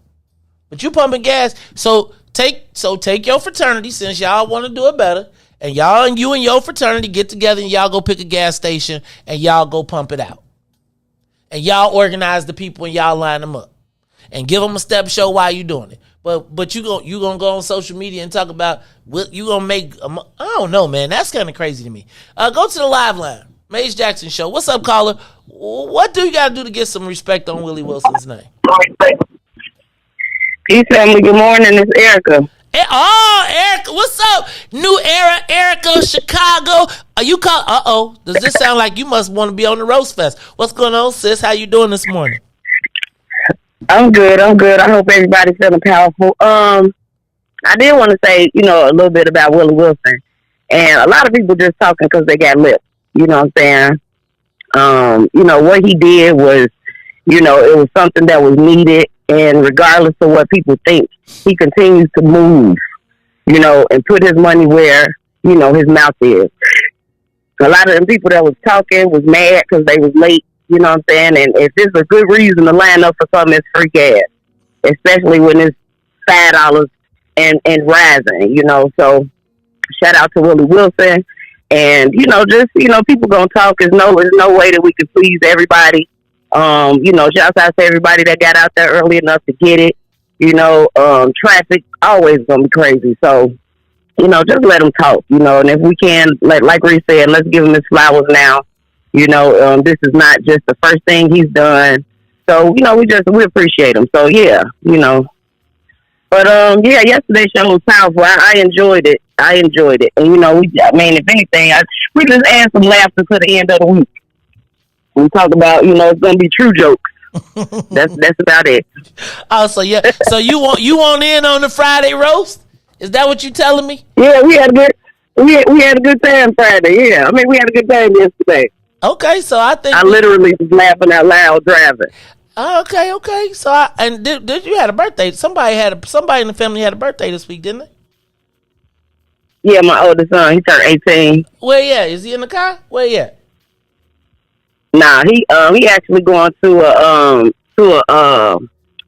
But you pumping gas. So take your fraternity, since y'all want to do it better, and you and your fraternity get together and y'all go pick a gas station and y'all go pump it out. And y'all organize the people and y'all line them up. And give them a step show while you doing it. But you gonna go on social media and talk about what you gonna make. I don't know, man. That's kind of crazy to me. Go to the live line. Maze Jackson Show. What's up, caller? What do you got to do to get some respect on Willie Wilson's name? Peace, family. Good morning. It's Erica. Oh, Erica. What's up? New Era, Erica, Chicago. You call? Uh-oh. Does this sound like you must want to be on the Roast Fest? What's going on, sis? How you doing this morning? I'm good. I hope everybody's feeling powerful. I did want to say, you know, a little bit about Willie Wilson. And a lot of people just talking because they got lips. You know what I'm saying? You know, what he did was, you know, it was something that was needed. And regardless of what people think, he continues to move, you know, and put his money where, you know, his mouth is. A lot of them people that was talking was mad because they was late, you know what I'm saying? And if there's a good reason to line up for something, it's free gas, especially when it's $5 and rising, you know. So shout out to Willie Wilson. And, you know, just, you know, people gonna talk. There's no way that we can please everybody. You know, shout out to everybody that got out there early enough to get it. You know, traffic always gonna be crazy. So, you know, just let them talk, you know, and if we can, like Riis said, let's give him his flowers now. You know, this is not just the first thing he's done. So, you know, we appreciate him. So, yeah, you know. But, yeah, yesterday's show was powerful. I enjoyed it. And, you know, if anything, we just add some laughter to the end of the week. We talk about, it's gonna be true jokes. That's about it. Oh, so yeah. So you want in on the Friday roast? Is that what you telling me? Yeah, we had a good time Friday. Yeah, I mean, we had a good time yesterday. Okay, so I think I literally was laughing out loud driving. Okay. So did you had a birthday? Somebody in the family had a birthday this week, didn't they? Yeah, my oldest son, he turned 18. Where he at? Is he in the car? Where he at? Nah, he actually going to a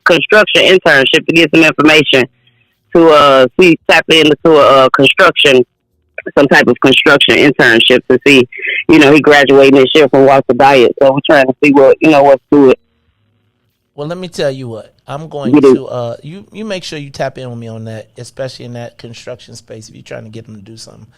construction internship to get some information to tap into some type of construction internship to see, he graduating this year from Walter Diet. So we're trying to see what's to it. Well, let me tell you what. I'm going to you make sure you tap in with me on that, especially in that construction space. If you're trying to get them to do something,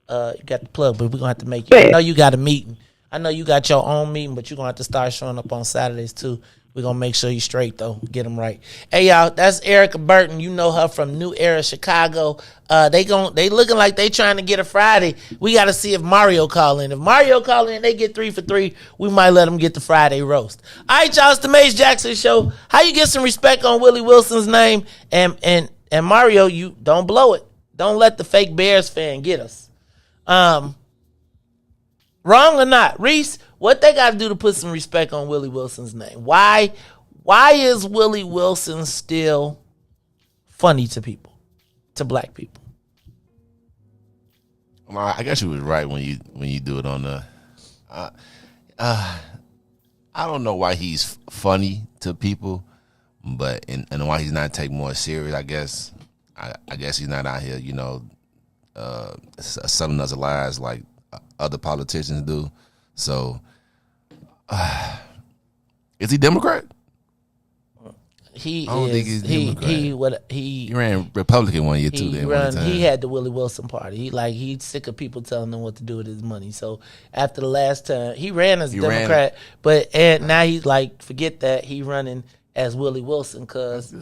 you got the plug, but we're gonna have to make you. I know you got a meeting. I know you got your own meeting, but you're gonna have to start showing up on Saturdays too. We're gonna make sure you straight though. Get them right. Hey y'all, that's Erica Burton. You know her from New Era Chicago. They looking like they trying to get a Friday. We got to see if Mario call in. If Mario call in, they get 3 for 3. We might let them get the Friday roast. All right, y'all, it's the Mace Jackson Show. How you get some respect on Willie Wilson's name? And Mario, you don't blow it. Don't let the fake Bears fan get us. Wrong or not, Riis, what they got to do to put some respect on Willie Wilson's name? Why is Willie Wilson still funny to people, to black people? Well, I guess you was right when you do it on the. I don't know why he's funny to people, but and why he's not taken more serious. I guess he's not out here, selling us lies like other politicians do. So, is he Democrat? He I don't think he's Democrat. He ran Republican one year too. He had the Willie Wilson party. He's sick of people telling him what to do with his money. So after the last time he ran as a Democrat, and now he's like, forget that, he running as Willie Wilson because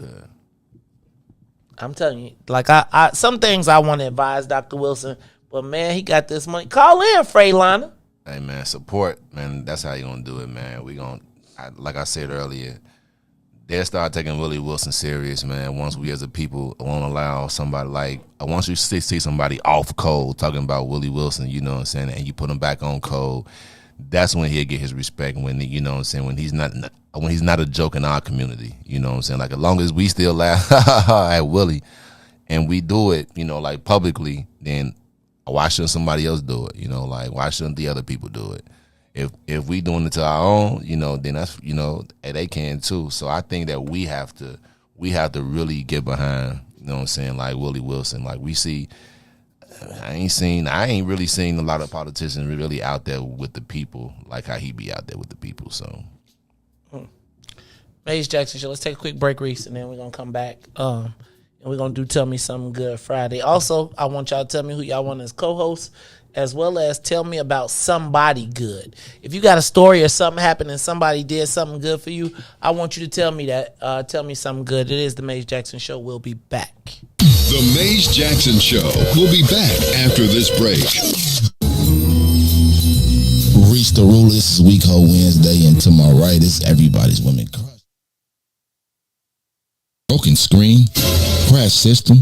I'm telling you, like I some things I want to advise Dr. Wilson, but man, he got this money. Call in, Freylana. Hey man, support, man. That's how you gonna do it, man. Like I said earlier, they'll start taking Willie Wilson serious, man. Once we as a people won't allow somebody once you see somebody off code talking about Willie Wilson, you know what I'm saying, and you put him back on code, that's when he'll get his respect. When you know what I'm saying, when he's not a joke in our community, you know what I'm saying. Like as long as we still laugh at Willie, and we do it, like publicly, then why shouldn't somebody else do it? Why shouldn't the other people do it? If we doing it to our own, then that's they can too. So I think that we have to really get behind, what I'm saying, like Willie Wilson. Like we see, I ain't really seen a lot of politicians really out there with the people like how he be out there with the people. So Mace Jackson Show. Let's take a quick break, Riis, and then we're gonna come back. And we're going to do Tell Me Something Good Friday. Also, I want y'all to tell me who y'all want as co-hosts, as well as tell me about somebody good. If you got a story or something happened and somebody did something good for you, I want you to tell me that. Tell me something good. It is the Mace Jackson Show. We'll be back. The Mace Jackson Show. We'll be back after this break. Reach the ruler. This is Week Ho Wednesday, and to my right is Everybody's Women Crush. Broken screen, crash system.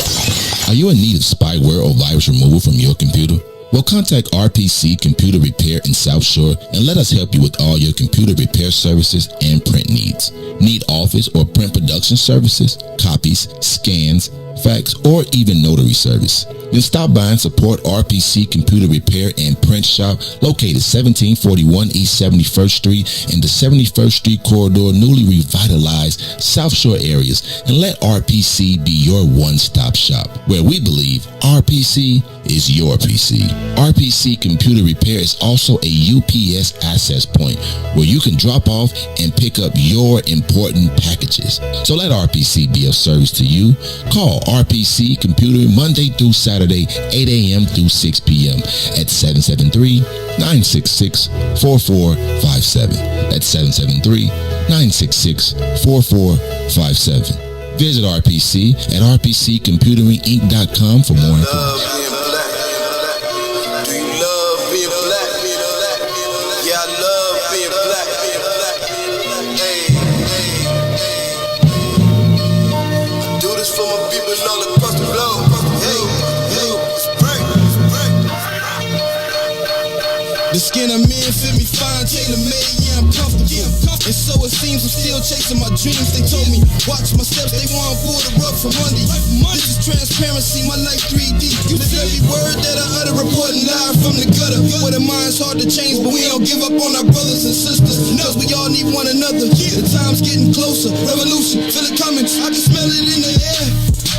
Are you in need of spyware or virus removal from your computer? Well, contact RPC Computer Repair in South Shore and let us help you with all your computer repair services and print needs. Need office or print production services, copies, scans, fax, or even notary service? Then stop by and support RPC Computer Repair and Print Shop, located 1741 East 71st Street in the 71st Street corridor, newly revitalized South Shore areas, and let RPC be your one-stop shop, where we believe RPC is your PC. RPC Computer Repair is also a UPS access point where you can drop off and pick up your important packages. So let RPC be of service to you. Call RPC Computer Monday through Saturday, 8 a.m. through 6 p.m. at 773-966-4457. That's 773-966-4457. Visit RPC at rpccomputeringinc.com for more information. Do you love being black? Yeah, I love being black. skin I'm in, fit me fine, tailor-made, yeah, I'm comfortable. And so it seems I'm still chasing my dreams. They told me, watch my steps, they want to pull the rug from under you. This is transparency, my life 3D. You live every word that I utter, reporting live from the gutter. Where the mind's hard to change, but we don't give up on our brothers and sisters. Cause we all need one another. The time's getting closer, revolution, feel it coming. I can smell it in the air.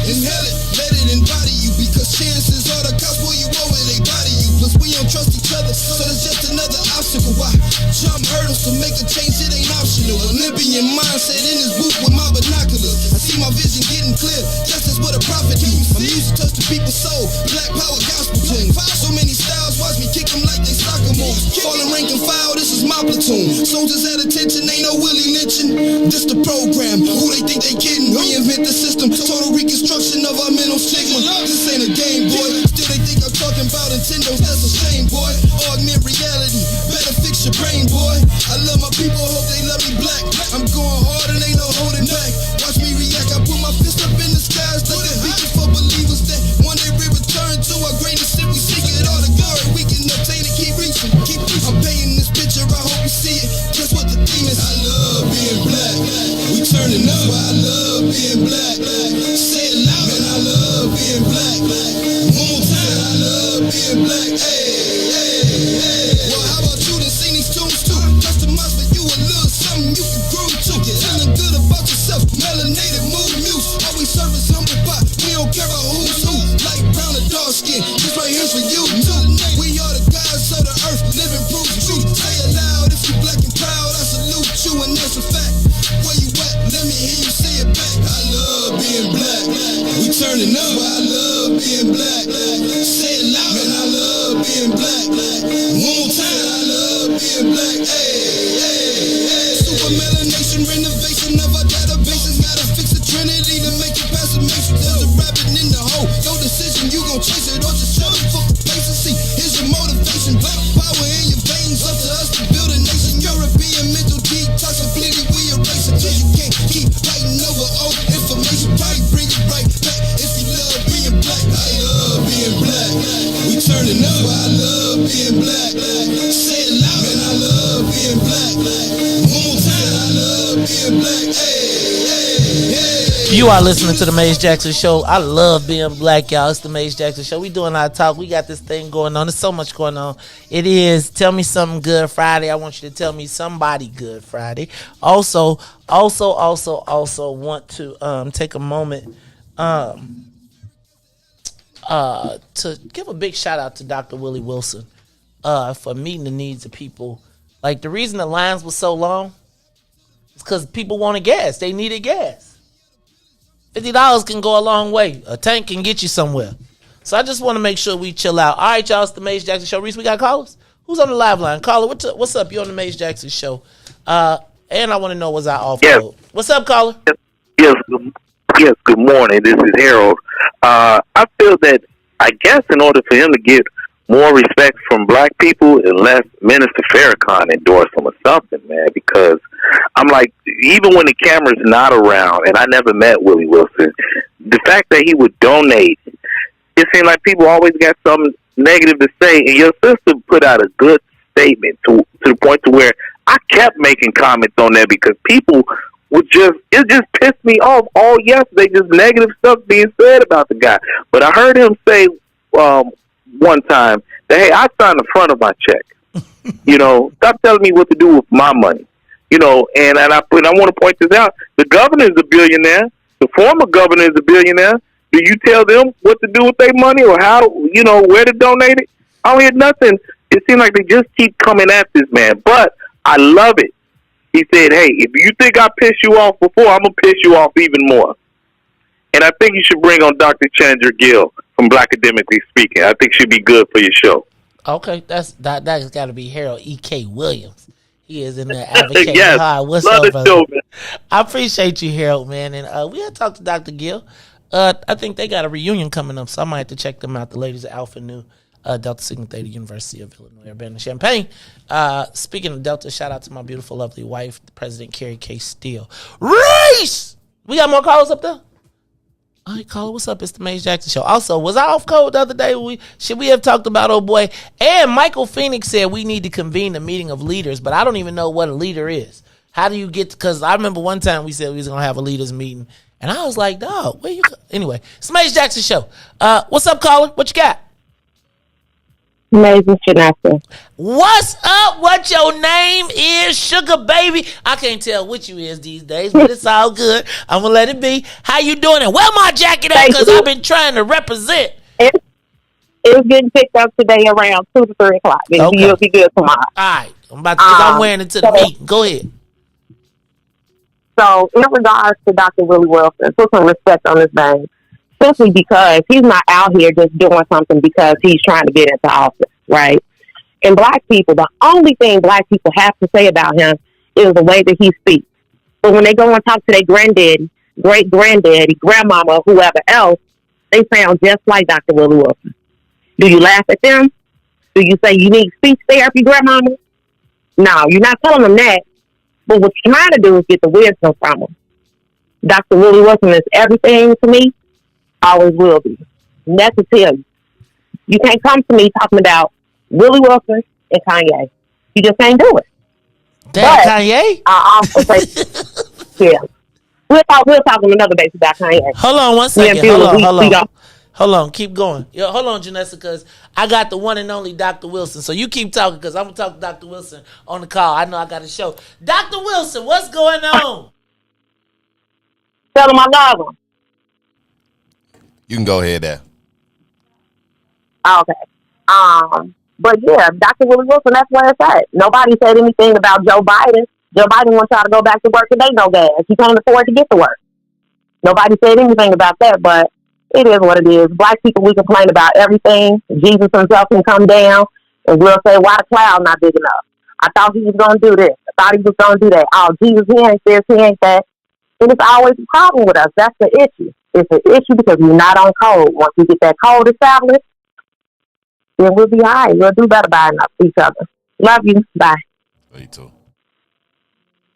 Inhale it, let it embody you. Because chances are the cops pull you over, they body you. Plus we don't trust each other, so there's just another obstacle. Why jump hurdles to make a change? It ain't optional. Olympian mindset in this booth with my binoculars. I see my vision getting clear. Justice what a prophet means. My music touch the people's soul. Black power gospel tunes. So many styles, watch me kick them like they soccer moves. Falling rank and file, this is my platoon. Soldiers at attention, ain't no Willie lynching. This the program. Who they think they kidding? Reinvent the system. Total reconstruction of our mental stigma. This ain't a game, boy. Still they think I'm talking about Nintendo's. That's a shame, boy. Augment reality. Better fix your brain, boy. I love my people, hope they love me black. I'm going hard and ain't no holding back. Watch me react. I put my fist up in the skies like a beacon for believers that one day we return to our greatest sin. We seek it all the glory we can obtain and keep reaching. I'm painting this picture. I hope you see it. Just what the theme is. I love being black. We turning up. I love being black. Say it loud. Man, I love being black. One more time. I love being black. Hey. Well, how about you? Done sing these tunes too? Customize for you a little something you can groove to. Feeling good about yourself. Melanated mood muse. Always service humble pie. We don't care about who's who. Light brown or dark skin. This right here's for you too. We are the gods of the earth. Living proof truth. Say it loud if you black and proud. I salute you and that's a fact. Where you at? Let me hear you say it back. I love being black. We turning up. I love being black. Say it loud. Man, I love being black. One more time. I love being black. Hey. Super melanation, renovation of our databases. Gotta fix the trinity to make it past the matrix. There's a rabbit in the hole. Your decision, you gon' chase it or just shut it for complacency. Here's your motivation. Black power in your veins. Up to us to build a nation. European mental detox. Completely we erase it. Cause you can't keep fighting over old information. Probably bring it right back if you love being black. I love being black. We turning up. I love being black. Say it loud. Man, I love being black. One more time. I love being black. Hey. You are listening to the Maze Jackson Show. I love being black, y'all. It's the Maze Jackson Show. We doing our talk. We got this thing going on. There's so much going on. It is Tell Me Something Good Friday. I want you to tell me somebody good Friday. Also want to take a moment to give a big shout out to Dr. Willie Wilson for meeting the needs of people. Like, the reason the lines were so long is because people wanted gas. They needed gas. $50 can go a long way. A tank can get you somewhere. So I just want to make sure we chill out. All right, y'all, it's the Maze Jackson Show. Reese, we got callers? Who's on the live line? Caller, what's up? You on the Maze Jackson Show. And I want to know, was I off road? What's up, caller? Yes, good morning. This is Harold. I feel that, I guess, in order for him to get more respect from black people, unless Minister Farrakhan endorsed him or something, man, because I'm like, even when the camera's not around, and I never met Willie Wilson, the fact that he would donate, it seemed like people always got something negative to say, and your sister put out a good statement to the point to where I kept making comments on that because people would it just pissed me off all yesterday, just negative stuff being said about the guy. But I heard him say one time that, hey, I signed the front of my check. Stop telling me what to do with my money. And I want to point this out. The governor is a billionaire. The former governor is a billionaire. Do you tell them what to do with their money or how, where to donate it? I don't hear nothing. It seems like they just keep coming at this man. But I love it. He said, hey, if you think I pissed you off before, I'm going to piss you off even more. And I think you should bring on Dr. Chandra Gill from Black Academically Speaking. I think she'd be good for your show. Okay, that's got to be Harold E.K. Williams. He is in there advocating yes, hard. What's love up, the show, man. I appreciate you, Harold, man. And we had talked to Dr. Gill. I think they got a reunion coming up, so I might have to check them out. The ladies at Alpha Nu, Delta Sigma Theta, University of Illinois, Urbana-Champaign. Speaking of Delta, shout out to my beautiful, lovely wife, President Carrie K. Steele. Riis! We got more callers up there? All right, caller, what's up? It's the Maze Jackson Show. Also, was I off code the other day? Should we have talked about old boy? And Michael Phoenix said we need to convene a meeting of leaders, but I don't even know what a leader is. How do you get? Because I remember one time we said we was gonna have a leaders meeting, and I was like, dog, where you go? Anyway, it's the Maze Jackson Show. What's up, caller? What you got? Amazing Janessa. What's up? What your name is, sugar baby? I can't tell what you is these days, but it's all good. I'm gonna let it be. How you doing? And wear my jacket out because I've been trying to represent. It's getting picked up today around 2 to 3 o'clock. Okay. You'll be good tomorrow. All right, I'm wearing it to the meeting. Go ahead. So, in regards to Dr. Willie Wilson, put some respect on his name. Simply because he's not out here just doing something because he's trying to get into office, right? And black people, the only thing black people have to say about him is the way that he speaks. But when they go and talk to their granddaddy, great-granddaddy, grandmama, whoever else, they sound just like Dr. Willie Wilson. Do you laugh at them? Do you say you need speech therapy, grandmama? No, you're not telling them that. But what you're trying to do is get the wisdom from them. Dr. Willie Wilson is everything to me. Always will be. And that's to tell you. You can't come to me talking about Willie Wilson and Kanye. You just can't do it. Damn, Kanye? I also say, yeah. We'll talk on another day about Kanye. Hold on one second. Hold on. Keep going. Yo, hold on, Janessa, because I got the one and only Dr. Wilson. So you keep talking because I'm going to talk to Dr. Wilson on the call. I know I got a show. Dr. Wilson, what's going on? Tell him I love him. You can go ahead there. Okay. But yeah, Dr. Willie Wilson, that's where it's at. Nobody said anything about Joe Biden. Joe Biden wants y'all to go back to work and they no gas. He can't afford to get to work. Nobody said anything about that, but it is what it is. Black people, we complain about everything. Jesus himself can come down and we'll say, why the cloud not big enough? I thought he was going to do this. I thought he was going to do that. Oh, Jesus, he ain't this, he ain't that. And it's always a problem with us. That's the issue. It's an issue because we're not on code. Once we get that code established, then we'll be all right. We'll do better by each other. Love you. Bye. You too.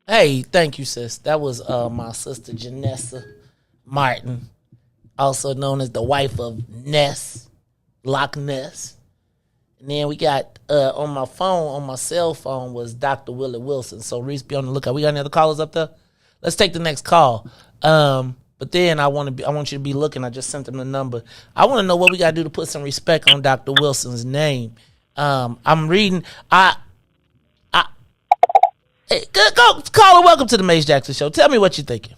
Hey, thank you, sis. That was my sister Janessa Martin, also known as the wife of Ness, Loch Ness. And then we got on my cell phone was Dr. Willie Wilson. So Riis, be on the lookout. We got any other callers up there? Let's take the next call. But then I want you to be looking. I just sent them the number. I want to know what we got to do to put some respect on Dr. Wilson's name. I'm reading. Hey, go caller. Welcome to the Maze Jackson Show. Tell me what you're thinking.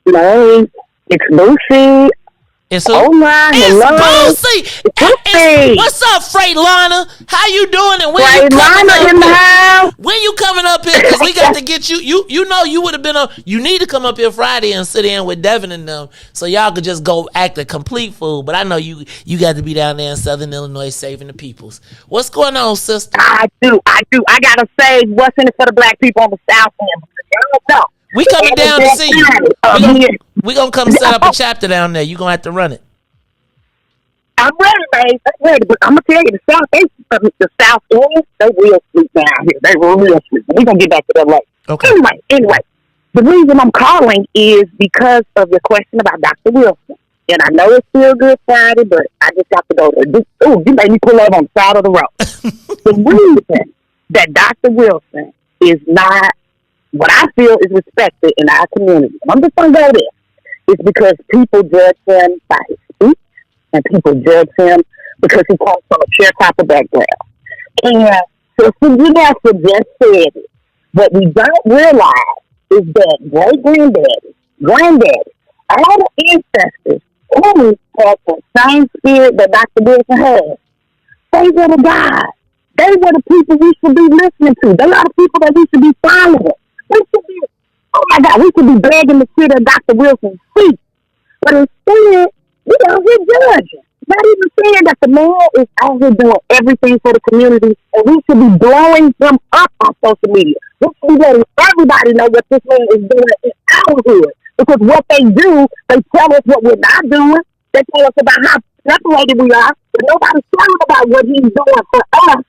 Hello, it's Lucy. It's Boosie. What's up, Freightliner? How you doing? And when you coming up in the house? When you coming up here? Because we got to get you. You know you would have been on. You need to come up here Friday and sit in with Devin and them, so y'all could just go act a complete fool. But I know you got to be down there in Southern Illinois saving the peoples. What's going on, sister? I do. I gotta say what's in it for the black people on the South End. I don't know. We coming down to see you. We gonna come set up a chapter down there. You gonna have to run it. I'm ready, man. I'm ready. But I'm gonna tell you, the South End, they real sweet down here. They real sweet. We gonna get back to that later. Okay. Anyway, the reason I'm calling is because of your question about Dr. Wilson. And I know it's still Good Friday, but I just got to go there. You made me pull up on the side of the road. The reason that Dr. Wilson is not what I feel is respected in our community, and I'm just going to go there, is because people judge him by his speech, and people judge him because he comes from a sharecropper background. And so Janessa just said it. What we don't realize is that granddaddy, all the ancestors who had the same spirit that Dr. Wilson has, they were the God. They were the people we should be listening to. They are the people that we should be following. We should be, oh my God, we should be begging to sit at Dr. Wilson's feet. But instead, we out here judging. Not even saying that the man is out here doing everything for the community, and we should be blowing him up on social media. We should be letting everybody know what this man is doing in our hood. Because what they do, they tell us what we're not doing. They tell us about how separated we are, but nobody's telling about what he's doing for us.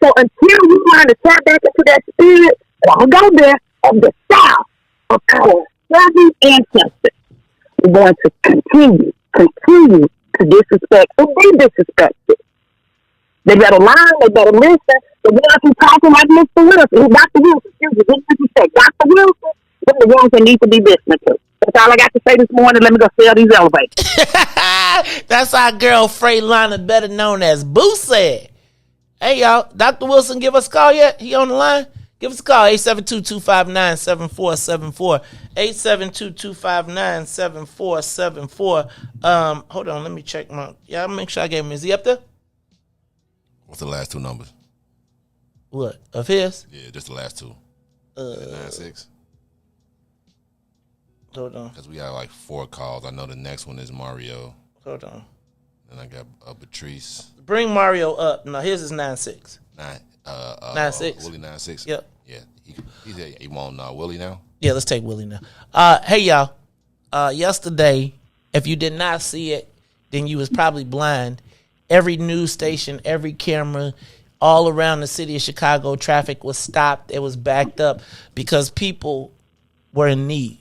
So until we learn to tap back into that spirit, I'll go there, of the South, of our southern ancestors, We're going to continue to disrespect and be disrespected. They better learn, they better listen. The ones who talking like Mr. Wilson, Dr. Wilson, excuse me, disrespect. Dr. Wilson, they're the ones that need to be listened to. That's all I got to say this morning. Let me go sell these elevators. That's our girl, Freylana, better known as Boo said. Hey, y'all, Dr. Wilson, give us a call yet? He on the line? Give us a call, 872-259-7474. 872-259-7474. Hold on, let me check my... Yeah, I'll make sure I gave him... Is he up there? What's the last two numbers? What? Of his? Yeah, just the last two. 96. Hold on. Because we got like 4 calls. I know the next one is Mario. Hold on. Then I got Patrice. Bring Mario up. No, his is 96. 96. Willie 96. Yep. Yeah. He won't Willie now. Yeah, let's take Willie now. Hey y'all. Yesterday, if you did not see it, then you was probably blind. Every news station, every camera, all around the city of Chicago, traffic was stopped. It was backed up because people were in need.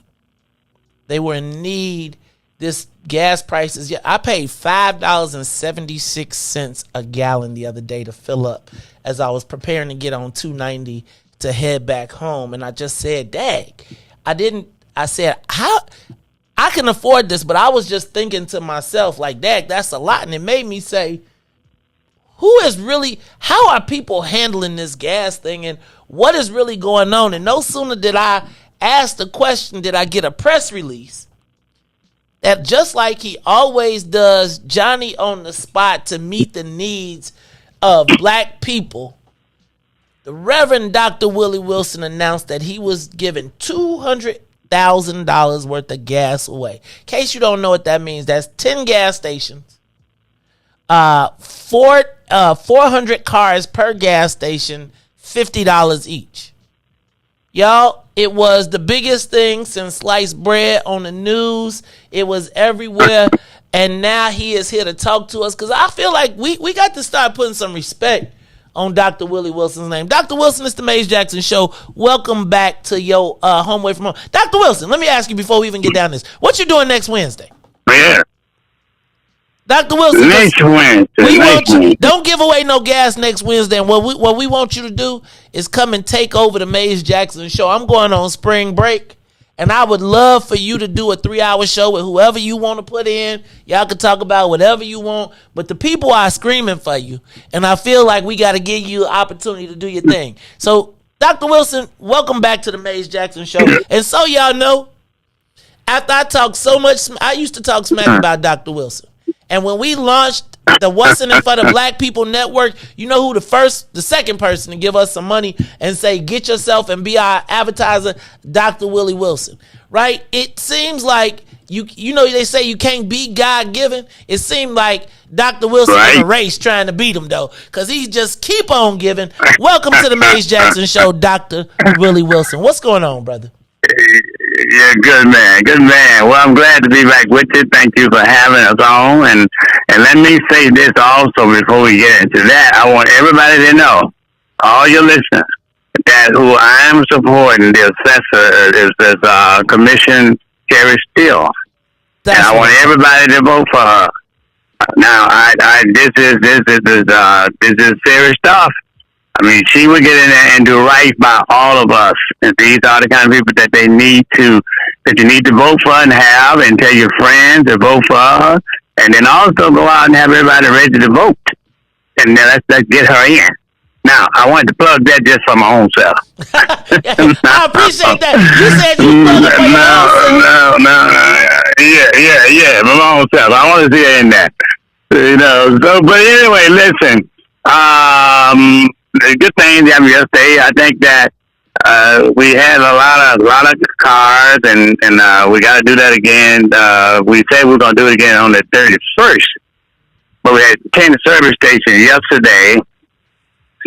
They were in need. This gas prices. Yeah, I paid $5.76 a gallon the other day to fill up as I was preparing to get on 290 to head back home. And I just said, dang, I said, how I can afford this, but I was just thinking to myself, like, dang, that's a lot. And it made me say, how are people handling this gas thing and what is really going on? And no sooner did I ask the question, did I get a press release that just like he always does, Johnny on the spot to meet the needs of black people, the Reverend Dr. Willie Wilson announced that he was giving $200,000 worth of gas away. In case you don't know what that means, that's 10 gas stations, 400 cars per gas station, $50 each. Y'all, it was the biggest thing since sliced bread on the news. It was everywhere. And now he is here to talk to us because I feel like we got to start putting some respect on Dr. Willie Wilson's name. Dr. Wilson, it's the Maze Jackson Show. Welcome back to your home away from home. Dr. Wilson, let me ask you before we even get down this. What you doing next Wednesday? Yeah. Dr. Wilson, next Wednesday. Don't give away no gas next Wednesday. And what we want you to do is come and take over the Maze Jackson Show. I'm going on spring break, and I would love for you to do a 3-hour show with whoever you want to put in. Y'all can talk about whatever you want, but the people are screaming for you, and I feel like we got to give you an opportunity to do your thing. So, Dr. Wilson, welcome back to the Maze Jackson Show. And so y'all know, after I talk so much, I used to talk smack about Dr. Wilson. And when we launched the What's in It for the Black People Network, you know who the second person to give us some money and say, get yourself and be our advertiser, Dr. Willie Wilson, right? It seems like, you know, they say you can't beat God-given. It seemed like Dr. Wilson in a race trying to beat him, though, because he just keep on giving. Welcome to the Maze Jackson Show, Dr. Willie Wilson. What's going on, brother? Yeah, good man. Well, I'm glad to be back with you. Thank you for having us on. And let me say this also before we get into that. I want everybody to know, all your listeners, that who I am supporting, the assessor is Commission Carrie Steele. And I want everybody to vote for her. Now, this is serious stuff. I mean, she would get in there and do right by all of us. And these are the kind of people that you need to vote for and have, and tell your friends to vote for her. And then also go out and have everybody ready to vote. And then let's get her in. Now, I wanted to plug that just for my own self. I appreciate that. You said you plug it for your own self. Yeah, my own self. I want to see her in that. You know, so, but anyway, listen. The good thing yesterday, I think that we had a lot of cars, and we got to do that again. We said we we're going to do it again on the 31st, but we had 10 service stations yesterday.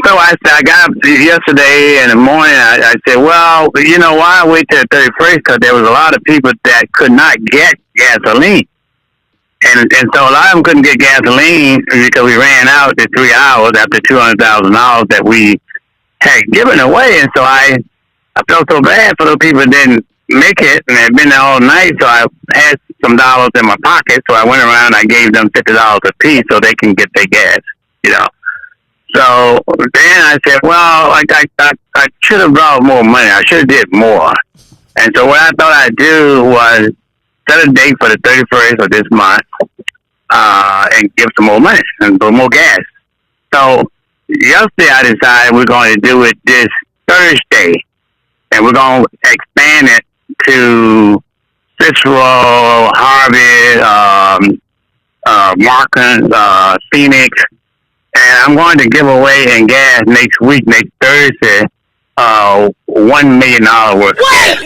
So I got up yesterday in the morning. I said, well, you know, why wait till the 31st? Because there was a lot of people that could not get gasoline. And so a lot of them couldn't get gasoline because we ran out in 3 hours after $200,000 that we had given away. And so I felt so bad for those people that didn't make it, and they'd been there all night, so I had some dollars in my pocket, so I went around and I gave them $50 a piece so they can get their gas, you know. So then I said, well, like I should have brought more money. I should have did more. And so what I thought I'd do was set a date for the 31st of this month and give some more money and put more gas. So yesterday I decided we're going to do it this Thursday, and we're going to expand it to Cicero, Harvey, Markham, Phoenix, and I'm going to give away in gas next Thursday, $1 million worth of gas.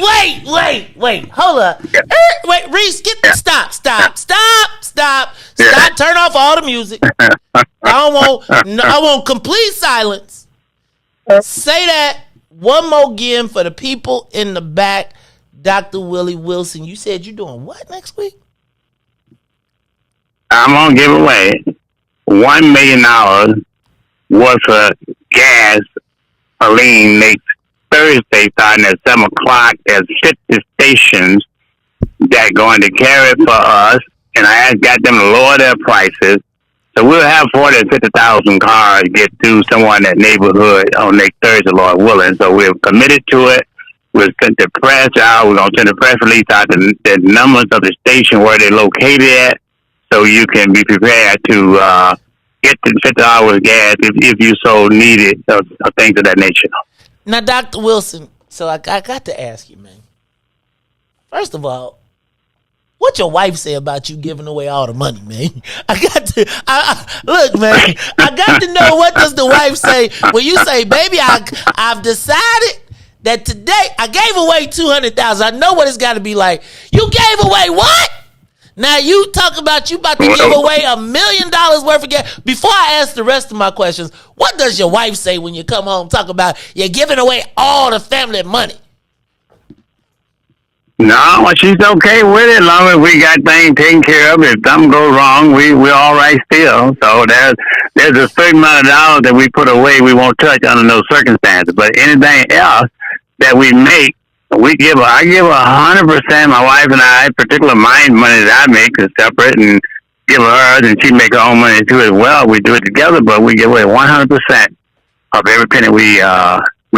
Wait, hold up. Yeah. Wait, Riis, stop. Yeah. Turn off all the music. I want complete silence. Say that one more again for the people in the back. Dr. Willie Wilson, you said you're doing what next week? I'm going to give away $1 million worth of gas, Aline, next Thursday, starting at 7 o'clock. There's 50 stations that going to carry it for us, and I got them to lower their prices. So we'll have 40,000 to 50,000 cars get through somewhere in that neighborhood on next Thursday, Lord willing. So we're committed to it. We'll send the press out. We're going to send the press release out the numbers of the station where they're located at, so you can be prepared to get the $50 gas if you so need it, or things of that nature. Now, Dr. Wilson, so I got to ask you, man. First of all, what your wife say about you giving away all the money, man? Look, man, I got to know, what does the wife say when you say, baby, I've decided that today I gave away $200,000. I know what it's got to be like. You gave away what? Now you talk about you about to give away $1 million worth of gas. Before I ask the rest of my questions, what does your wife say when you come home talk about you're giving away all the family money? No, she's okay with it, as long as we got things taken care of. If something goes wrong, we're all right still. So there's a certain amount of dollars that we put away we won't touch under no circumstances. But anything else that we make, I give 100%. My wife and I, particularly my money that I make is separate, and give her hers, and she make her own money too as well. We do it together, but we give away 100% of every penny we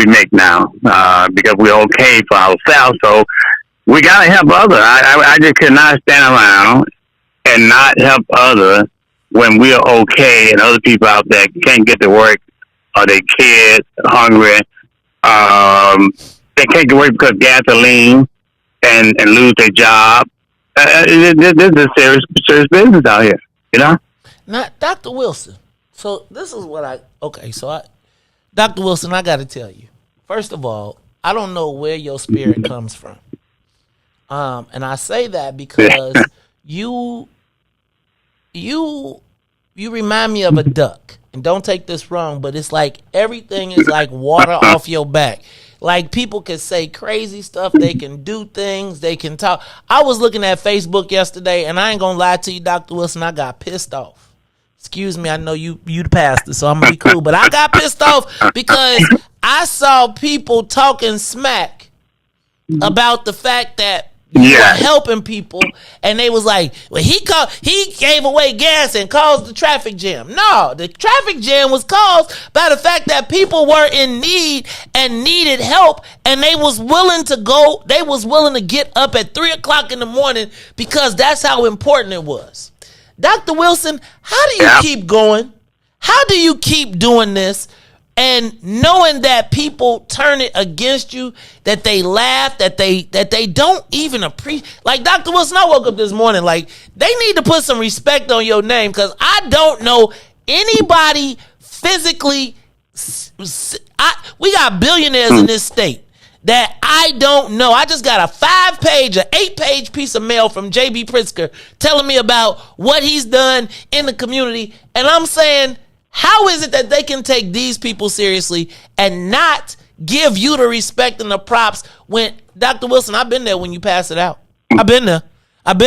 make now, because we're okay for ourselves. So we gotta help others. I just could not stand around and not help others when we're okay, and other people out there can't get to work, or their kids hungry. They can't get work because of gasoline and lose their job. This is a serious business out here, you know? Now, Dr. Wilson, so this is what Dr. Wilson, I got to tell you. First of all, I don't know where your spirit comes from. And I say that because you remind me of a duck. And don't take this wrong, but it's like everything is like water off your back. Like, people can say crazy stuff. They can do things. They can talk. I was looking at Facebook yesterday, and I ain't going to lie to you, Dr. Wilson, I got pissed off. Excuse me, I know you the pastor, so I'm going to be cool. But I got pissed off because I saw people talking smack about the fact that you were helping people, and they was like, well, he gave away gas and caused the traffic jam. No, the traffic jam was caused by the fact that people were in need and needed help, and they was willing to get up at 3:00 in the morning because that's how important it was. Dr. Wilson, how do you keep going? How do you keep doing this? And knowing that people turn it against you, that they laugh, that they don't even appreciate. Like, Dr. Wilson, I woke up this morning, like, they need to put some respect on your name, because I don't know anybody physically. We got billionaires in this state that I don't know. I just got a 8-page piece of mail from J.B. Pritzker telling me about what he's done in the community. And I'm saying, how is it that they can take these people seriously and not give you the respect and the props when, Dr. Wilson, I've been there when you pass it out. I've been there. And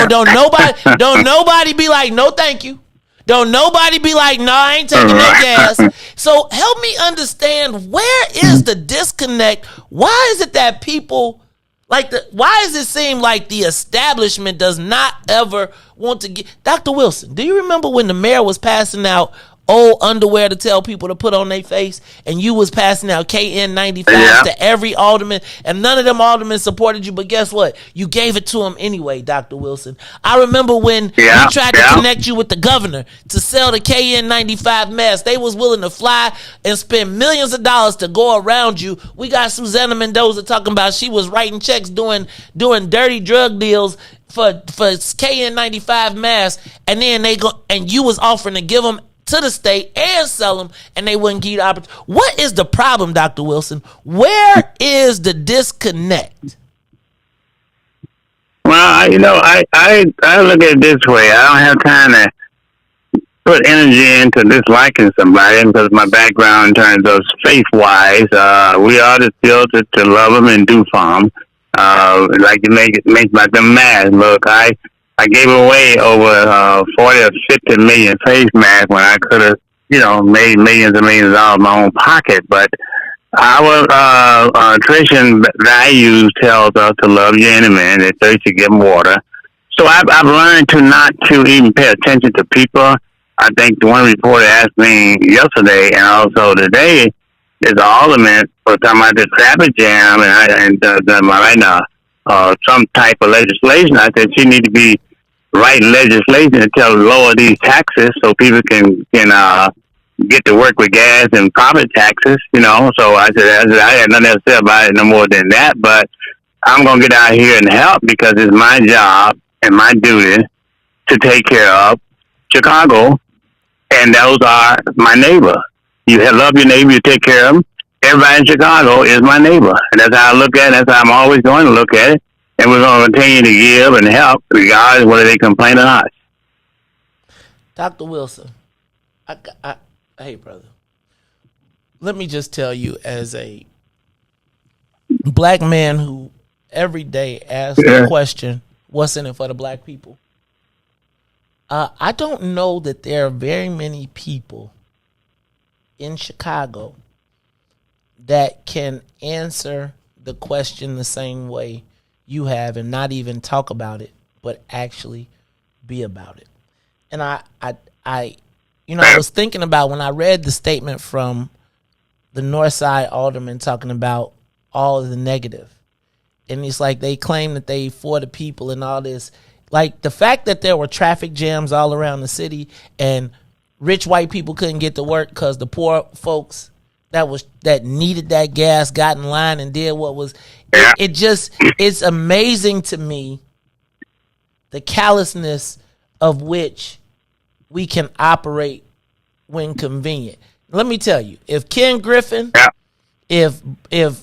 don't nobody be like, no, thank you. Don't nobody be like, no, I ain't taking that gas. So help me understand, where is the disconnect? Why is it that people Like, why does it seem like the establishment does not ever want to get... Dr. Wilson, do you remember when the mayor was passing out old underwear to tell people to put on their face, and you was passing out KN95s to every alderman, and none of them aldermen supported you, but guess what? You gave it to them anyway, Dr. Wilson. I remember when we tried to connect you with the governor to sell the KN95 mask. They was willing to fly and spend millions of dollars to go around you. We got Susanna Mendoza talking about she was writing checks doing dirty drug deals for KN95 masks, and then and you was offering to give them to the state and sell them, and they wouldn't give you the opportunity. What is the problem, Dr. Wilson? Where is the disconnect? Well, I look at it this way. I don't have time to put energy into disliking somebody because my background in terms of faith-wise, we ought to still to love them and do for them. Like to make like the mask. Look, I gave away over 40 or 50 million face masks when I could have, made millions and millions of dollars in my own pocket. But our nutrition values tells us to love your enemy and they thirst to give them water. So I've learned not to even pay attention to people. I think the one reporter asked me yesterday and also today is an alderman for talking about the traffic jam and right now some type of legislation. I said she need to be writing legislation to lower these taxes so people can get to work with gas and profit taxes, So I said I had nothing else to say about it no more than that, but I'm going to get out here and help because it's my job and my duty to take care of Chicago, and those are my neighbor. You love your neighbor, you take care of them. Everybody in Chicago is my neighbor, and that's how I look at it. That's how I'm always going to look at it. And we're going to continue to give and help regardless whether they complain or not. Dr. Wilson, hey, brother, let me just tell you, as a black man who every day asks the question, what's in it for the black people? I don't know that there are very many people in Chicago that can answer the question the same way you have and not even talk about it, but actually be about it. And I was thinking about when I read the statement from the Northside alderman talking about all of the negative. And it's like they claim that they for the people and all this. Like the fact that there were traffic jams all around the city and rich white people couldn't get to work because the poor folks that needed that gas got in line and did what was it's amazing to me the callousness of which we can operate when convenient. Let me tell you, if Ken Griffin, if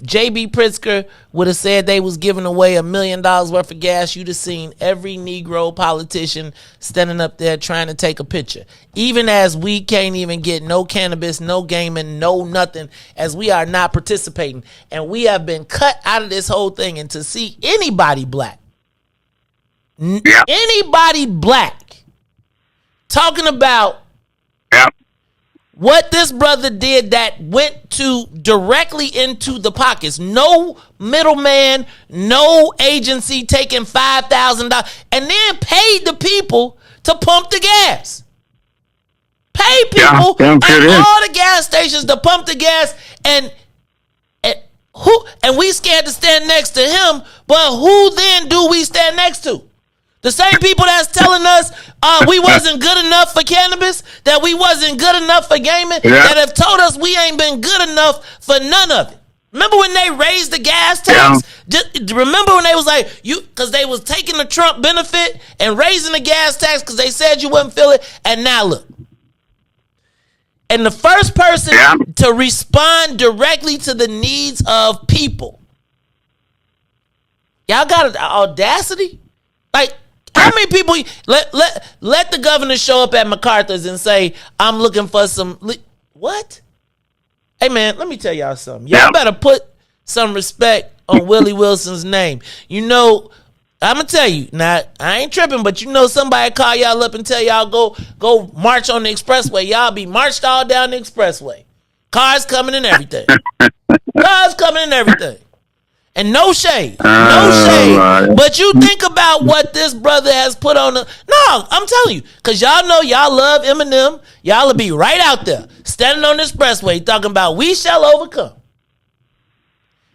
J.B. Pritzker would have said they was giving away $1 million worth of gas, you'd have seen every Negro politician standing up there trying to take a picture. Even as we can't even get no cannabis, no gaming, no nothing, as we are not participating. And we have been cut out of this whole thing. And to see anybody black, anybody black talking about what this brother did that went to directly into the pockets. No middleman, no agency taking $5,000 and then paid the people to pump the gas. Paid people at all the gas stations to pump the gas and we scared to stand next to him, but who then do we stand next to? The same people that's telling us we wasn't good enough for cannabis, that we wasn't good enough for gaming, that have told us we ain't been good enough for none of it. Remember when they raised the gas tax? Remember when they was like, because they was taking the Trump benefit and raising the gas tax because they said you wouldn't feel it, and now look. And the first person to respond directly to the needs of people, y'all got an audacity? Like, how many people let the governor show up at MacArthur's and say, I'm looking for some what? Hey man, let me tell y'all something. Y'all better put some respect on Willie Wilson's name. I'm gonna tell you, now I ain't tripping, but somebody call y'all up and tell y'all go march on the expressway. Y'all be marched all down the expressway. Cars coming and everything. Cars coming and everything. And no shade. No shade. But you think about what this brother has put on the... No, I'm telling you. Because y'all know y'all love Eminem. Y'all will be right out there, standing on the expressway, talking about we shall overcome.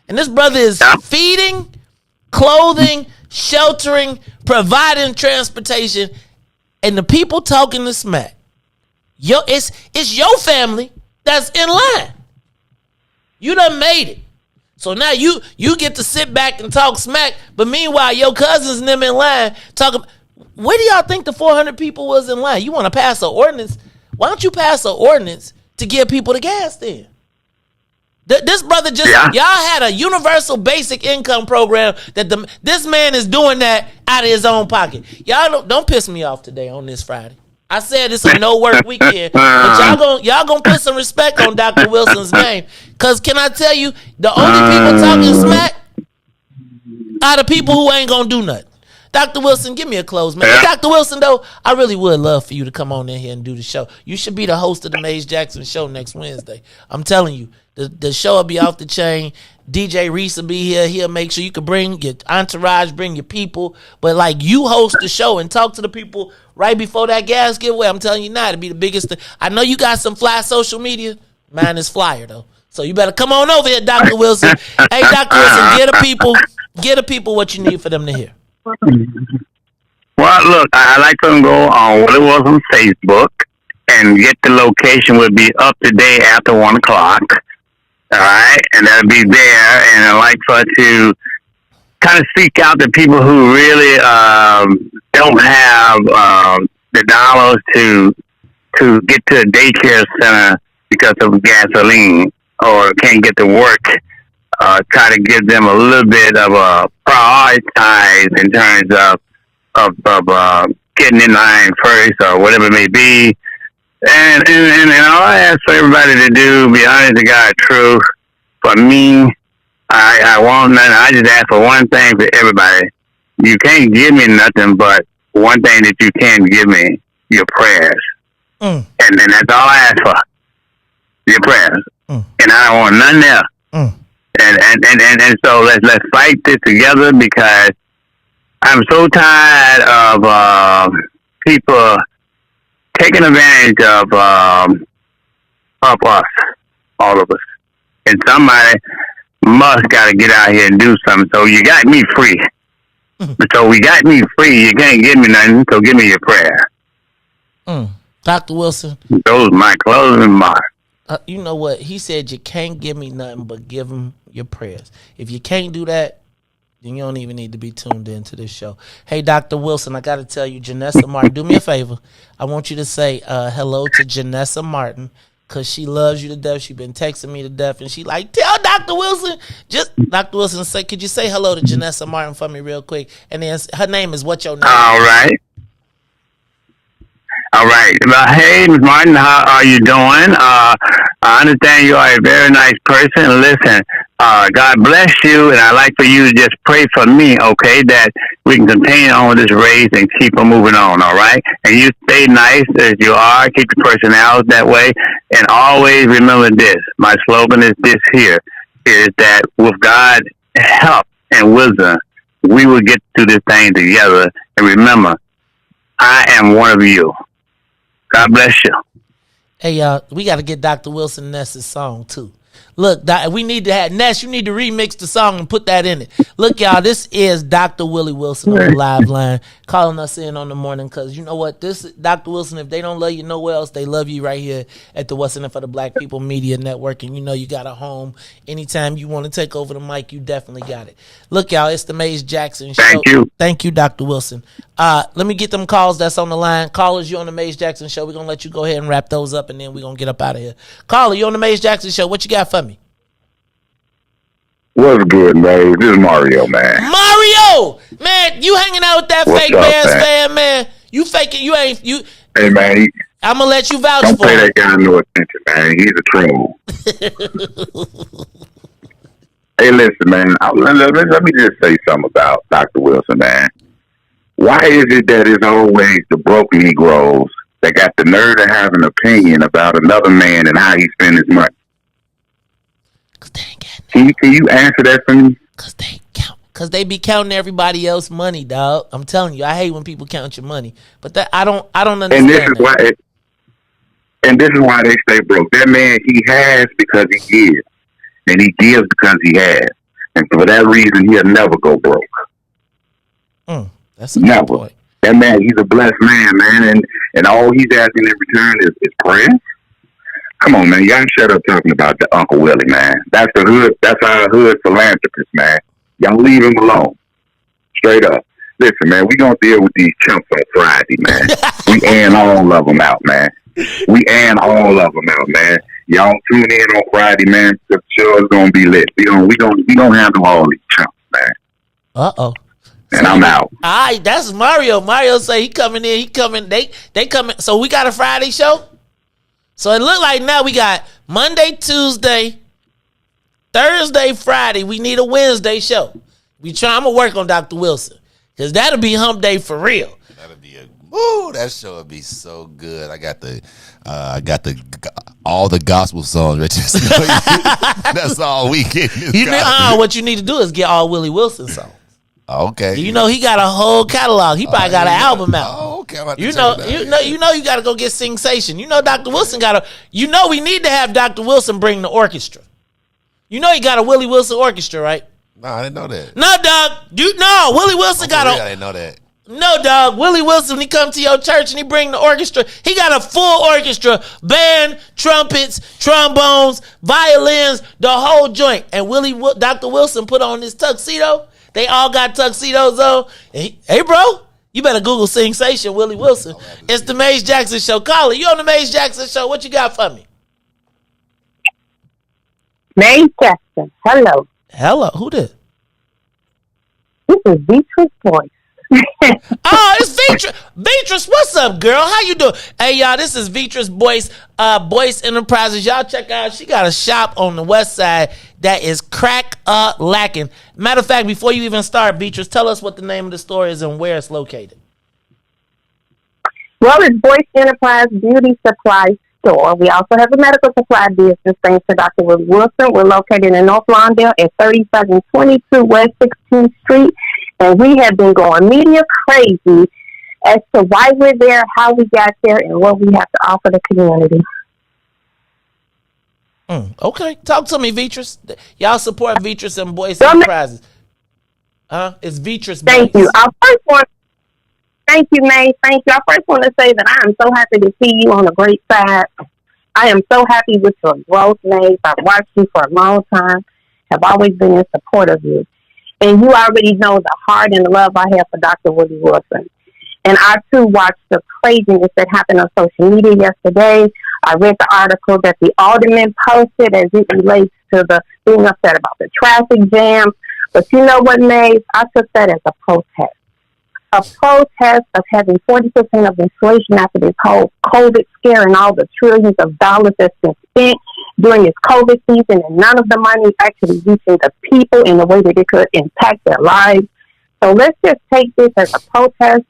And this brother is feeding, clothing, sheltering, providing transportation, and the people talking the smack. It's your family that's in line. You done made it. So now you get to sit back and talk smack, but meanwhile your cousins and them in line talking. Where do y'all think the 400 people was in line? You want to pass an ordinance? Why don't you pass an ordinance to give people the gas then? This brother y'all had a universal basic income program that this man is doing that out of his own pocket. Y'all don't piss me off today on this Friday. I said it's a no work weekend, but y'all gonna put some respect on Dr. Wilson's name. Cause can I tell you, the only people talking smack are the people who ain't gonna do nothing. Dr. Wilson, give me a close, man. Dr. Wilson, though, I really would love for you to come on in here and do the show. You should be the host of the Maze Jackson show next Wednesday. I'm telling you, the show will be off the chain. DJ Riis will be here. He'll make sure you can bring your entourage, bring your people. But like you host the show and talk to the people right before that gas giveaway. I'm telling you now, it'll be the biggest thing. I know you got some fly social media. Mine is flyer though. So you better come on over here, Dr. Wilson. Hey, Dr. Wilson, get the people what you need for them to hear. Well, look, I like to go on what it was on Facebook and get the location would be up to date after 1 o'clock. All right, and that'll be there. And I like for to kind of seek out the people who really don't have the dollars to get to a daycare center because of gasoline or can't get to work. Try to give them a little bit of a prioritize in terms of getting in line first or whatever it may be. And all I ask for everybody to do, be honest to God, truth. For me, I want nothing. I just ask for one thing for everybody. You can't give me nothing, but one thing that you can give me, your prayers. And that's all I ask for, your prayers. And I don't want nothing else. And so let's fight this together because I'm so tired of people taking advantage of us, all of us. And somebody must got to get out here and do something. So you got me free. So we got me free. You can't give me nothing, so give me your prayer. Dr. Wilson. Those are my closing remarks. You know what? He said you can't give me nothing but give him your prayers. If you can't do that, then you don't even need to be tuned into this show. Hey, Dr. Wilson, I got to tell you, Janessa Martin, do me a favor. I want you to say hello to Janessa Martin because she loves you to death. She's been texting me to death, and she like, tell Dr. Wilson. Dr. Wilson, could you say hello to Janessa Martin for me real quick? And then her name is what your name? All right. All right. Well, hey, Ms. Martin, how are you doing? I understand you are a very nice person. Listen, God bless you, and I'd like for you to just pray for me, okay, that we can continue on with this race and keep on moving on, all right? And you stay nice as you are. Keep your personality that way. And always remember this. My slogan is this here, is that with God's help and wisdom, we will get through this thing together. And remember, I am one of you. God bless you. Hey, y'all, we got to get Dr. Wilson Ness's song, too. Look, we need to have Ness, you need to remix the song and put that in it. Look, y'all, this is Dr. Willie Wilson on the live line calling us in on the morning because you know what? This Dr. Wilson, if they don't love you nowhere else, they love you right here at the What's In It for the Black People Media Network. And you know you got a home. Anytime you want to take over the mic, you definitely got it. Look, y'all, it's the Maze Jackson Show. Thank you. Thank you, Dr. Wilson. Let me get them calls that's on the line. Callers, you on the Maze Jackson Show. We're going to let you go ahead and wrap those up, and then we're going to get up out of here. Caller, you on the Maze Jackson Show. What you got for me? What's good, man? This is Mario, man. Mario! Man, you hanging out with that fake Bears fan, man. You faking, you ain't, you. Hey, man. I'm going to let you vouch don't for pay him. That guy no attention, man. He's a troll. Hey, listen, man. Let me just say something about Dr. Wilson, man. Why is it that it's always the broke Negroes that got the nerve to have an opinion about another man and how he spends his money? Can you answer that for me? Cause they be counting everybody else's money, dog. I'm telling you, I hate when people count your money. But that I don't understand. And this is why. And this is why they stay broke. That man, he has because he gives, and he gives because he has, and for that reason, he'll never go broke. That's a never. good point. That man, he's a blessed man, and all he's asking in return is prayers. Come on, man, y'all shut up talking about the Uncle Willie, man. That's the hood. That's our hood philanthropist, man. Y'all leave him alone. Straight up. Listen, man, we gonna deal with these chumps on Friday, man. We airing all of them out, man. We airing all of them out, man. Y'all tune in on Friday, man. The show is gonna be lit. We gonna handle all these chumps, man. Uh-oh. And I'm out. All right, that's Mario. Mario say he coming in. He coming. They coming. So we got a Friday show. So it look like now we got Monday, Tuesday, Thursday, Friday. We need a Wednesday show. I'm gonna work on Dr. Wilson because that'll be hump day for real. That'll be that show would be so good. I got all the gospel songs. That's all we get. What you need to do is get all Willie Wilson songs. Okay. You know he got a whole catalog. He probably got an album out. Oh, okay. You know you got to go get Sensation. You know Dr. Wilson got we need to have Dr. Wilson bring the orchestra. You know he got a Willie Wilson orchestra, right? No, I didn't know that. No, dog. Willie Wilson got I didn't know that. No, dog. Willie Wilson, when he come to your church and he bring the orchestra, he got a full orchestra, band, trumpets, trombones, violins, the whole joint. And Dr. Wilson put on his tuxedo. They all got tuxedos on. Hey, bro, you better Google Sensation Willie Wilson. It's the Maze Jackson Show. Caller, you on the Maze Jackson Show. What you got for me? Maze Jackson. Hello. Hello. Who this? This is Beatrice Boyce. It's Beatrice. Beatrice, what's up, girl? How you doing? Hey, y'all, this is Beatrice Boyce, Boyce Enterprises. Y'all check out. She got a shop on the west side that is lacking. Matter of fact, before you even start, Beatrice, tell us what the name of the store is and where it's located. Well, it's Boyce Enterprise Beauty Supply Store. We also have a medical supply business thanks to Dr. Willie Wilson. We're located in North Lawndale at 3722 West 16th Street. And we have been going media crazy as to why we're there, how we got there, and what we have to offer the community. Okay. Talk to me, Beatrice. Y'all support Beatrice and Boyce Enterprises. It's Beatrice Boyce. Thank you. Thank you, May. Thank you. I first want to say that I am so happy to see you on the great side. I am so happy with your growth, May. I've watched you for a long time. Have always been in support of you. And you already know the heart and the love I have for Dr. Willie Wilson. And I, too, watched the craziness that happened on social media yesterday. I read the article that the alderman posted as it relates to the being upset about the traffic jam. But you know what, Maeve? I took that as a protest. A protest of having 40% of inflation after this whole COVID scare and all the trillions of dollars that's been spent during this COVID season, and none of the money actually reaching the people in the way that it could impact their lives. So let's just take this as a protest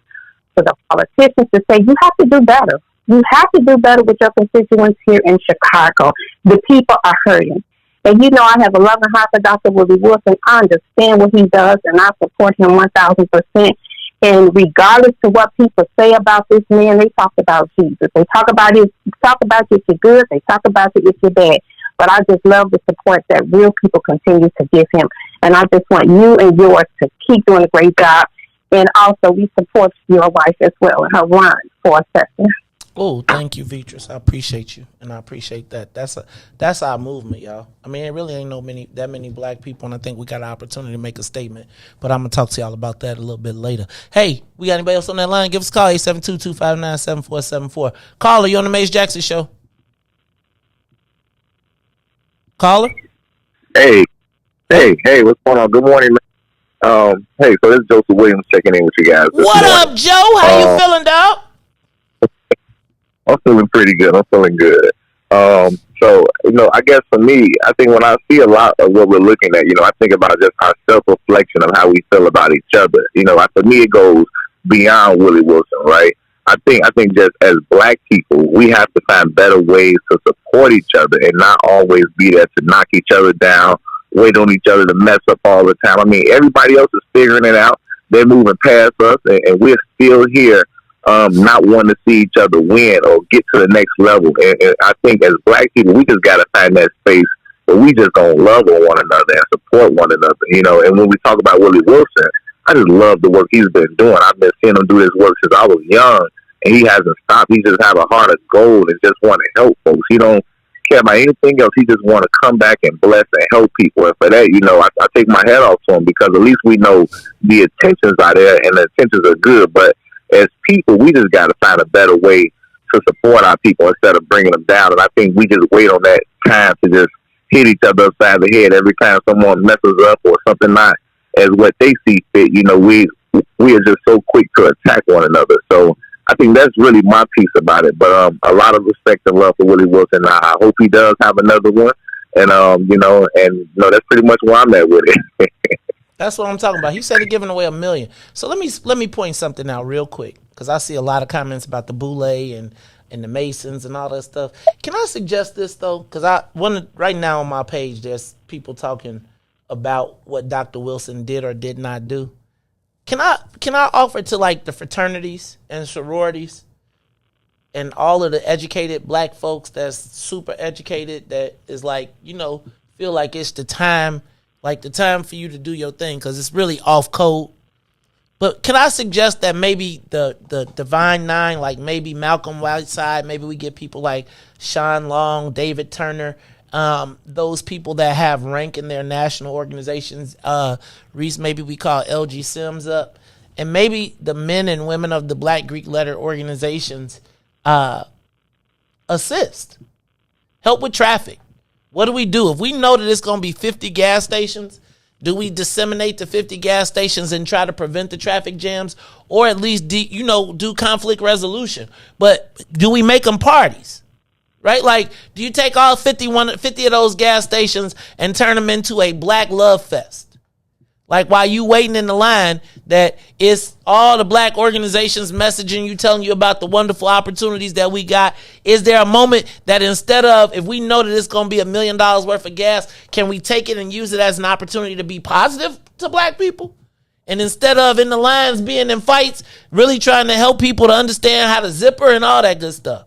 for the politicians to say, you have to do better. You have to do better with your constituents here in Chicago. The people are hurting. And you know I have a love and heart for Dr. Willie Wilson. I understand what he does, and I support him 1,000%. And regardless of what people say about this man, they talk about Jesus. They talk about you if you're good. They talk about you if you're bad. But I just love the support that real people continue to give him. And I just want you and yours to keep doing a great job. And also, we support your wife as well in her run for a second. Oh, thank you, Beatrice. I appreciate you, and I appreciate that. That's our movement, y'all. I mean, it really ain't that many black people, and I think we got an opportunity to make a statement. But I'm gonna talk to y'all about that a little bit later. Hey, we got anybody else on that line? Give us a call, 872-259-7474. Caller, you on the Maze Jackson Show? Caller? Hey, what's going on? Good morning, man. Hey, so this is Joseph Williams checking in with you guys. What up, Joe? How you feeling, dog? I'm feeling pretty good. So, I guess for me, I think when I see a lot of what we're looking at, I think about just our self-reflection of how we feel about each other. For me, it goes beyond Willie Wilson, right? I think just as black people, we have to find better ways to support each other and not always be there to knock each other down wait on each other to mess up all the time. I mean, everybody else is figuring it out. They're moving past us, and we're still here, not wanting to see each other win or get to the next level. And I think as black people, we just got to find that space where we just gonna love on one another and support one another, you know. And when we talk about Willie Wilson, I just love the work he's been doing. I've been seeing him do this work since I was young, and he hasn't stopped. He just have a heart of gold and just want to help folks. He don't care about anything else. He just want to come back and bless and help people. And for that, you know, I take my hat off to him, because at least we know the intentions are there and the intentions are good. But as people, we just got to find a better way to support our people instead of bringing them down. And I think we just wait on that time to just hit each other upside the head every time someone messes up or something not as what they see fit. You know, we are just so quick to attack one another. So I think that's really my piece about it. But a lot of respect and love for Willie Wilson. I hope he does have another one. And that's pretty much where I'm at with it. That's what I'm talking about. He said he's giving away $1 million. So let me point something out real quick, because I see a lot of comments about the Boule and the Masons and all that stuff. Can I suggest this, though? Because right now on my page, there's people talking about what Dr. Wilson did or did not do. Can I offer to, like, the fraternities and sororities and all of the educated black folks that's super educated, that is like, you know, feel like it's the time for you to do your thing, because it's really off code. But can I suggest that maybe the Divine Nine, like maybe Malcolm Whiteside, maybe we get people like Sean Long, David Turner, those people that have rank in their national organizations. Riis, maybe we call LG Sims up, and maybe the men and women of the Black Greek letter organizations assist, help with traffic. What do we do if we know that it's going to be 50 gas stations? Do we disseminate the 50 gas stations and try to prevent the traffic jams, or at least do conflict resolution? But do we make them parties? Right? Like, do you take all 50 of those gas stations and turn them into a black love fest? Like, while you waiting in the line, that it's all the black organizations messaging you, telling you about the wonderful opportunities that we got. Is there a moment that instead of, if we know that it's going to be $1 million worth of gas, can we take it and use it as an opportunity to be positive to black people? And instead of in the lines being in fights, really trying to help people to understand how to zipper and all that good stuff.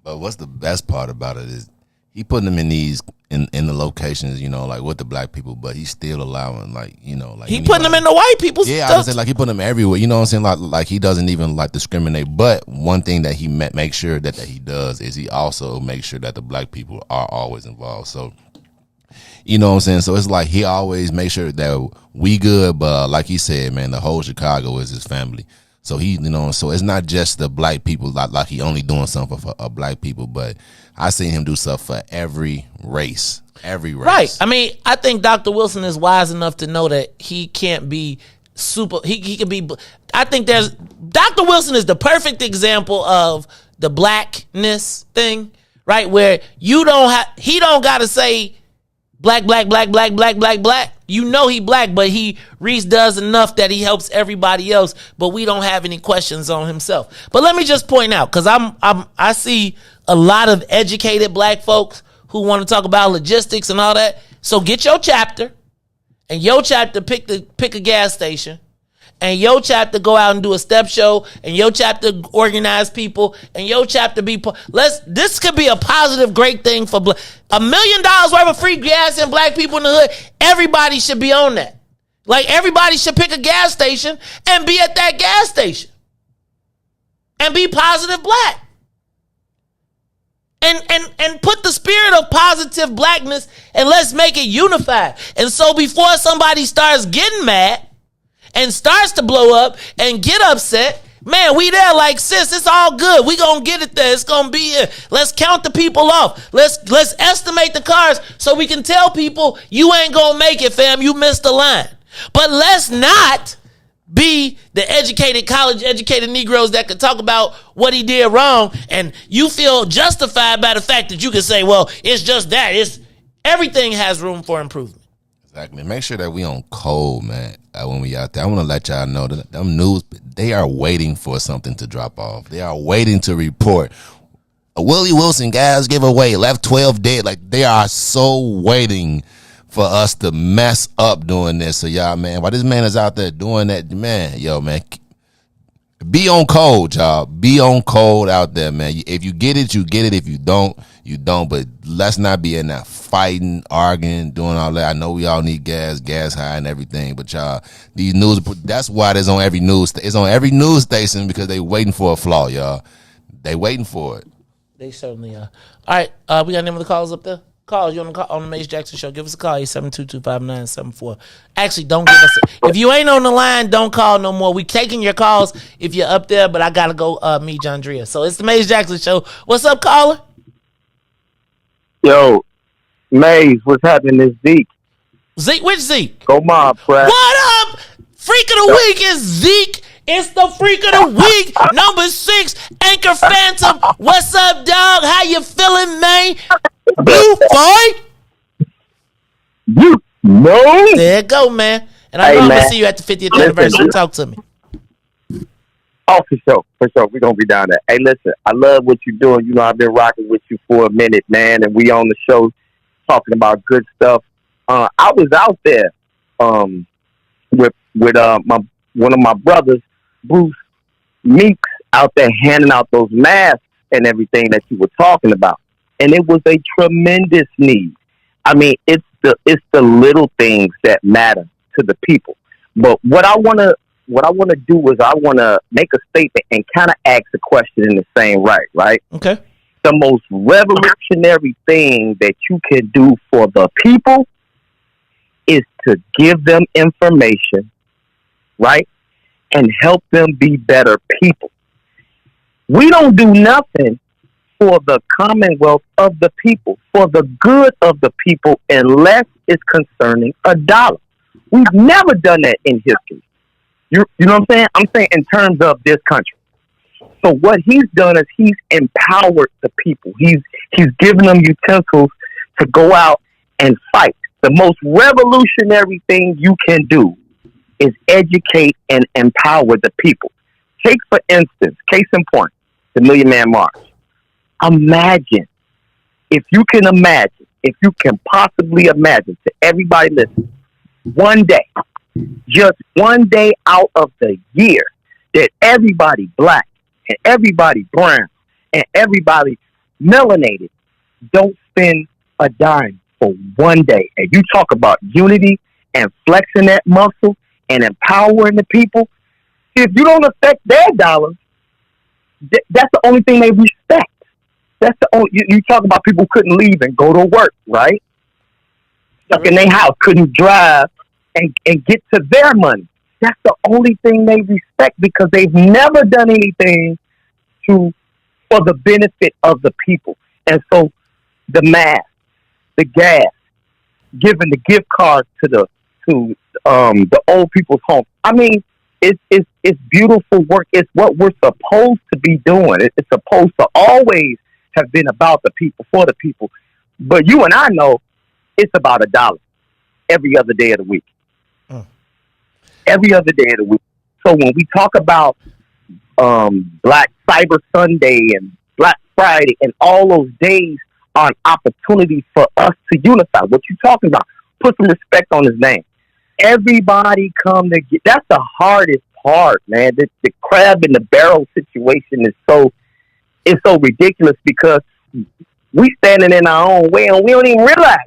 But what's the best part about it is he putting them in these in the locations, you know, like with the black people, but he's still allowing, like, you know, like he putting them in the white people's stuff. I was saying, like, he putting them everywhere. You know what I'm saying? Like he doesn't even like discriminate. But one thing that he makes sure that he does is he also makes sure that the black people are always involved. So, you know what I'm saying? So it's like he always makes sure that we good, but like he said, man, the whole Chicago is his family. So so it's not just the black people, like he only doing something for black people, but I seen him do stuff for every race. Right. I mean, I think Dr. Wilson is wise enough to know that he can't be he can be, I think Dr. Wilson is the perfect example of the blackness thing, right? Where he don't got to say black. You know he black, but Riis does enough that he helps everybody else, but we don't have any questions on himself. But let me just point out, because I see a lot of educated black folks who want to talk about logistics and all that. So get your chapter, and your chapter pick a gas station, and your chapter go out and do a step show, and your chapter organize people, and your chapter this could be a positive, great thing for $1 million worth of free gas and black people in the hood. Everybody should be on that. Like, everybody should pick a gas station and be at that gas station and be positive black. And put the spirit of positive blackness, and let's make it unified. And so before somebody starts getting mad and starts to blow up and get upset, man, we there like, sis, it's all good. We gonna get it there. It's gonna be here. Let's count the people off. Let's estimate the cars so we can tell people you ain't gonna make it, fam. You missed the line. But let's not be the educated, college-educated Negroes that could talk about what he did wrong, and you feel justified by the fact that you can say, well, it's just that. Everything has room for improvement. Exactly. Make sure that we on cold, man, when we out there. I want to let y'all know that them news, they are waiting for something to drop off. They are waiting to report. A Willie Wilson gas giveaway left 12 dead. Like, they are so waiting for us to mess up doing this. So y'all, man, while this man is out there doing that, man, yo, man, be on code, y'all. Be on code out there, man. If you get it, you get it. If you don't, you don't. But let's not be in that fighting, arguing, doing all that. I know we all need gas high and everything, but y'all, these news, that's why it's on every news. It's on every news station because they waiting for a flaw, y'all. They waiting for it. They certainly are. All right, we got any of the calls up there? Calls, you on the Mace Jackson Show. Give us a call, 872-259-74. Actually, don't give us if you ain't on the line, don't call no more. We taking your calls if you're up there, but I got to go meet John Drea. So it's the Mace Jackson Show. What's up, caller? Yo, Maze, what's happening? It's Zeke. Zeke, which Zeke? Go mob, Brad. What up? Freak of the week is Zeke. It's the Freak of the Week, number 6, Anchor Phantom. What's up, dog? How you feeling, man? Blue boy? You know? There you go, man. And I know I'm going to see you at the 50th anniversary. Talk to me. Oh, for sure. We're going to be down there. Hey, listen, I love what you're doing. You know, I've been rocking with you for a minute, man, and we on the show talking about good stuff. I was out there with one of my brothers, Bruce Meeks, out there handing out those masks and everything that you were talking about. And it was a tremendous need. I mean, it's the little things that matter to the people. But what I want to do is I want to make a statement and kind of ask a question in the same right? Okay. The most revolutionary thing that you can do for the people is to give them information, right? And help them be better people. We don't do nothing for the commonwealth of the people, for the good of the people, unless it's concerning a dollar. We've never done that in history. You know what I'm saying? I'm saying in terms of this country. So what he's done is he's empowered the people. He's given them utensils to go out and fight. The most revolutionary thing you can do is educate and empower the people. Take, for instance, case in point, the Million Man March. Imagine, if you can possibly imagine, to everybody listening, one day, just one day out of the year, that everybody black and everybody brown and everybody melanated don't spend a dime for one day. And you talk about unity and flexing that muscle and empowering the people. If you don't affect their dollars, that's the only thing they respect. That's the only. You talk about people who couldn't leave and go to work, right? Stuck in their house, couldn't drive and get to their money. That's the only thing they respect because they've never done anything for the benefit of the people. And so the mask, the gas, giving the gift cards to the old people's home. I mean, it's beautiful work. It's what we're supposed to be doing. It's supposed to always have been about the people, for the people. But you and I know it's about $1 every other day of the week. Every other day of the week. So when we talk about Black Cyber Sunday and Black Friday and all those days are an opportunity for us to unify. What you talking about? Put some respect on his name. Everybody come together. That's the hardest part, man. The crab in the barrel situation is so ridiculous because we standing in our own way and we don't even realize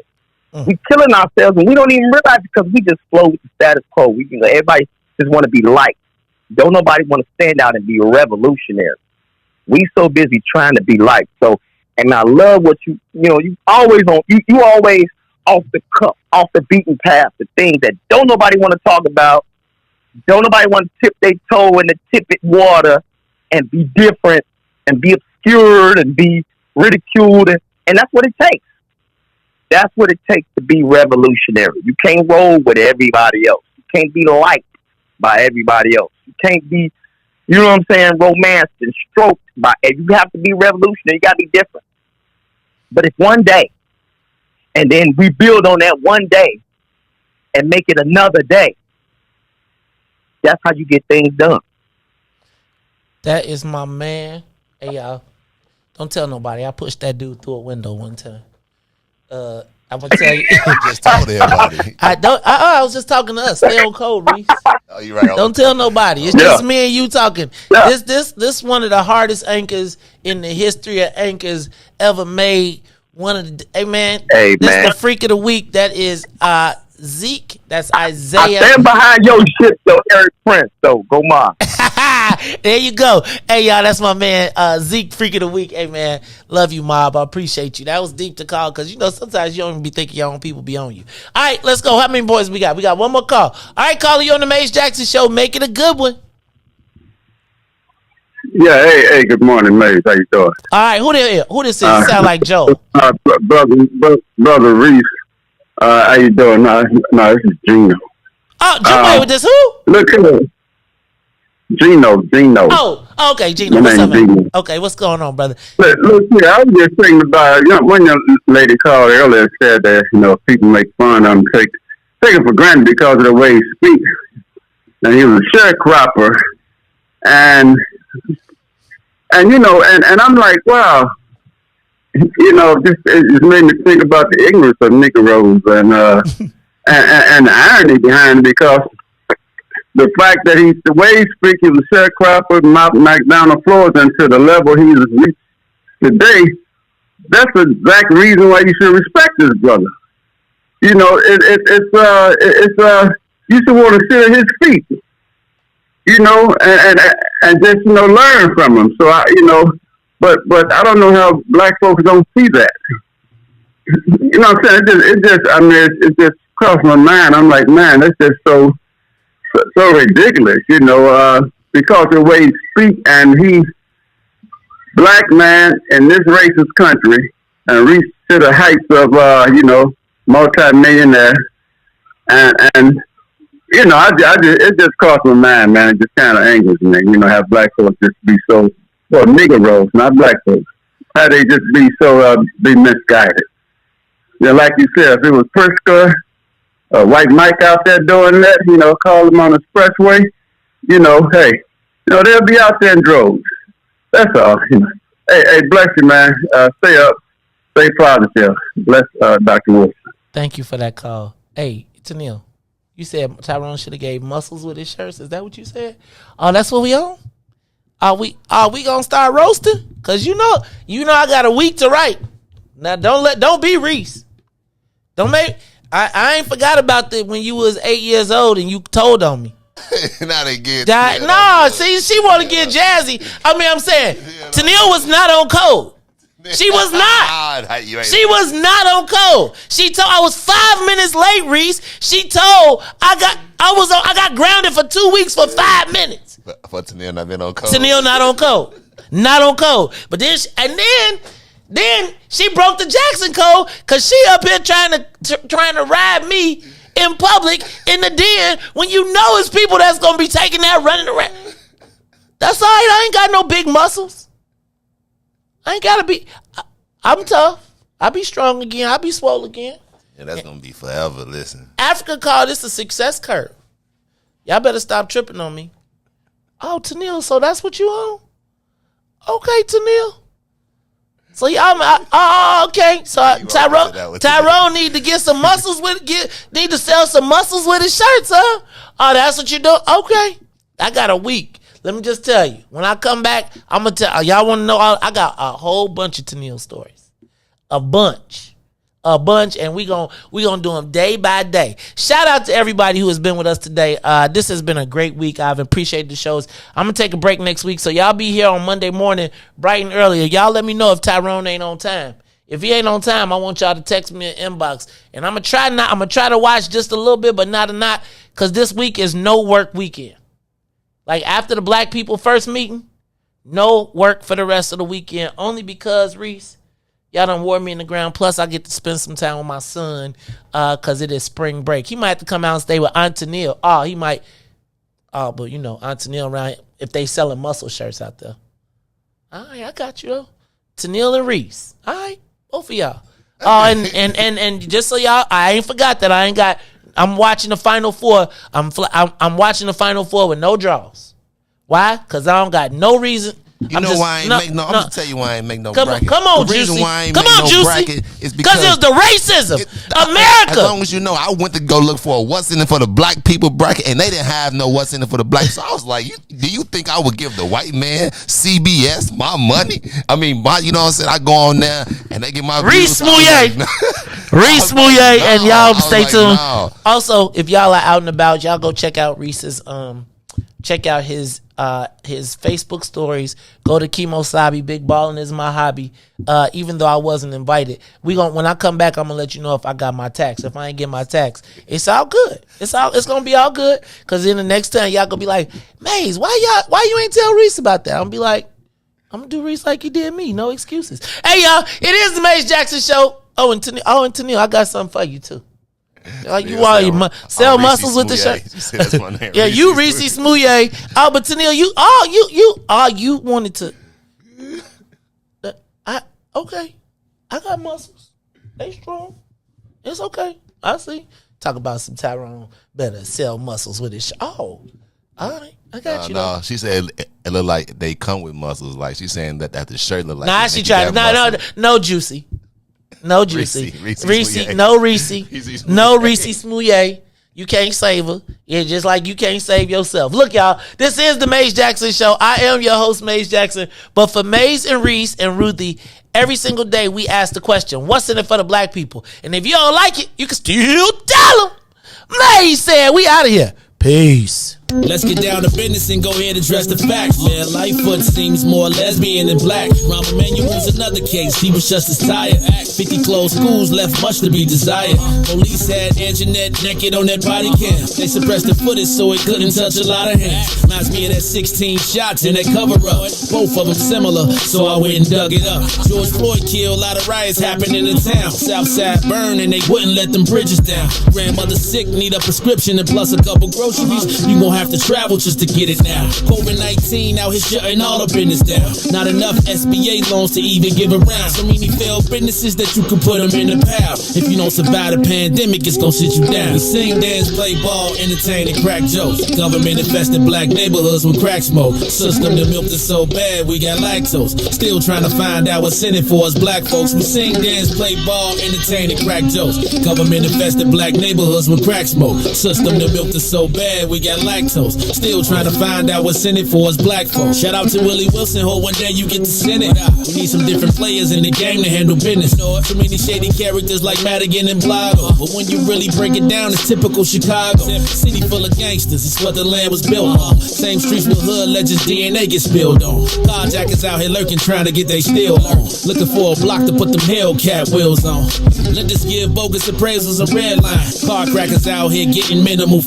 we killing ourselves and we don't even realize because we just flow with the status quo. Everybody just want to be liked. Don't nobody want to stand out and be revolutionary. We so busy trying to be liked. So, and I love what you always off the cuff, off the beaten path, the things that don't nobody want to talk about. Don't nobody want to tip their toe in the tippet water and be different and be obscured and be ridiculed. And that's what it takes. That's what it takes to be revolutionary. You can't roll with everybody else. You can't be liked by everybody else. You can't be, you know what I'm saying, romanced and stroked by. You have to be revolutionary. You got to be different. But it's one day. And then we build on that one day and make it another day. That's how you get things done. That is my man. Hey, y'all. Don't tell nobody. I pushed that dude through a window one time. I'm gonna tell you. Just told everybody. I was just talking to us. Stay on code, Reese. Oh, you right. Don't tell nobody. It's just me and you talking. This one of the hardest anchors in the history of anchors ever made. One of the this the freak of the week. That is Zeke. That's Isaiah. I stand behind your shit though, Eric Prince though. Go Mob. There you go. Hey y'all, that's my man Zeke, freak of the week. Hey man, love you, Mob. I appreciate you. That was deep to call because sometimes you don't even be thinking your own people be on you. All right, let's go. How many boys we got? We got one more call. All right, caller, you on the Mace Jackson Show. Make it a good one. Yeah, hey, good morning, Mace. How you doing? All right, who this is? Sound like Joe. Brother Reis. How you doing? No, this is Gino. Oh, Gino, with this who? Look here. Gino. Oh, okay, Gino. What's up, man? Okay, what's going on, brother? Look here, I was just thinking about one young lady called earlier and said that people make fun of him, take him for granted because of the way he speaks. And he was a sharecropper, and I'm like, wow, it made me think about the ignorance of Negroes and the irony behind it, because the fact that the way he speaks, he was a sharecropper, knocked down the floors, and to the level he's reached today, that's the exact reason why you should respect this brother. You should want to sit at his feet, and just learn from him. So but I don't know how black folks don't see that. You know what I'm saying? It just crossed my mind. I'm like, man, that's just so ridiculous, because the way he speaks, and he black man in this racist country and reached to the heights of multi-millionaire, and it just crossed my mind, man. It just kind of angers me, have black folks just be so, well, Negroes, not black folks, how they just be so be misguided. Like you said, if it was Pritzker, White Mike out there doing that, call them on the expressway, they'll be out there in droves. That's all. Hey, bless you, man. Stay up. Stay positive. Bless Dr. Wilson. Thank you for that call. Hey, Tennille, you said Tyrone should have gave muscles with his shirts. Is that what you said? Oh, that's what we on? Are we gonna start roasting? Cause you know I got a week to write. Now don't be Reese. I ain't forgot about that when you was 8 years old and you told on me. Now they get she want to get jazzy. I'm saying Tennille was not on code. She was not. She was not on code. She told I was 5 minutes late, Reese. She told I got grounded for 2 weeks for 5 minutes. For Tennille not been on code. Tennille not on code. Not on code. But then she broke the Jackson code because she up here trying to ride me in public in the den when it's people that's gonna be taking that running around. That's all right. I ain't got no big muscles. I ain't gotta be. I'm tough. I'll be strong again. I'll be swole again. Yeah, that's gonna be forever. Listen, Africa called this a success curve. Y'all better stop tripping on me. Oh, Tennille, so that's what you on? Okay, Tennille. So okay. So Tyrone need to get some muscles need to sell some muscles with his shirts, huh? Oh, that's what you do? Okay. I got a week. Let me just tell you. When I come back, I'm gonna tell y'all want to know. I got a whole bunch of Tennille stories. A bunch, and we gonna do them day by day. Shout out to everybody who has been with us today. This has been a great week. I've appreciated the shows. I'm gonna take a break next week, so y'all be here on Monday morning, bright and early. Y'all let me know if Tyrone ain't on time. If he ain't on time, I want y'all to text me an inbox, and I'm gonna try to watch just a little bit, but not, because this week is no work weekend. Like after the black people first meeting, no work for the rest of the weekend, only because Reese, y'all done wore me in the ground. Plus, I get to spend some time with my son because it is spring break. He might have to come out and stay with Aunt Tennille. Oh, he might. Oh, but Aunt Tennille around if they selling muscle shirts out there. All right, I got you though. Tennille and Reese. All right, both of y'all. And just so y'all, I ain't forgot that I'm watching the Final Four. I'm watching the Final Four with no draws. Why? Because I don't got no reason. You know why I ain't make no. I'm gonna tell you why I ain't make no bracket. Come on, the reason Juicy. why I ain't Come make on, no Juicy. bracket is because it was the racism. America. As long as you know, I went to go look for a what's in it for the black people bracket, and they didn't have no what's in it for the black. So I was like, do you think I would give the white man CBS my money? I mean, you know what I'm saying? I go on there and they get my Riis Smouye. Riis Smouye, and y'all stay tuned. No. Also, if y'all are out and about, y'all go check out Riis's check out his Facebook stories. Go to Chemo Sabi. Big Ballin' is my hobby. Even though I wasn't invited, when I come back, I'm gonna let you know if I got my tax. If I ain't get my tax, it's all good. It's gonna be all good. Cause then the next time y'all gonna be like, Maze, why you ain't tell Riis about that? I'm gonna be like, I'm gonna do Riis like he did me. No excuses. Hey y'all, it is the Maze Jackson Show. Oh, and Tennille, I got something for you too. You sell muscles with the shirt. That's my name. Yeah, you Riis Smouye. Oh, but Tennille, you wanted to. Okay. I got muscles. They strong. It's okay. I see. Talk about some Tyrone better sell muscles with his shirt. Oh, all right. I got you. No, she said it look like they come with muscles. Like she's saying that the shirt look like. Nah, she tried. No, Juicy. No Juicy. Riis. No Riis. No Riis Smouye. You can't save her. Yeah, just like you can't save yourself. Look, y'all, this is the Maze Jackson Show. I am your host, Maze Jackson. But for Maze and Riis and Ruthie, every single day we ask the question, what's in it for the black people? And if you don't like it, you can still tell them. Maze said, we out of here. Peace. Let's get down to business and go ahead and address the facts, man. Lightfoot seems more lesbian than black. Rahm Emanuel's another case. He was just as tired. 50 closed schools left much to be desired. Police had Anjanette naked on that body cam. They suppressed the footage so it couldn't touch a lot of hands. Reminds me of that 16 shots in that cover-up. Both of them similar, so I went and dug it up. George Floyd killed, a lot of riots happening in town. Southside burned and they wouldn't let them bridges down. Grandmother sick, need a prescription and plus a couple groceries. You gon' have to travel just to get it now. COVID-19 out here shutting all the business down. Not enough SBA loans to even give around. So many failed businesses that you can put them in the pile. If you don't survive the pandemic, it's gon' sit you down. We sing, dance, play ball, entertain, and crack jokes. Government infested black neighborhoods with crack smoke. System that milked us so bad, we got lactose. Still trying to find out what's in it for us black folks. We sing, dance, play ball, entertain, and crack jokes. Government infested black neighborhoods with crack smoke. System that milked us so bad, we got lactose. Still trying to find out what's in it for us black folks. Shout out to Willie Wilson, hope one day you get to send it. We need some different players in the game to handle business. So many shady characters like Madigan and Blago. But when you really break it down, it's typical Chicago. City full of gangsters, it's what the land was built on. Same streets with hood legends, DNA gets spilled on. Carjackers out here lurking, trying to get they steal on. Looking for a block to put them Hellcat wheels on. Let us give bogus appraisals a red line. Car crackers out here getting minimal